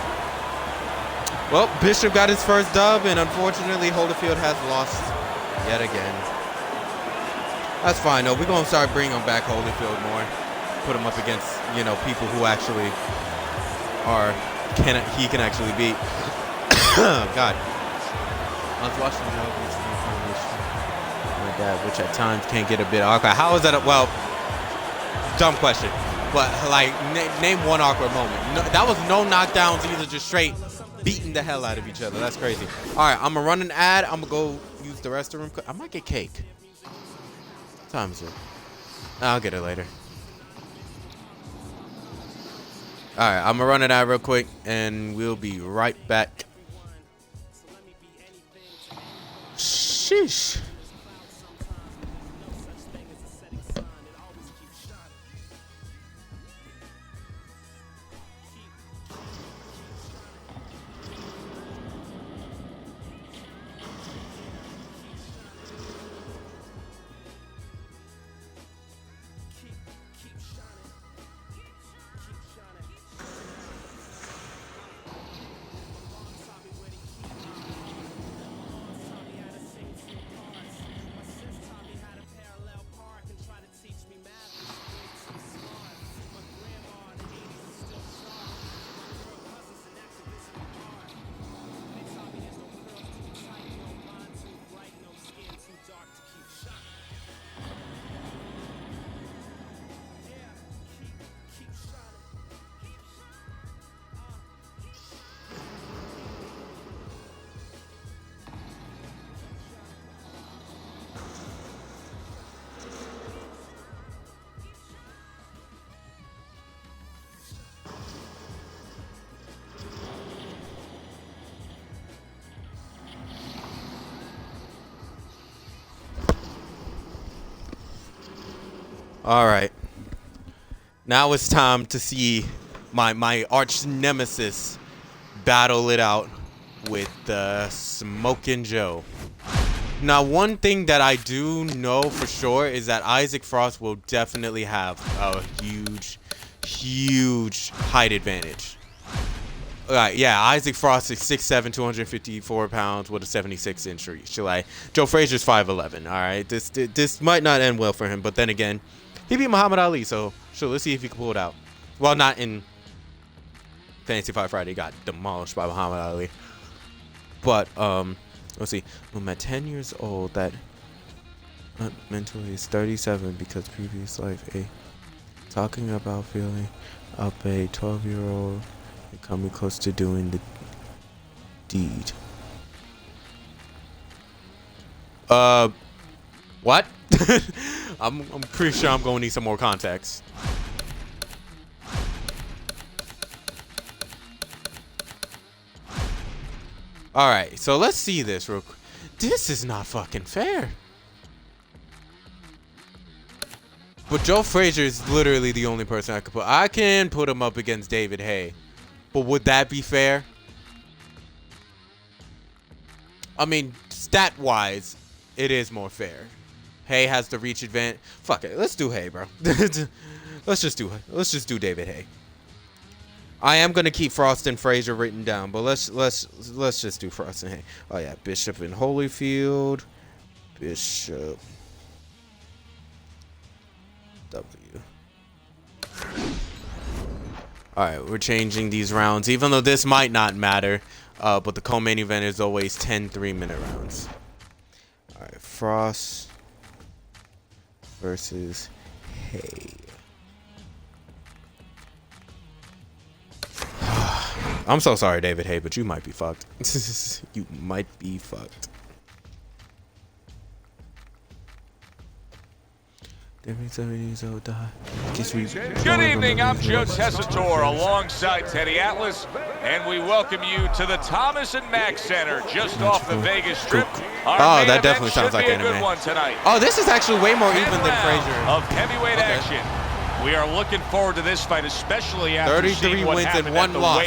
Well, Bishop got his first dub, and unfortunately, Holyfield has lost yet again. That's fine, though. We're going to start bringing back Holyfield more. Put him up against, you know, people who actually are... he can actually beat. God. I was watching the my dad, which at times can get a bit awkward. How is that? Well, dumb question. But like, name one awkward moment. No, that was no knockdowns either, just straight beating the hell out of each other. That's crazy. All right, I'm gonna run an ad. I'm gonna go use the restroom. I might get cake. What time is it? I'll get it later. All right, I'm gonna run it out real quick, and we'll be right back. Sheesh. All right. Now it's time to see my arch nemesis battle it out with Smokin' Joe. Now, one thing that I do know for sure is that Isaac Frost will definitely have a huge height advantage. Yeah, Isaac Frost is 6'7", 254 pounds with a 76-inch reach. Like, Joe Frazier's 5'11". All right, this might not end well for him, but then again, he beat Muhammad Ali, so sure, let's see if he can pull it out. Well, not in Fantasy Fight Friday. He got demolished by Muhammad Ali. But let's see. I'm at 10 years old. That mentally is 37 because previous life. Talking about feeling up a 12-year-old and coming close to doing the deed. What? I'm pretty sure I'm gonna need some more context. All right, so let's see this real quick. This is not fucking fair. But Joe Frazier is literally the only person I could put. I can put him up against David Haye. But would that be fair? I mean, stat-wise, it is more fair. Haye has the reach advantage. Fuck it. Let's do Haye, bro. Let's just do David Haye. I am gonna keep Frost and Frazier written down, but let's just do Frost and Haye. Oh yeah, Bishop and Holyfield. Bishop. W. All right, we're changing these rounds, even though this might not matter. But the co-main event is always 10 3-minute rounds. All right, Frost versus Haye. I'm so sorry, David Haye, but you might be fucked. You might be fucked. Good evening, I'm Joe Tessitore alongside Teddy Atlas, and we welcome you to the Thomas and Mack Center just off the Vegas Strip. Oh, that definitely sounds like anime. One tonight. Oh, this is actually way more even than Frazier. Of heavyweight action. We are looking forward to this fight, especially after 33 wins and 1 loss.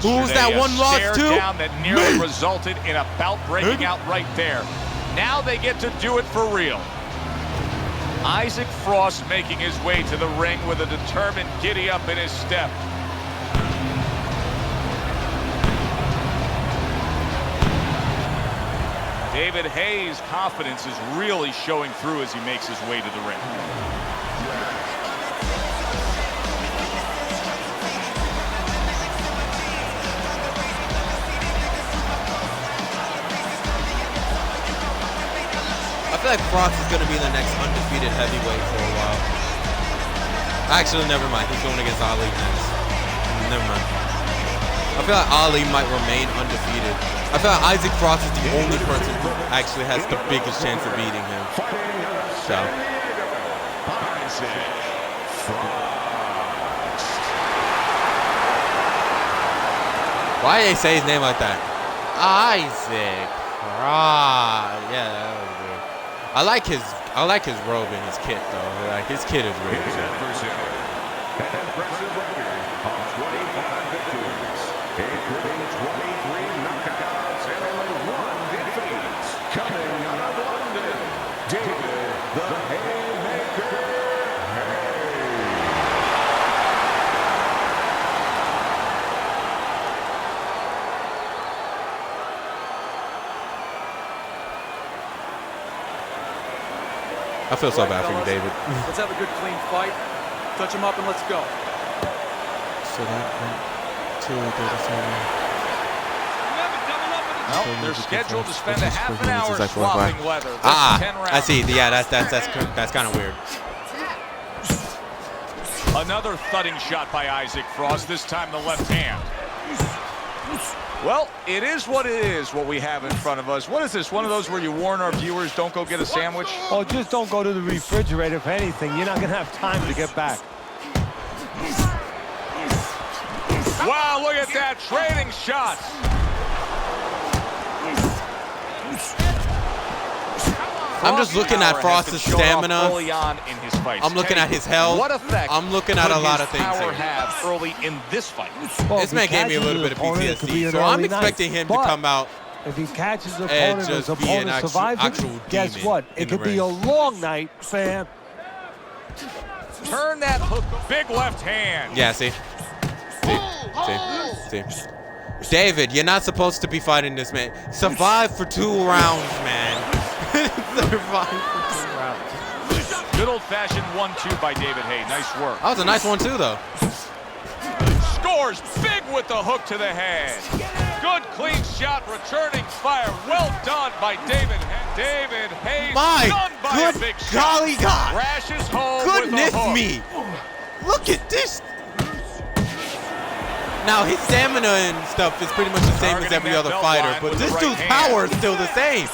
Who's that one loss to? Down that nearly resulted in a bout breaking out right there. Now they get to do it for real. Isaac Frost making his way to the ring with a determined giddy-up in his step. David Haye's confidence is really showing through as he makes his way to the ring. I feel like Frost is going to be the next undefeated heavyweight for a while. Actually, never mind. He's going against Ali next. Never mind. I feel like Ali might remain undefeated. I feel like Isaac Frost is the only person who actually has the biggest chance of beating him. So. Why did they say his name like that? Isaac Frost. Yeah, that was weird. I like his robe and his kit though. Like his kit is really good. An impressive record of 25 victories, including 23 knockouts and only 1 defeat. Coming out of London, David the Haymaker Haye. I feel so bad for you, David. Let's have a good, clean fight. Touch him up and let's go. So that went 2:37. Well, they're scheduled to spend a half an hour swapping leather. I see. Yeah, that's kind of weird. Another thudding shot by Isaac Frost, this time the left hand. Well, it is what it is, what we have in front of us. What is this, one of those where you warn our viewers don't go get a sandwich? Oh, just don't go to the refrigerator if anything. You're not going to have time to get back. Wow, look at that, trading shots. I'm just looking at Frost's stamina. Early on in his fights. I'm looking at his health. What effect I'm looking at a lot of things power here. have early in this fight? Well, This man gave me a little bit of PTSD, so I'm expecting him to come out. If he catches the and opponent, his just be an opponent survives actual it, guess demon what? in It the could be a ring. long night, fam. Turn that hook, big left hand. Yeah, see? See? David, you're not supposed to be fighting this man. Survive for 2 rounds, man. Survive for 2 rounds. Good old-fashioned 1-2 by David Haye. Nice work. That was a nice one, too, though. Scores big with the hook to the head. Good clean shot, returning fire. Well done by David Haye. David Haye done by a big shot. Golly God. Crashes home Goodness with a hook. me. Look at this. Now, his stamina and stuff is pretty much the same as every other fighter, but this dude's power is still the same.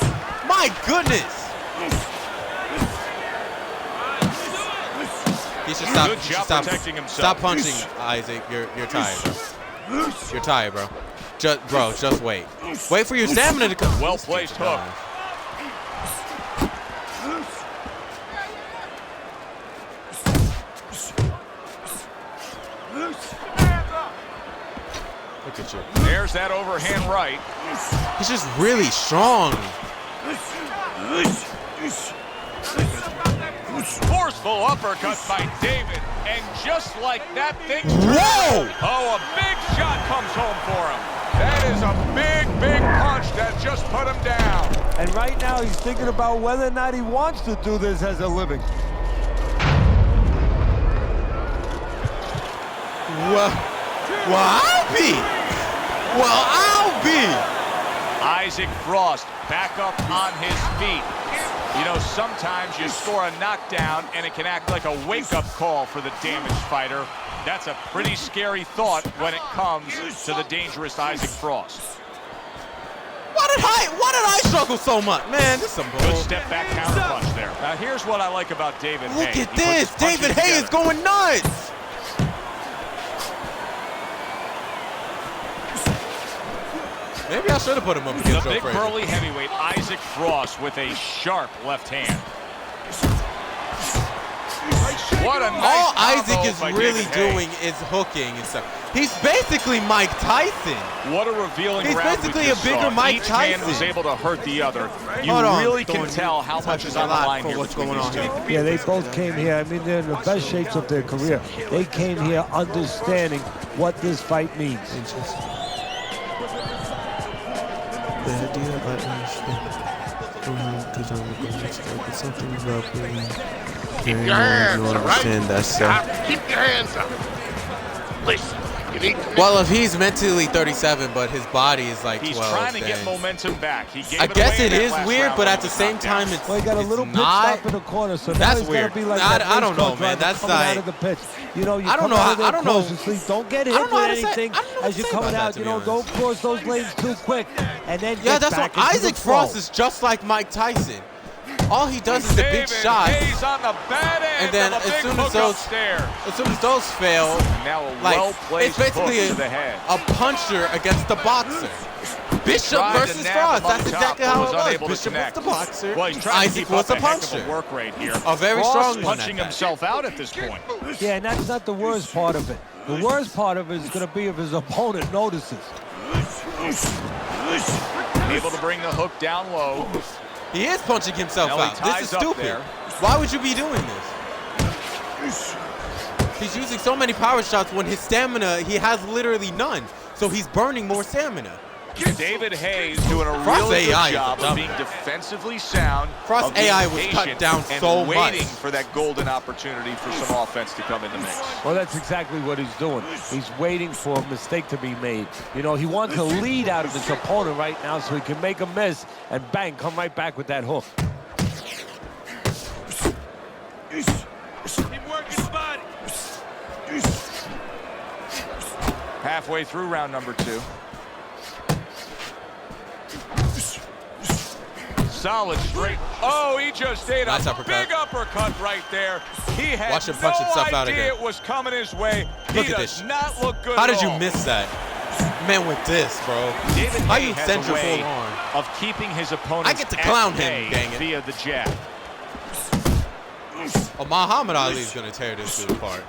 My goodness. He should stop punching, Isaac. You're tired, bro. You're tired, bro. Just wait. Wait for your stamina to come. Well-placed hook. Look at you. There's that overhand right. He's just really strong. Forceful uppercut by David. And just like that thing. Whoa! Oh, a big shot comes home for him. That is a big, big punch that just put him down. And right now he's thinking about whether or not he wants to do this as a living. Well, I'll be. Isaac Frost back up on his feet. You know, sometimes you score a knockdown and it can act like a wake-up call for the damaged fighter. That's a pretty scary thought when it comes to the dangerous Isaac Frost. Why did I struggle so much? Man, this is some bull. Good step back counter punch there. Now here's what I like about David Hay. Look at this. David Hay is going nuts. Maybe I should have put him up against the Joe big Frazier. burly heavyweight Isaac Frost with a sharp left hand. What a nice All combo Isaac is by really David Hay. doing is hooking and stuff. He's basically Mike Tyson. What a revealing He's round basically we a just bigger saw. Mike Each Tyson. man was able to hurt the other. You Hold on, really can Thorne, tell how much is on the line here what's between going these on two. here. Yeah, they both came here. I mean, they're in the best shapes of their career. They came here understanding what this fight means. The idea of something about Keep your hands up, right? That's Keep your hands up. Listen, you need to... Well, if he's mentally 37, but his body is like 12, He's trying to then get momentum back. He gave I guess away it in that is last weird, round but when at he the was same knocked down. time, it's, Well, he got a it's little pit not. stop in the corner, so now That's he's weird. gonna be like I that don't know, race car man. driver That's coming out like- of the pits. You know, you I don't come know out how- of there I don't know- close and sleep. Don't get I hit don't know with how to say- anything I don't know what as to you're say coming about out. that, to You be know, honest. don't cross those lanes too quick, and then Yeah, get that's back what into Isaac the flow. Frost is just like Mike Tyson. All he does is the big David shots, Hayes on the bad end and then of a as big soon hook as those upstairs. fail, Now a like well-placed it's basically hook to the head. a puncher against the boxer. Bishop Tried to versus nab Frost. him up That's top, exactly but how was it was. unable to Bishop was connect. the boxer. Well, he's trying to Isaac keep was up the a heck of puncher. a work rate here. A very Frost strong one punching at that. himself out at this point. Yeah, and that's not the worst part of it. The worst part of it is going to be if his opponent notices. Able to bring the hook down low. He is punching himself Now he out. This ties is up stupid. there. Why would you be doing this? He's using so many power shots when his stamina, he has literally none. So he's burning more stamina. David Hayes doing a Frost really good AI is a job of dummy. being defensively sound. Frost of being AI was cut patient down and so waiting much. for that golden opportunity for some offense to come in the mix. Well, that's exactly what he's doing. He's waiting for a mistake to be made. You know, he wants a lead out of his opponent right now so he can make a miss and bang, come right back with that hook. Keep working the body. Halfway through round number 2. Solid straight. Oh, he just ate Nice a uppercut. big uppercut right there. He had Watch him no punch himself out idea again. it was coming his way. Look He at does this. not look good How at did you all. miss that? Man, with this, bro. David How Hay you has send a your way full arm? of keeping his opponents I get to clown at him, bay dang it. via the jab. Oh, Muhammad Ali is going to tear this dude apart.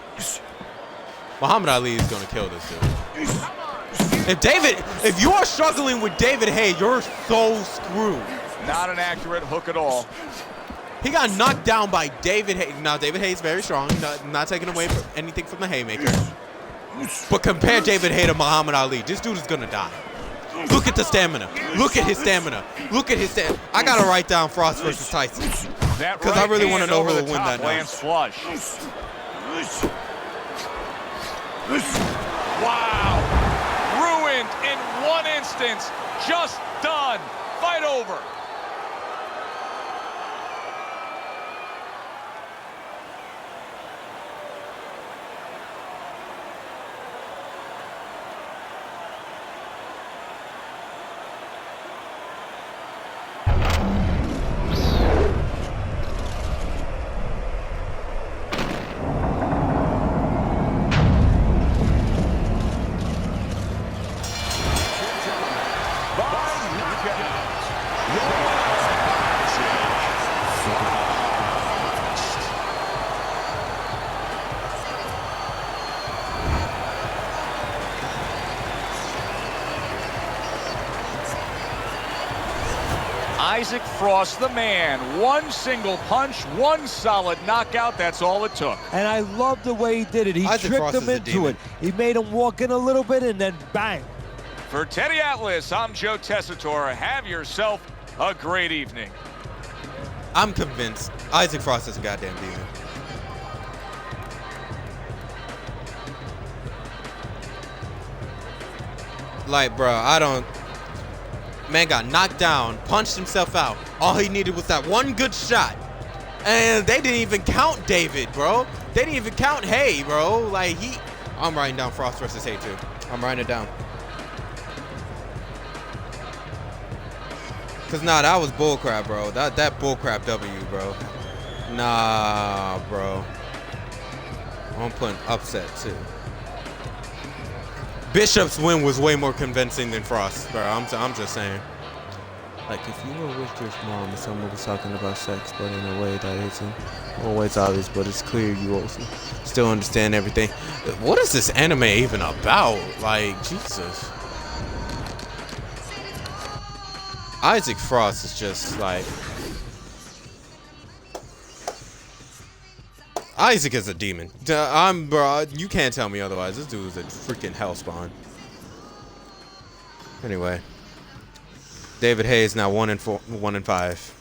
Muhammad Ali is going to kill this dude. If you are struggling with David Hay, you're so screwed. Not an accurate hook at all. He got knocked down by David Hay. Now, David Hay is very strong, not taking away anything from the Haymaker. But compare David Hay to Muhammad Ali. This dude is going to die. Look at the stamina. Look at his stamina. Look at his stamina. I got to write down Frost versus Tyson. Because I really want to know who will win that night. Flush. Wow. Ruined in one instance. Just done. Fight over. By knockout. Isaac Frost, the man. One single punch, one solid knockout. That's all it took. And I love the way he did it. He Isaac tricked Frost him is a into demon. it. He made him walk in a little bit and then bang. For Teddy Atlas, I'm Joe Tessitore. Have yourself a great evening. I'm convinced Isaac Frost is a goddamn demon. Like, bro, man got knocked down, punched himself out. All he needed was that one good shot. And they didn't even count David, bro. They didn't even count Hay, bro. Like, I'm writing down Frost versus Hay, too. I'm writing it down. Because, nah, that was bullcrap, bro. That bullcrap W, bro. Nah, bro. I'm putting upset, too. Bishop's win was way more convincing than Frost, bro. I'm just saying. Like, if you were with your mom and someone was talking about sex, but in a way that isn't always obvious, but it's clear you also Still understand everything. What is this anime even about? Like, Jesus. Isaac Frost is just like... Isaac is a demon. Bro, you can't tell me otherwise. This dude is a freaking hellspawn. Anyway. David Hayes now 1-5.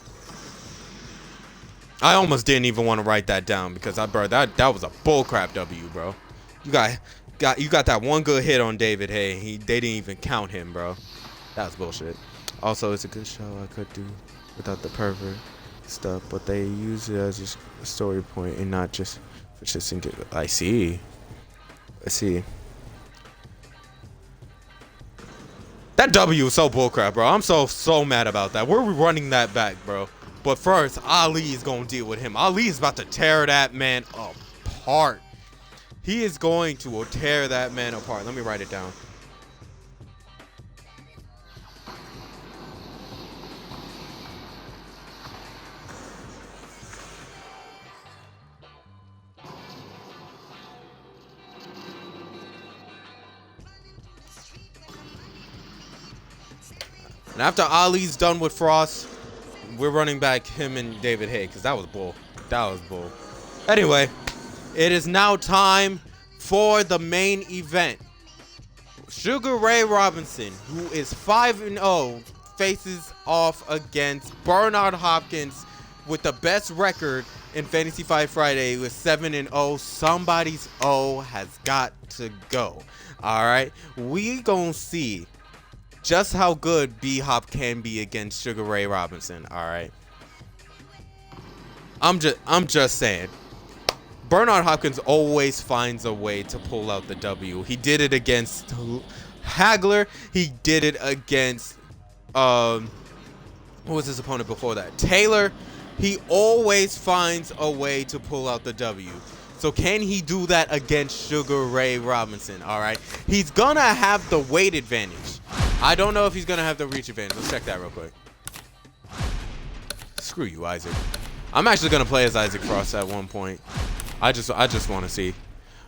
I almost didn't even want to write that down because bro, that was a bullcrap W, bro. You got that one good hit on David Hay. They didn't even count him, bro. That was bullshit. Also, it's a good show I could do without the pervert stuff, but they use it as a story point and not just for just into. I see. That W is so bullcrap, bro. I'm so mad about that. We're running that back, bro. But first, Ali is going to deal with him. Ali is about to tear that man apart. He is going to tear that man apart. Let me write it down. And after Ali's done with Frost, we're running back him and David Hay because that was bull. That was bull. Anyway, it is now time for the main event. Sugar Ray Robinson, who is 5-0, faces off against Bernard Hopkins with the best record in Fantasy Fight Friday with 7-0. Somebody's O has got to go. All right, we gonna see just how good B-Hop can be against Sugar Ray Robinson. All right, I'm just saying. Bernard Hopkins always finds a way to pull out the W. He did it against Hagler. He did it against who was his opponent before that? Taylor. He always finds a way to pull out the W. So can he do that against Sugar Ray Robinson? All right. He's going to have the weight advantage. I don't know if he's going to have the reach advantage. Let's check that real quick. Screw you, Isaac. I'm actually going to play as Isaac Frost at one point. I just want to see.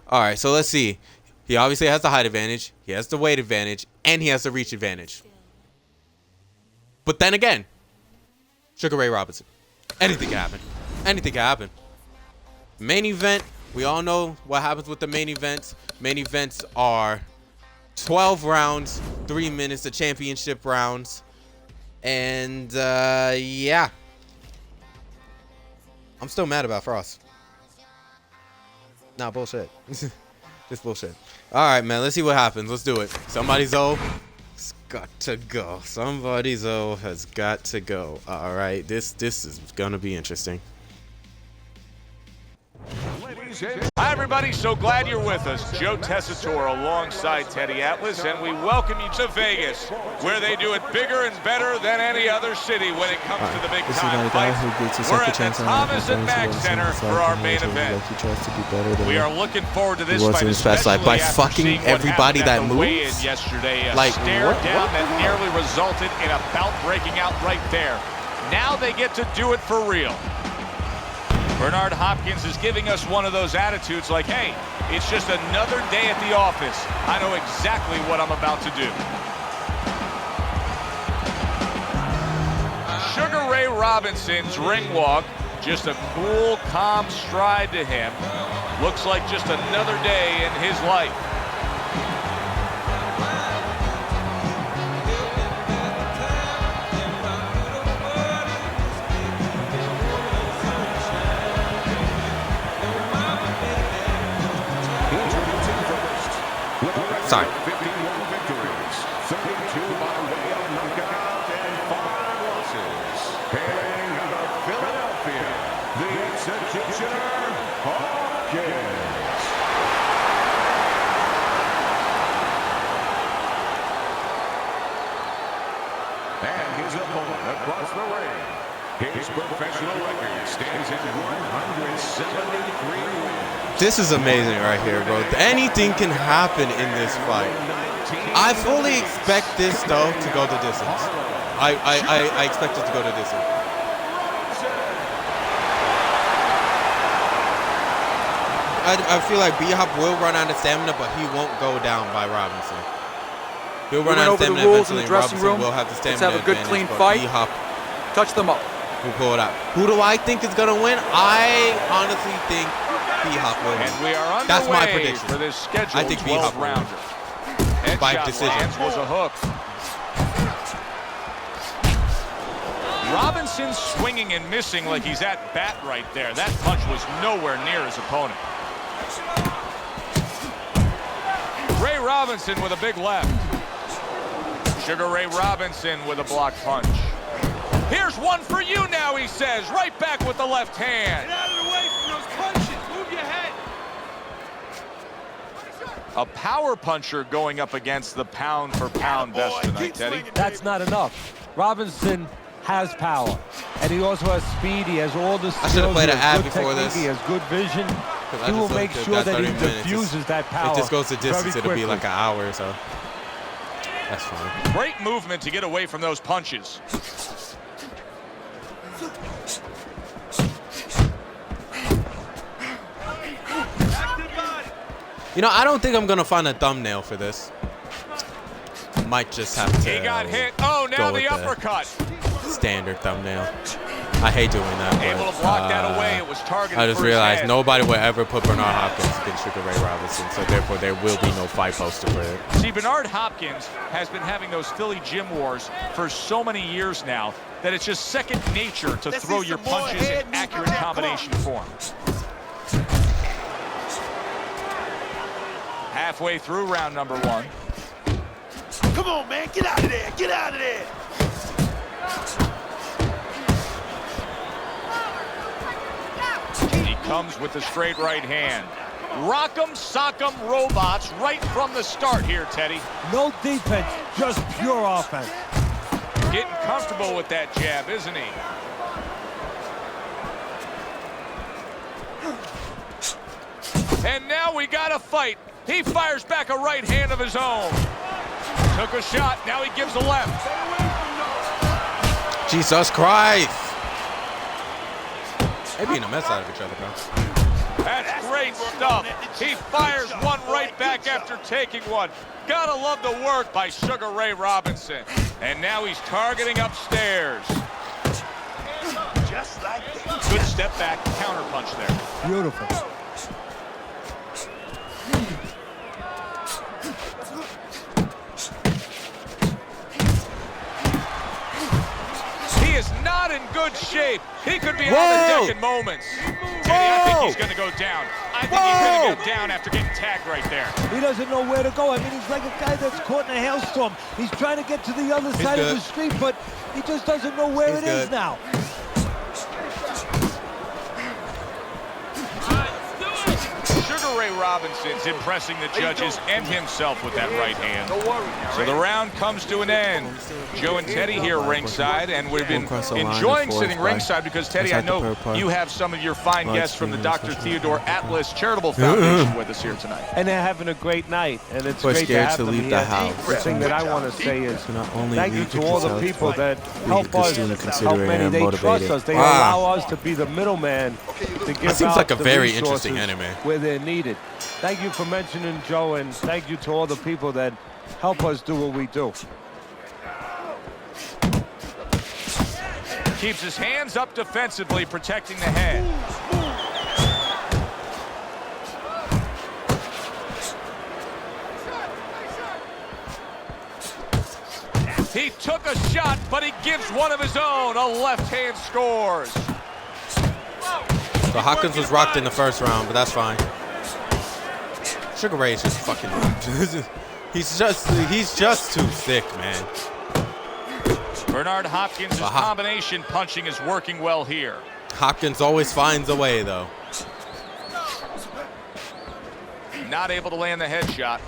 All right, so let's see. He obviously has the height advantage. He has the weight advantage. And he has the reach advantage. But then again, Sugar Ray Robinson. Anything can happen. Anything can happen. Main event. We all know what happens with the main events. Main events are 12 rounds, 3 minutes, the championship rounds. And, yeah. I'm still mad about Frost. Nah, bullshit. Just bullshit. All right, man. Let's see what happens. Let's do it. Somebody's O. It's got to go. Somebody's O has got to go. All right. This is going to be interesting. Hi, everybody. So glad you're with us. Joe Tessitore alongside Teddy Atlas, and we welcome you to Vegas, where they do it bigger and better than any other city when it comes to the big time fights. We're at the Thomas and Mack Center for our main event. We are looking forward to this fight, especially by after fucking seeing what everybody happened that at the weigh-in moves. yesterday. A Like, stare what? down that nearly resulted in a bout breaking out right there. Now they get to do it for real. Bernard Hopkins is giving us one of those attitudes like, hey, it's just another day at the office. I know exactly what I'm about to do. Sugar Robinson's ring walk, just a cool, calm stride to him. Looks like just another day in his life. Sorry. 51 victories, 32 by way of knockout, and 5 losses. Hailing out of Philadelphia, the Executioner, Hopkins. And his opponent across the ring. His professional record stands at 173 wins. This is amazing right here, bro. Anything can happen in this fight. I fully expect this, though, to go the distance. I expect it to go the distance. I feel like B-Hop will run out of stamina, but he won't go down by Robinson. He'll run out of stamina eventually, and Robinson will have the stamina Let's have a good, clean fight. B-Hop Touch them up. will pull it out. Who do I think is going to win? I honestly think B-Hop will win. And we are underway. That's my prediction. For this scheduled I think B-Hop will win. 12-rounder. By decision. Was a hook. Robinson swinging and missing like he's at bat right there. That punch was nowhere near his opponent. Ray Robinson with a big left. Sugar Ray Robinson with a blocked punch. Here's one for you now, he says. Right back with the left hand. Get out of the way from those punches. Move your head. A power puncher going up against the pound-for-pound best tonight, Teddy. That's not enough. Robinson has power, and he also has speed. He has all the skills. I should have played an He has ad good before technique. this. He has good vision. He will make sure that he diffuses that power. If this goes the distance, very it'll be quickly. like an hour or so. That's fine. Great movement to get away from those punches. You know, I don't think I'm going to find a thumbnail for this. Might just have to He got hit. Oh, now go the with uppercut. Standard thumbnail. I hate doing that. Able to block that away. It was targeted I just for his realized head. nobody will ever put Bernard Hopkins against Sugar Ray Robinson, so therefore there will be no fight poster for it. See, Bernard Hopkins has been having those Philly gym wars for so many years now that it's just second nature to throw your punches in accurate combination form. Halfway through round number 1. Come on, man. Get out of there. Get out of there. He comes with the straight right hand. Rock'em sock'em robots right from the start here, Teddy. No defense, just pure offense. Getting comfortable with that jab, isn't he? And now we got a fight. He fires back a right hand of his own. Took a shot, now he gives a left. Jesus Christ! They're beating a mess out of each other, bro. That's great stuff. He fires one right back after taking one. Gotta love the work by Sugar Ray Robinson. And now he's targeting upstairs. Just like that. Good step back, counter punch there. Beautiful. He is not in good shape. He could be on the deck in moments. Teddy, I think he's going to go down. I think he's going to go down after getting tagged right there. He doesn't know where to go. I mean, he's like a guy that's caught in a hailstorm. He's trying to get to the other side of the street, but he just doesn't know where it is now. Sugar Ray Robinson's impressing the judges and himself with that right hand. So the round comes to an end. Joe and Teddy here ringside, and we've been enjoying sitting ringside because, Teddy, I know you have some of your fine guests from the Dr. Theodore Atlas Charitable Foundation with us here tonight. And they're having a great night, and it's We're great to scared have to them leave here. the house. The thing that I want to say is Not only thank you leave to all the yourself, people but that be help a good us, student, help considering many. and They trust motivated. us. They allow us to be the middleman to give seems out like a the very resources interesting anime. where they're needed. Thank you for mentioning Joe, and thank you to all the people that help us do what we do. Keeps his hands up defensively, protecting the head. He took a shot, but he gives one of his own. A left hand scores. So Hopkins was rocked in the first round, but that's fine. Sugar Ray is just fucking. he's just too thick, man. Bernard Hopkins' combination punching is working well here. Hopkins always finds a way, though. Not able to land the headshot.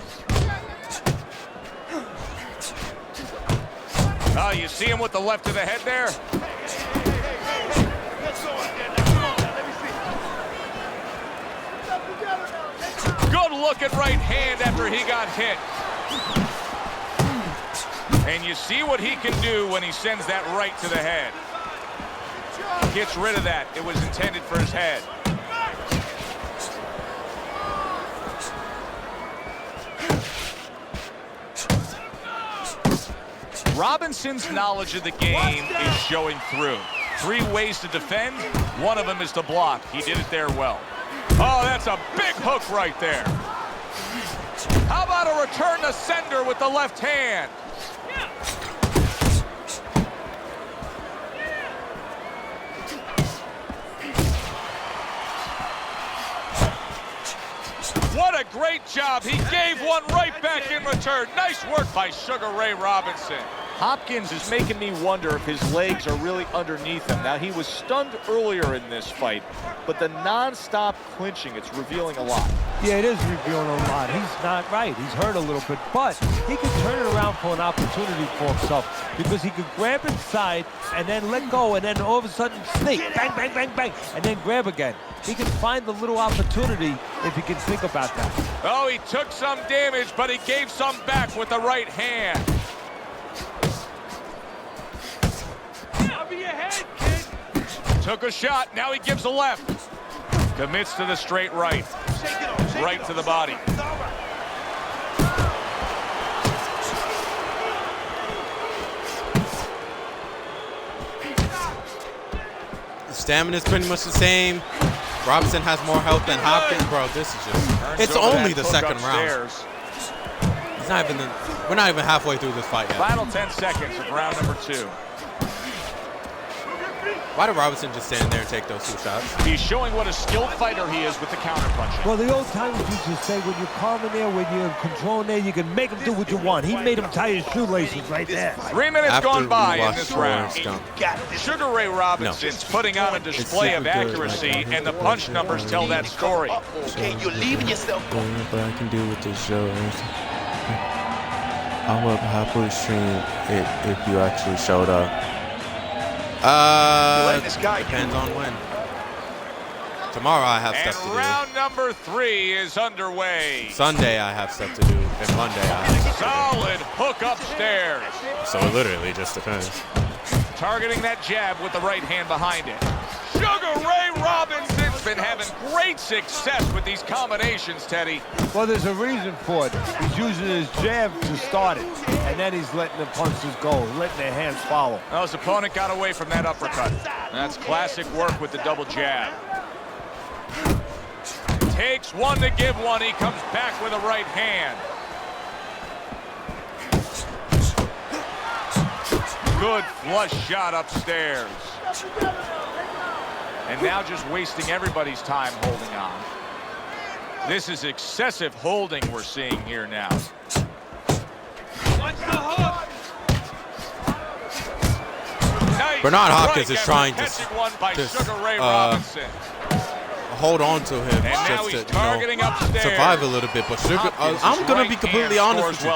Oh, you see him with the left of the head there? Good looking right hand after he got hit. And you see what he can do when he sends that right to the head. Gets rid of that. It was intended for his head. Robinson's knowledge of the game is showing through. 3 ways to defend. One of them is to block. He did it there well. Oh, that's a big hook right there. How about a return to sender with the left hand? What a great job. He gave one right back in return. Nice work by Sugar Ray Robinson. Hopkins is making me wonder if his legs are really underneath him. Now, he was stunned earlier in this fight, but the non-stop clinching, it's revealing a lot. Yeah, it is revealing a lot. He's not right. He's hurt a little bit, but he can turn it around for an opportunity for himself because he could grab inside and then let go, and then all of a sudden sneak, bang, bang, bang, bang, and then grab again. He can find the little opportunity if he can think about that. Oh, he took some damage, but he gave some back with the right hand. Took a shot, now he gives a left. Commits to the straight right. Right to the body. Stamina's pretty much the same. Robinson has more health than Hopkins. Bro, this is just... It's only the second round. It's not even we're not even halfway through this fight yet. Final 10 seconds of round number 2. Why did Robinson just stand there and take those 2 shots? He's showing what a skilled fighter he is with the counterpunching. Well, the old timers used to say when you're calm in there, when you're in control in there, you can make him do what you want. He made him tie his shoelaces right there. 3 minutes After gone by we in this round. Sugar Ray Robinson's putting on a display of accuracy, and the punch numbers tell that story. Okay, you're leaving yourself. But I can deal with this show. I would happily stream it if you actually showed up. Depends on when. Tomorrow I have stuff to do. And round number 3 is underway. Sunday I have stuff to do, and Monday I have stuff to Solid hook upstairs. do. So it literally just depends. Targeting that jab with the right hand behind it. Sugar Ray Robinson's been having great success with these combinations, Teddy. Well, there's a reason for it. He's using his jab to start it, and then he's letting the punches go, letting the hands follow. Well, his opponent got away from that uppercut. That's classic work with the double jab. Takes one to give one. He comes back with a right hand. Good flush shot upstairs. And now just wasting everybody's time holding on. This is excessive holding we're seeing here now. Nice Bernard Hopkins is trying to one by Sugar Ray Robinson. Hold on to him just to survive a little bit. But Sugar, I'm going to be completely honest with you.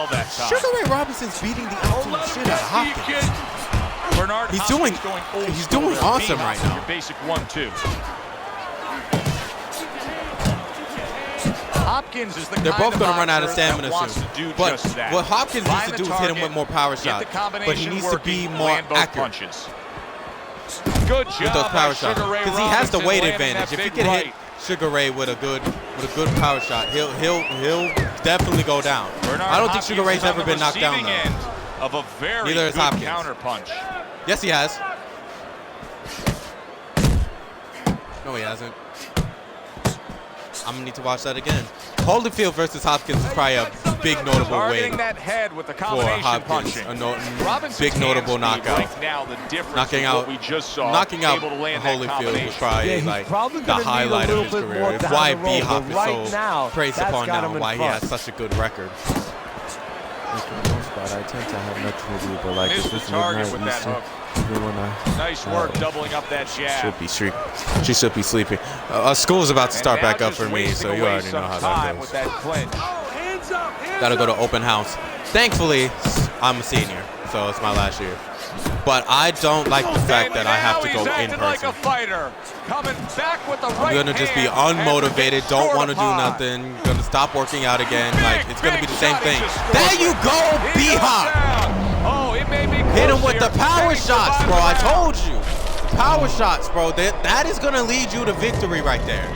Sugar Ray Robinson's beating the absolute shit out of Hopkins. Bernard he's doing awesome right now. Your basic 1-2. Hopkins is the They're both going to run out of stamina soon. But what Hopkins needs to do is hit him with more power shots. But he needs to be more accurate. Good job with those power shots, because he has the weight advantage. If he can hit Sugar Ray with a good power shot, he'll definitely go down. I don't think Sugar Ray's ever been knocked down though. Of a very Neither is Hopkins. Counterpunch. Yes, he has. No, he hasn't. I'm going to need to watch that again. Holyfield versus Hopkins is probably a big notable win that head with the for combination Hopkins. punching. Big notable knockout. Right now, the difference knocking is out, what we just saw. knocking out able to land Holyfield was probably he's like probably the gonna need a highlight little of his bit career. more It's down why the road, B-Hop but is right so now, praised that's upon got now him and in why he front. has such a good record. For the most part, I tend to have nothing to do, but like Missed if the it's target midnight with that Eastern, hook. even when Nice work doubling up that jab. Should be sleeping. She should be sleeping. School's about to start back up for me, so you already know how that goes. With that clinch. Gotta go to open house. Thankfully, I'm a senior, so it's my last year. But I don't like the fact that I have to go in person. Like a fighter. Coming back with the right I'm gonna just be unmotivated, don't want to do nothing, gonna stop working out again. Like, it's gonna be the same thing. There you go, B-Hop! Oh, it may be hit him with the power shots, bro. I told you. Power shots, bro. That is gonna lead you to victory right there.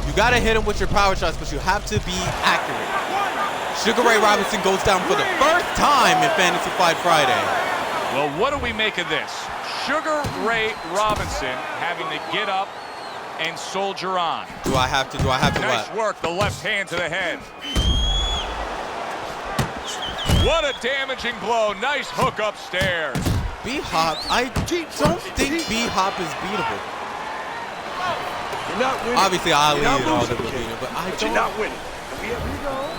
You gotta hit him with your power shots, but you have to be accurate. Sugar Ray Robinson goes down for the first time in Fantasy Fight Friday. Well, what do we make of this? Sugar Ray Robinson having to get up and soldier on. Do I have to Nice what? work, the left hand to the head. What a damaging blow. Nice hook upstairs. B-Hop, I don't think B-Hop is beatable. You're not winning. Obviously, Ali You're not and all losing, them will beat him, but I You're don't. not winning.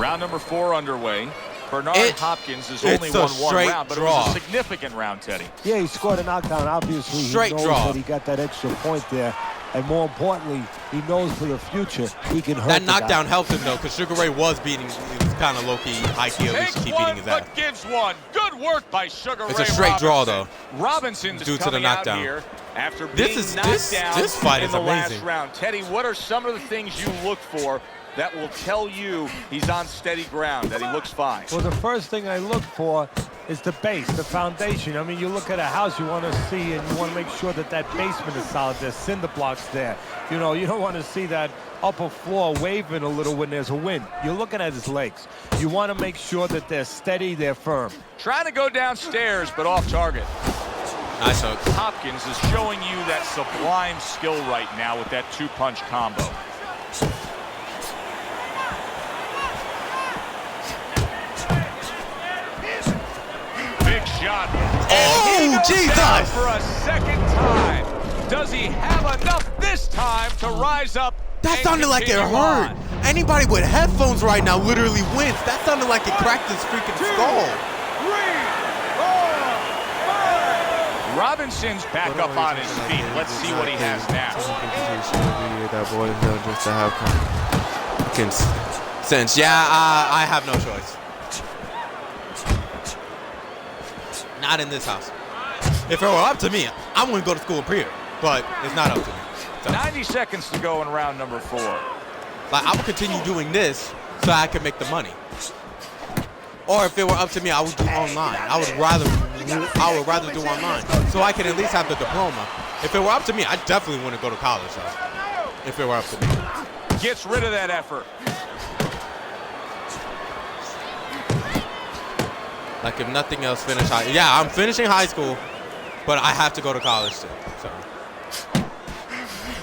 Round number 4 underway. Bernard Hopkins has only it's a won one straight round, but draw. it was a significant round, Teddy. Yeah, he scored a knockdown. Obviously, Straight he knows draw. that he got that extra point there. And more importantly, he knows for the future he can hurt That the guy. knockdown helped him, though, because Sugar Ray was beating, he was kind of low-key, high-key, at least Takes keep beating one, his ass. but gives one. Good work by Sugar Ray It's a straight draw, though. Robinson's due to the coming out knockdown. here after This being is- knocked this- down this fight in is the amazing. last round. Teddy, what are some of the things you look for that will tell you he's on steady ground, that he looks fine? Well, the first thing I look for is the base, the foundation. I mean, you look at a house, you want to see and you want to make sure that that basement is solid. There's cinder blocks there. You know, you don't want to see that upper floor waving a little when there's a wind. You're looking at his legs. You want to make sure that they're steady, they're firm. Trying to go downstairs, but off target. Nice hook. Hopkins is showing you that sublime skill right now with that 2-punch combo. Big shot. Oh, Jesus! For a second time. Does he have enough this time to rise up? That and sounded like it continue hurt. on? Anybody with headphones right now literally winced. That sounded like it cracked his freaking skull. Robinson's back up on his feet. Let's see what he has now. that boy just to have Since, yeah, I have no choice. Not in this house. If it were up to me, I wouldn't go to school in Priya, but it's not up to me. So, 90 seconds to go in round number 4. like, I would continue doing this so I could make the money. Or if it were up to me, I would do online. I would rather do online so I can at least have the diploma. If it were up to me, I definitely wouldn't go to college though. If it were up to me. Gets rid of that effort. Like if nothing else, finish high. Yeah, I'm finishing high school, but I have to go to college too. So.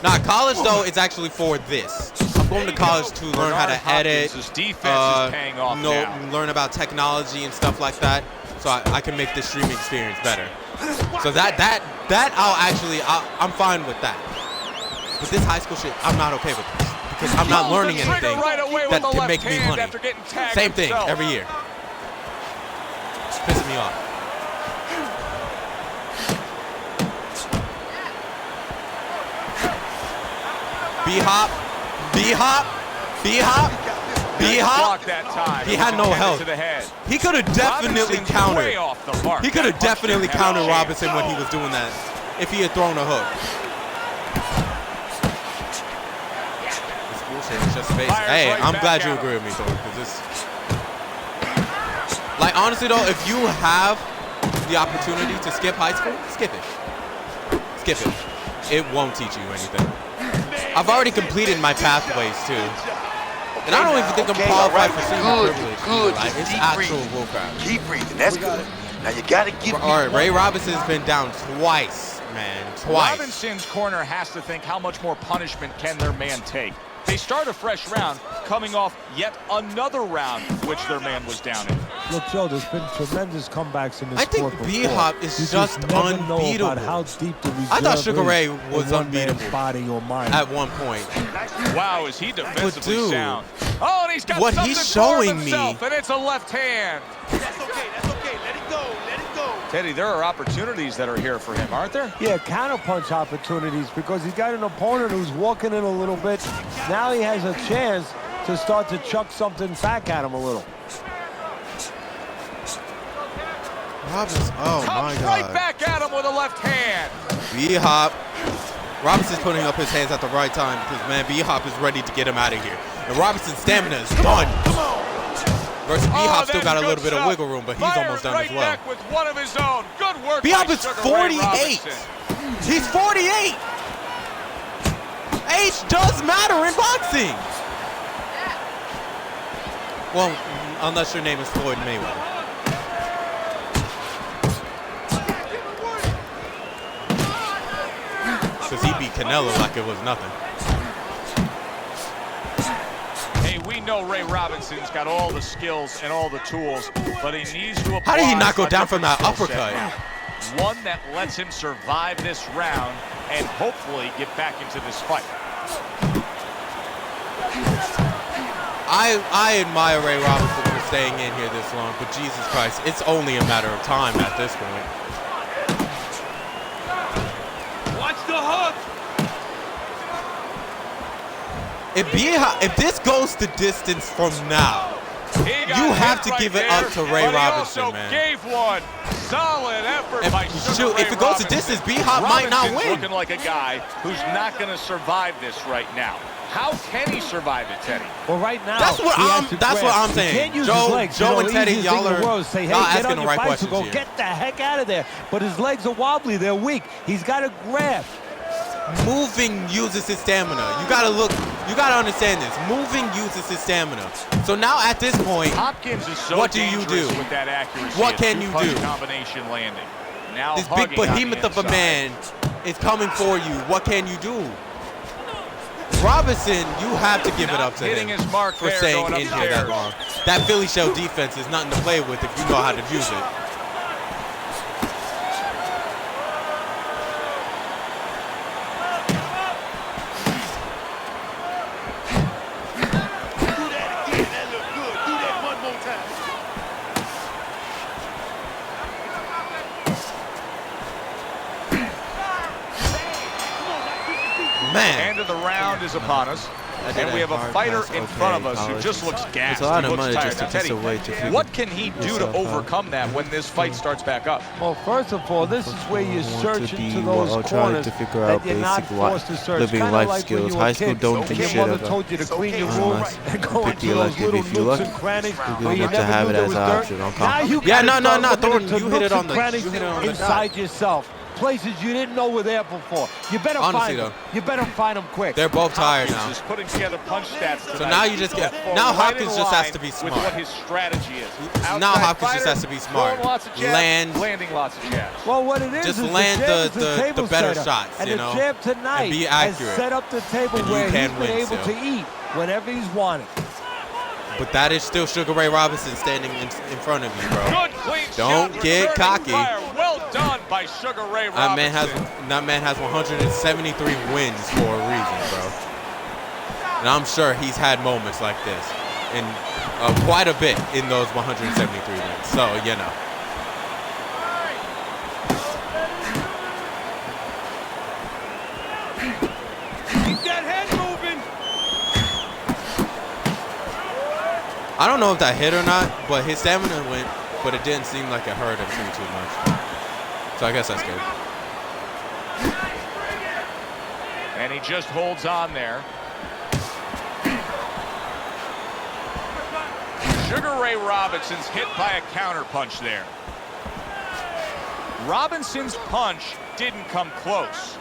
Nah, college though is actually for this. I'm going to college to learn how to edit, His defense is paying off now. learn about technology and stuff like that, so I can make the streaming experience better. So I'm fine with that. But this high school shit, I'm not okay with this because I'm not learning anything that can make me money. Same thing every year. It's pissing me off. B-Hop, B-Hop, B-Hop, B-Hop. He had no health. He could have definitely countered. He could have definitely countered Robinson when he was doing that if he had thrown a hook. This bullshit is just basic. Hey, I'm glad you agree with me, Thor, because this. Like, honestly, though, if you have the opportunity to skip high school, skip it. Skip it. It won't teach you anything. I've already completed my pathways, too. And I don't even think I'm qualified for senior privilege. Good. Like, it's Keep actual breathing. bullcrap. Keep breathing. That's good. Now you gotta give me. All right, Ray Robinson's been down twice man, twice. Robinson's corner has to think, how much more punishment can their man take? They start a fresh round, coming off yet another round which their man was down in. Look, Joe, there's been tremendous comebacks in this I think sport B-Hop before. is You just never know unbeatable. about how deep the I thought reserve Sugar is Ray in was one man's unbeatable body or mind. at one point. Wow, is he defensively dude, sound? Oh, and he's got what something he's showing for me- himself, and it's a left hand. That's okay. That's okay. Let it go. Let it go. Teddy, there are opportunities that are here for him, aren't there? Yeah, counterpunch opportunities because he's got an opponent who's walking in a little bit. Now he has a chance to start to chuck something back at him a little. Robinson, oh my Comes God. right back at him with a left hand. B-Hop. Robinson's putting up his hands at the right time because, man, B-Hop is ready to get him out of here. And Robinson's stamina is done. Versus B-Hop still got a little bit of wiggle room, but he's almost done as well. Back with one of his own. Good work. B-Hop by is Sugar Ray 48. Robinson. He's 48. Age does matter in boxing. Well, unless your name is Floyd Mayweather. Because he beat Canelo like it was nothing. Hey, we know Ray Robinson's got all the skills and all the tools, but he needs to apply. How did he not go a down from that different skill set. uppercut? One that lets him survive this round and hopefully get back into this fight. I admire Ray Robinson for staying in here this long, but Jesus Christ, it's only a matter of time at this point. Watch the hook. If this goes the distance from now, you have to give it up to Ray Robinson, also man. Gave one solid effort by Sugar Ray if it goes the Robinson. distance, B-Hop might not Robinson's win. looking like a guy who's not going to survive this right now. How can he survive it, Teddy? Well, right now, That's what he has to what grab. I'm He saying. can't use Joe- his legs. Joe You know, and Teddy, easiest thing y'all in the are world is say, hey, not get asking on the your right bicycle, questions here. get the heck out of there. But his legs are wobbly. They're weak. He's got to grab. Moving uses his stamina. You gotta understand this. Moving uses his stamina. So now at this point, Hopkins is so what do you dangerous do? with that accuracy. What a can you two-punch do? Combination landing. Now this big hugging on the behemoth of a inside. man is coming for you. What can you do? Robinson, you have to give it up to hitting him his mark for there, staying going in here that upstairs. long. That Philly shell defense is nothing to play with if you know how to use it. Do that again. That looked good. Do that one more time. Man. End of the round is upon us. I did And we a have a hard fighter pass, in okay, front of us who college just is- looks gassed. It's a lot He of looks money tired. just to Now, Teddy, take away to figure what can he do to yourself out. overcome that when this fight starts back up? Well, first of all, this is where you want search to be into what those I'll try corners to figure that out you're not basic forced to search. living Kinda life like when skills. you were High a school kid. don't do Your shit mother about told you to clean your room unless and go if into you're those lucky. little If you're nooks lucky, and crannies you're where you good to never have knew it there as was an dirt. option on Now comp. you Yeah, gotta no, start no, looking Thornton, into you hit it nooks on and the- crannies you hit it on the inside yourself. Places you didn't know were there before. You better Honestly, find them. though. You better find them quick. They're both tired Hopkins now. is putting together punch stats tonight. So now you just get Fall now right Hopkins in just has line to be with smart. what his strategy is. Now Outside Hopkins just fighter, has to be smart. throwing lots of jabs, landing lots of jabs. Well, what it is Just is land the jab the- is a the table better setter. shots, and you the know, jab tonight and be has accurate. set up the table And you where he's can been win able still. to eat whenever he's wanted. But that is still Sugar Ray Robinson standing in front of you, bro. Good clean Don't shot, get returning cocky. fire. Well done by Sugar Ray That Robinson. man has 173 wins for a reason, bro. And I'm sure he's had moments like this, and quite a bit in those 173 wins. So you know. Keep that head moving. I don't know if that hit or not, but his stamina went, but it didn't seem like it hurt him too much. So I guess that's good. And he just holds on there. Sugar Ray Robinson's hit by a counter punch there. Robinson's punch didn't come close.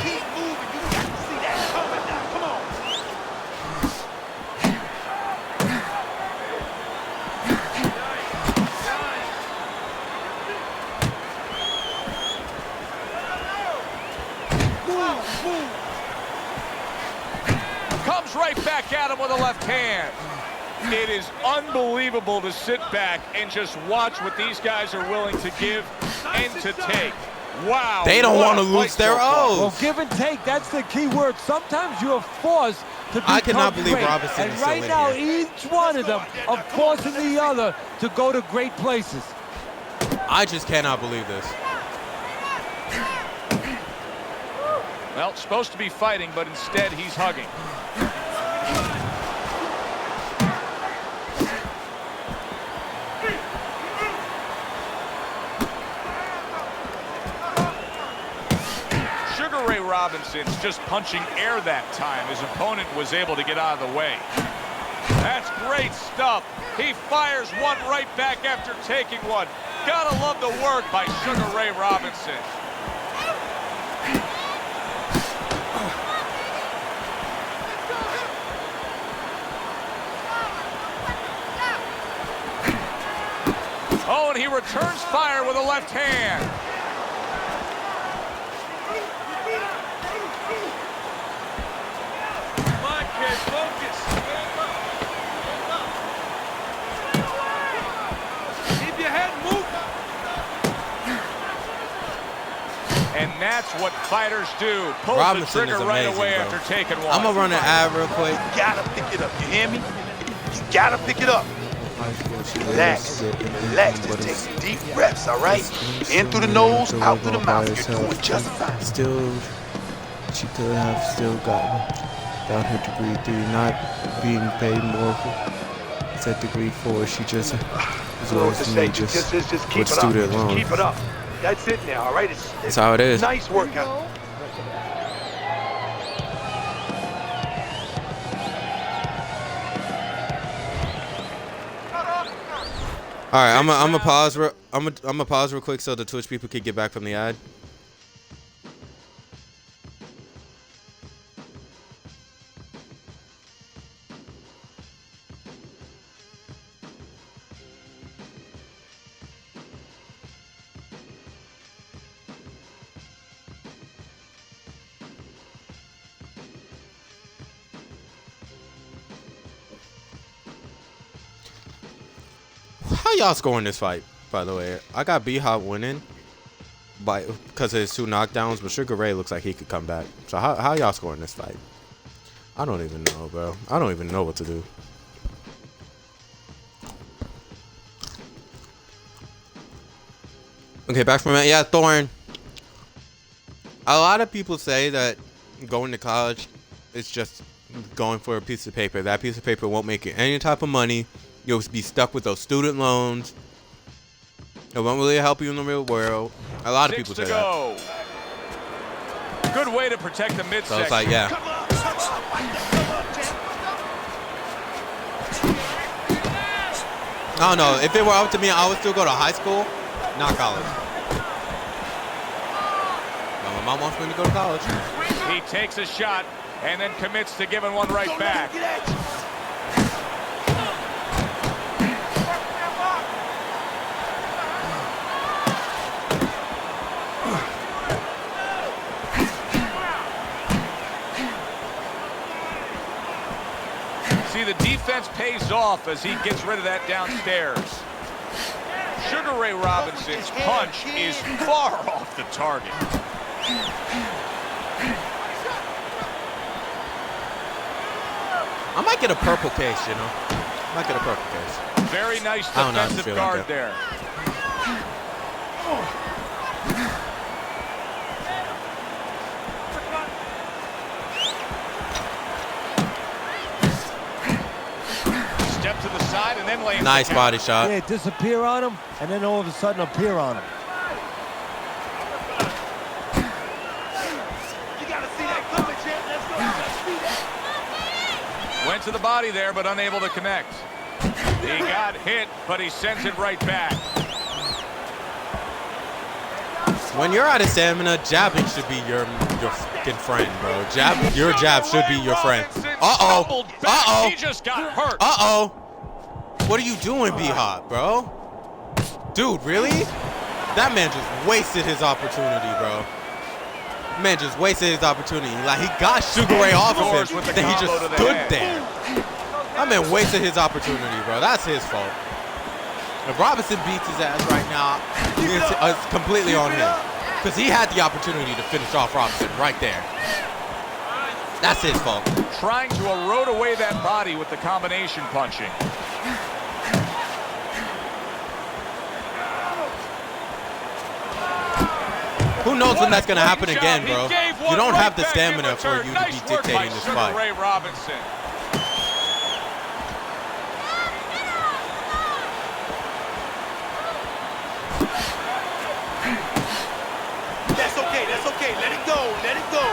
Keep moving. You got to see that coming now. Come on. him with a left hand. It is unbelievable to sit back and just watch what these guys are willing to give and to take. Wow. They don't want to lose their O's. Well, give and take, that's the key word. Sometimes you're forced to become I cannot believe great. Robinson and is still right in now, here. each one of them are forcing the other to go to great places. I just cannot believe this. Well, supposed to be fighting, but instead he's hugging. Sugar Ray Robinson's just punching air that time. His opponent was able to get out of the way. That's great stuff. He fires one right back after taking one. Gotta love the work by Sugar Ray Robinson. Oh, and he returns fire with a left hand. Come on, kid, focus. Keep your head moving. And that's what fighters do. Pull the trigger right away after taking one. I'm going to run an ad real quick. You gotta pick it up, you hear me? You gotta pick it up. Relax, relax, just take some deep breaths, all right? In through the nose, out through the mouth. You're doing just fine. Still, she could have still gotten her degree 3, not being paid more for said degree 4. She just as well as me, just keep with it up. student Just loans. keep it up. That's it now, all right? That's how it is. Nice workout. All right, I'm gonna pause. I'm gonna pause real quick so the Twitch people can get back from the ad. How y'all scoring this fight, by the way? I got B-Hop winning because of his 2 knockdowns, but Sugar Ray looks like he could come back. So how y'all scoring this fight? I don't even know, bro. I don't even know what to do. Okay, back from it. Yeah, Thorn. A lot of people say that going to college is just going for a piece of paper. That piece of paper won't make you any type of money. You'll be stuck with those student loans. It won't really help you in the real world. A lot of people say that. Good way to protect the midsection. So it's like, yeah. I don't know. If it were up to me, I would still go to high school, not college. But my mom wants me to go to college. He takes a shot and then commits to giving one right back. See, the defense pays off as he gets rid of that downstairs. Sugar Ray Robinson's punch is far off the target. I might get a purple case, you know. I might get a purple case. Very nice I don't know, I just defensive feel guard like there. Step to the side and then lay him. Nice body shot. Yeah, disappear on him, and then all of a sudden appear on him. You gotta see that coming, champ. Let's go. Let's see that. Went to the body there, but unable to connect. He got hit, but he sends it right back. When you're out of stamina, jabbing should be your fucking friend, bro. Your jab should be your friend. Uh-oh. Uh-oh. He just got hurt. Uh-oh. What are you doing, B-Hop, bro? Dude, really? That man just wasted his opportunity, bro. Man just wasted his opportunity. Like, he got Sugar Ray off of him, then he just stood there. That man wasted his opportunity, bro. That's his fault. If Robinson beats his ass right now, it's completely on him. Because he had the opportunity to finish off Robinson right there. That's his fault. Trying to erode away that body with the combination punching. Who knows when that's going to happen again, bro? You don't have the stamina for you to be dictating this fight. Ray Robinson. That's okay, that's okay. Let it go, let it go.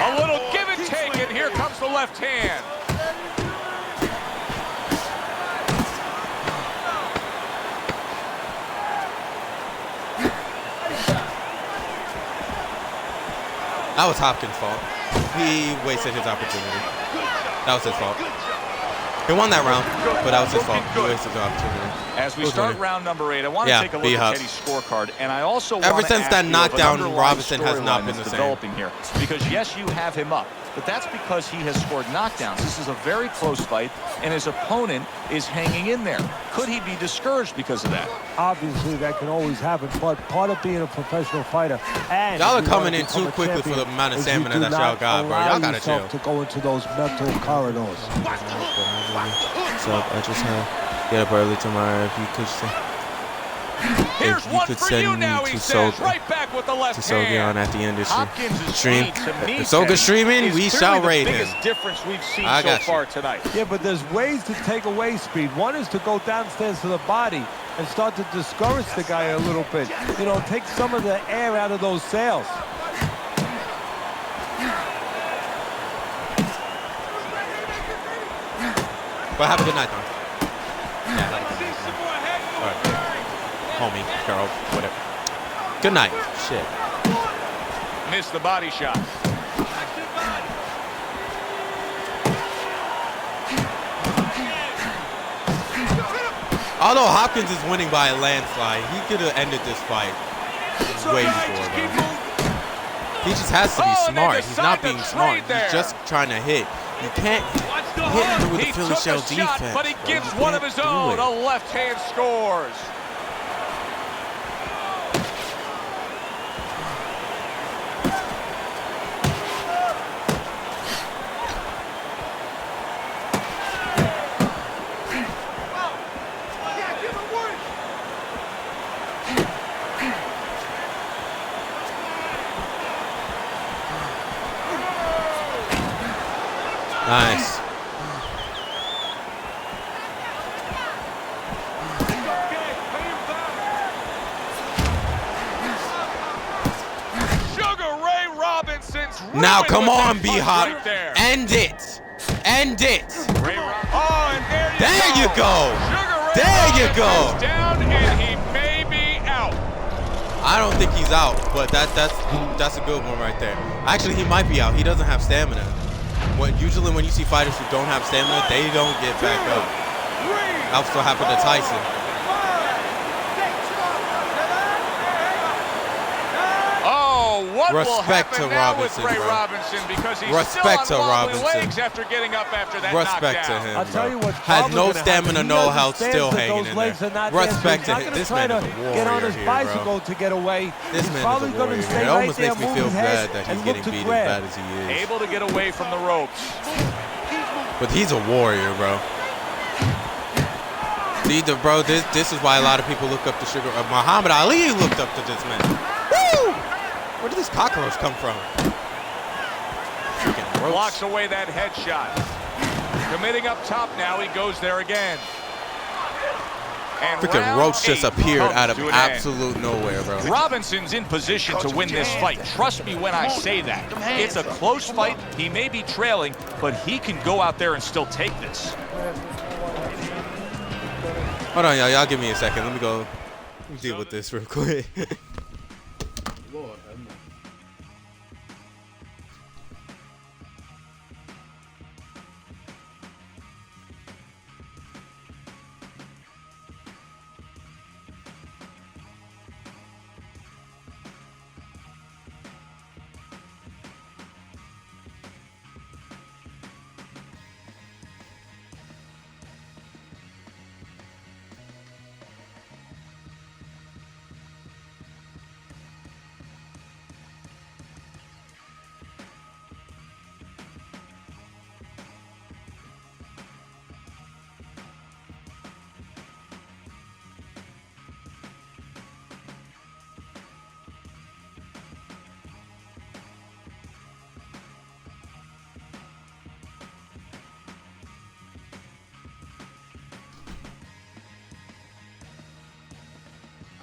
A little give and take, and here comes the left hand. That was Hopkins' fault. He wasted his opportunity. That was his fault. He won that round, but that was his fault. He wasted his opportunity. As we start round number 8, I want to take a look at Teddy's scorecard, and I also want to ever since that knockdown, Robinson has not been the same. Developing here, because yes, you have him up, but that's because he has scored knockdowns. This is a very close fight, and his opponent is hanging in there. Could he be discouraged because of that? Obviously, that can always happen, but part of being a professional fighter, and y'all are coming in too quickly for the amount of stamina that y'all got, bro. Y'all gotta chill. To go into those mental corridors. So I just get up early tomorrow. If you could Here's one for you now, he says, right back with the left hand. on at the end of the stream. If Soga's streaming, we shall rate him. Biggest difference we've seen so far tonight. Yeah, but there's ways to take away speed. One is to go downstairs to the body and start to discourage the guy a little bit. You know, take some of the air out of those sails. But have a good night, though. All right. Homie, girl, whatever. Good night. Shit. Missed the body shot. Although Hopkins is winning by a landslide, he could have ended this fight way before, bro. He just has to be smart. He's not being smart. He's just trying to hit. You can't hit him with the Philly shell defense. But he gives one of his own. A left hand scores. Nice. Sugar Ray Robinson's now come on, B-Hop. Right End it. End it. Oh, and there you go. There you go. Down and he may be out. I don't think he's out, but that's a good one right there. Actually, he might be out. He doesn't have stamina. Usually when you see fighters who don't have stamina, they don't get back up. That's what happened to Tyson. Oh, what respect will happen to now Robinson, with Ray bro. Robinson, because he's respect still to on wobbly Robinson. legs after getting up after that respect knockdown. to him. I'll tell you what, has no stamina, no health, still hanging in there. Respect to him. This man is a warrior get on his here, bicycle bro. to get away. This He's man probably is a going warrior to stay here. It right almost there, makes me move feel his head, bad that he's and look getting to beat as grab. bad as he is. Able to get away from the ropes. But he's a warrior, bro. Bro, this is why a lot of people look up to Muhammad Ali looked up to this man. Woo! Where did this cockroach come from? Blocks away that headshot. Committing up top now, he goes there again. And freaking Roach just appeared out of absolute nowhere, bro. Robinson's in position to win this fight. Trust me when I say that. It's a close fight. He may be trailing, but he can go out there and still take this. Hold on, y'all. Y'all give me a second. Let me go deal with this real quick.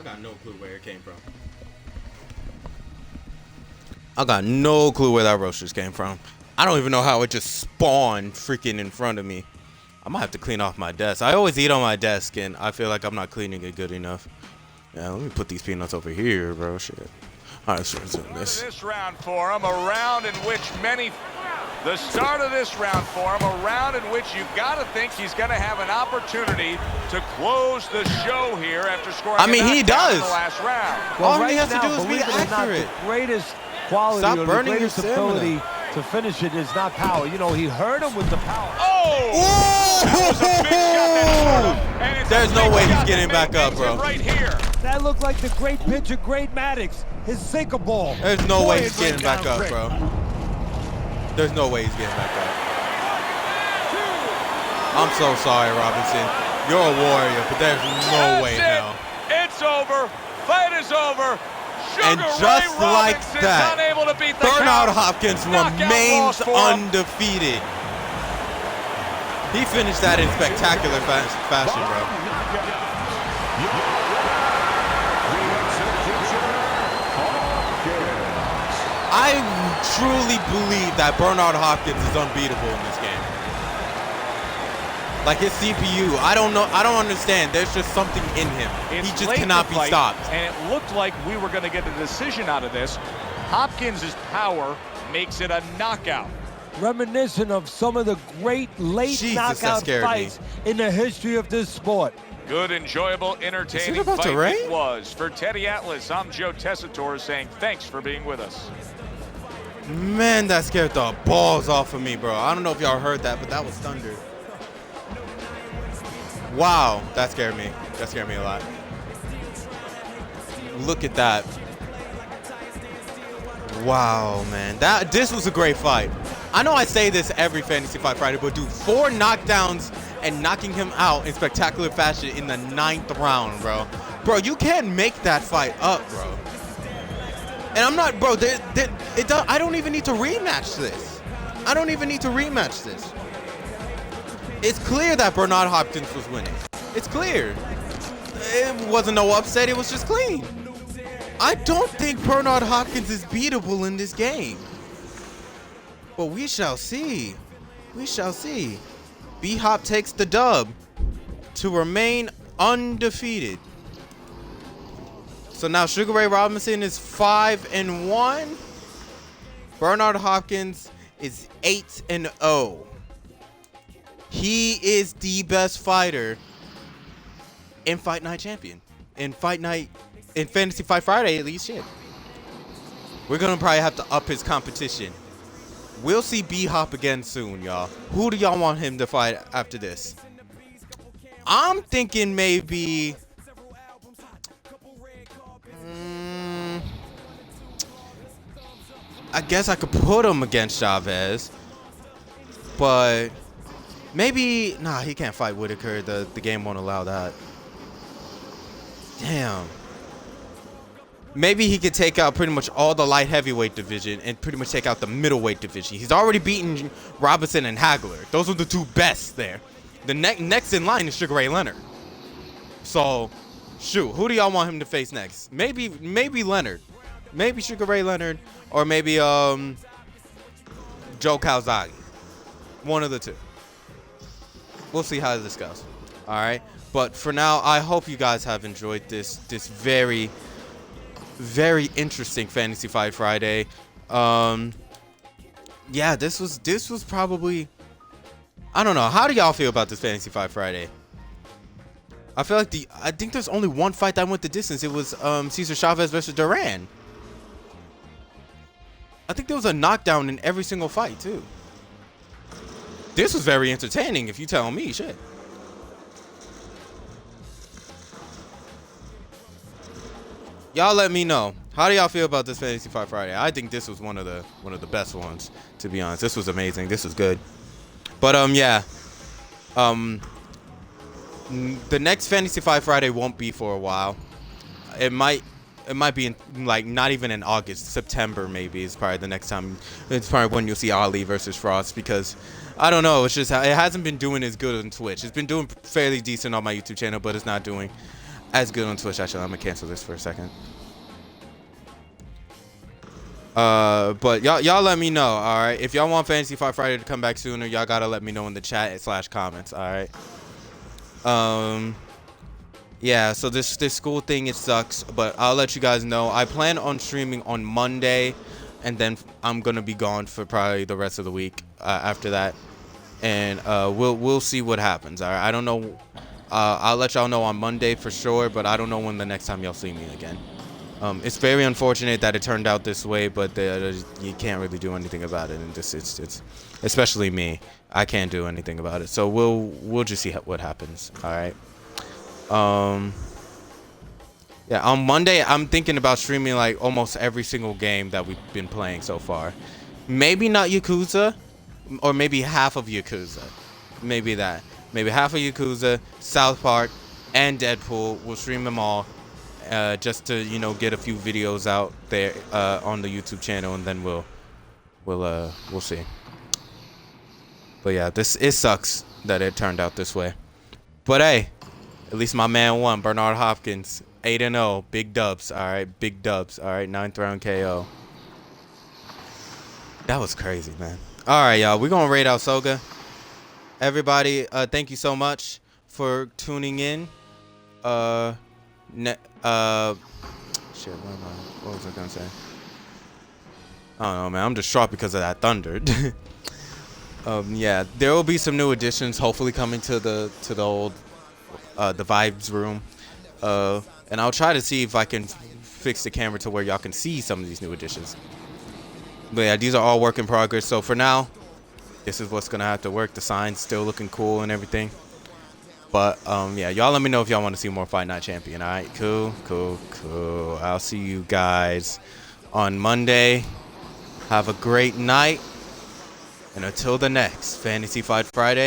got no clue where it came from. I got no clue where that roast just came from. I don't even know how it just spawned freaking in front of me. I might have to clean off my desk. I always eat on my desk, and I feel like I'm not cleaning it good enough. Yeah, let me put these peanuts over here, bro. Shit. All right, so this. This round for him, a round in which the start of this round for him, a round in which you've got to think he's going to have an opportunity to close the show here after scoring. I mean, he does. In the last round. Well, all right he has now, to do is be accurate. The greatest quality Stop or the burning your greatest ability to finish it is not power. You know, he hurt him with the power. Oh! That was a big shot that hurt him, and it's There's a no big way he's shot getting that back up, makes bro. it right here. That looked like the great pitcher, Great Maddox, his sinker ball. There's no way he's Boy, getting back up, bro. There's no way he's getting back up. I'm so sorry, Robinson. You're a warrior, but there's no way now. It's over. Fight is over. And just like that, unable to beat the Bernard count. Hopkins Knockout remains loss for him. undefeated. He finished that in spectacular fashion, bro. I truly believe that Bernard Hopkins is unbeatable in this game. Like his CPU, I don't know, I don't understand. There's just something in him. He just cannot be stopped. And it looked like we were going to get a decision out of this. Hopkins' power makes it a knockout. Reminiscent of some of the great late knockout fights in the history of this sport. Good, enjoyable, entertaining fight it was. For Teddy Atlas, I'm Joe Tessitore saying thanks for being with us. Man, that scared the balls off of me, bro. I don't know if y'all heard that, but that was thunder. Wow, that scared me. That scared me a lot. Look at that. Wow, man. This was a great fight. I know I say this every Fantasy Fight Friday, but dude, 4 knockdowns and knocking him out in spectacular fashion in the 9th round, bro. Bro, you can't make that fight up, bro. And I'm not, bro, I don't even need to rematch this. I don't even need to rematch this. It's clear that Bernard Hopkins was winning. It's clear. It wasn't no upset, it was just clean. I don't think Bernard Hopkins is beatable in this game. But we shall see. We shall see. B-Hop takes the dub to remain undefeated. So now Sugar Ray Robinson is 5-1. Bernard Hopkins is 8-0. He is the best fighter in Fight Night Champion. In Fantasy Fight Friday, at least, shit. We're gonna probably have to up his competition. We'll see B-Hop again soon, y'all. Who do y'all want him to fight after this? I'm thinking maybe... I guess I could put him against Chavez. But... maybe... nah, he can't fight Whitaker. The game won't allow that. Damn. Maybe he could take out pretty much all the light heavyweight division and pretty much take out the middleweight division. He's already beaten Robinson and Hagler. Those are the 2 best there. The next in line is Sugar Ray Leonard. So, shoot, who do y'all want him to face next? Maybe Leonard. Maybe Sugar Ray Leonard, or maybe Joe Calzaghe. One of the 2. We'll see how this goes. All right. But for now, I hope you guys have enjoyed this very, very interesting Fantasy Fight Friday. Yeah, this was probably, I don't know. How do y'all feel about this Fantasy Fight Friday? I feel like I think there's only one fight that went the distance. It was Cesar Chavez versus Duran. I think there was a knockdown in every single fight too. This was very entertaining, if you tell me. Shit. Y'all let me know. How do y'all feel about this Fantasy Fight Friday? I think this was one of the best ones, to be honest. This was amazing. This was good. But yeah. The next Fantasy Fight Friday won't be for a while. It might be in, like, not even in August. September maybe is probably the next time. It's probably when you'll see Ali versus Frost, because I don't know. It's just it hasn't been doing as good on Twitch. It's been doing fairly decent on my YouTube channel, but it's not doing as good on Twitch. Actually, I'm gonna cancel this for a second. But y'all let me know, all right? If y'all want Fantasy Fight Friday to come back sooner, y'all gotta let me know in the chat / comments, all right? Yeah, so this school thing, it sucks, but I'll let you guys know. I plan on streaming on Monday, and then I'm gonna be gone for probably the rest of the week after that, and we'll see what happens. All right, I don't know. I'll let y'all know on Monday for sure, but I don't know when the next time y'all see me again. It's very unfortunate that it turned out this way, but you can't really do anything about it, and it's especially me. I can't do anything about it, so we'll just see what happens. All right. Yeah, on Monday I'm thinking about streaming like almost every single game that we've been playing so far. Maybe not Yakuza, or maybe half of Yakuza. Maybe that. Maybe half of Yakuza, South Park, and Deadpool. We'll stream them all, just to get a few videos out there on the YouTube channel, and then we'll see. But yeah, it sucks that it turned out this way. But hey, at least my man won, Bernard Hopkins, 8-0, big dubs. All right, big dubs. All right, 9th round KO. That was crazy, man. All right, y'all, we're gonna raid out Soga. Everybody, thank you so much for tuning in. Shit, what was I gonna say? I don't know, man. I'm distraught because of that thunder. Yeah, there will be some new additions, hopefully coming to the old the vibes room, and I'll try to see if I can fix the camera to where y'all can see some of these new additions. But yeah, these are all work in progress. So for now, this is what's gonna have to work. The sign's still looking cool and everything. But yeah, y'all let me know if y'all want to see more Fight Night Champion. All right, cool. I'll see you guys on Monday. Have a great night, and until the next Fantasy Fight Friday.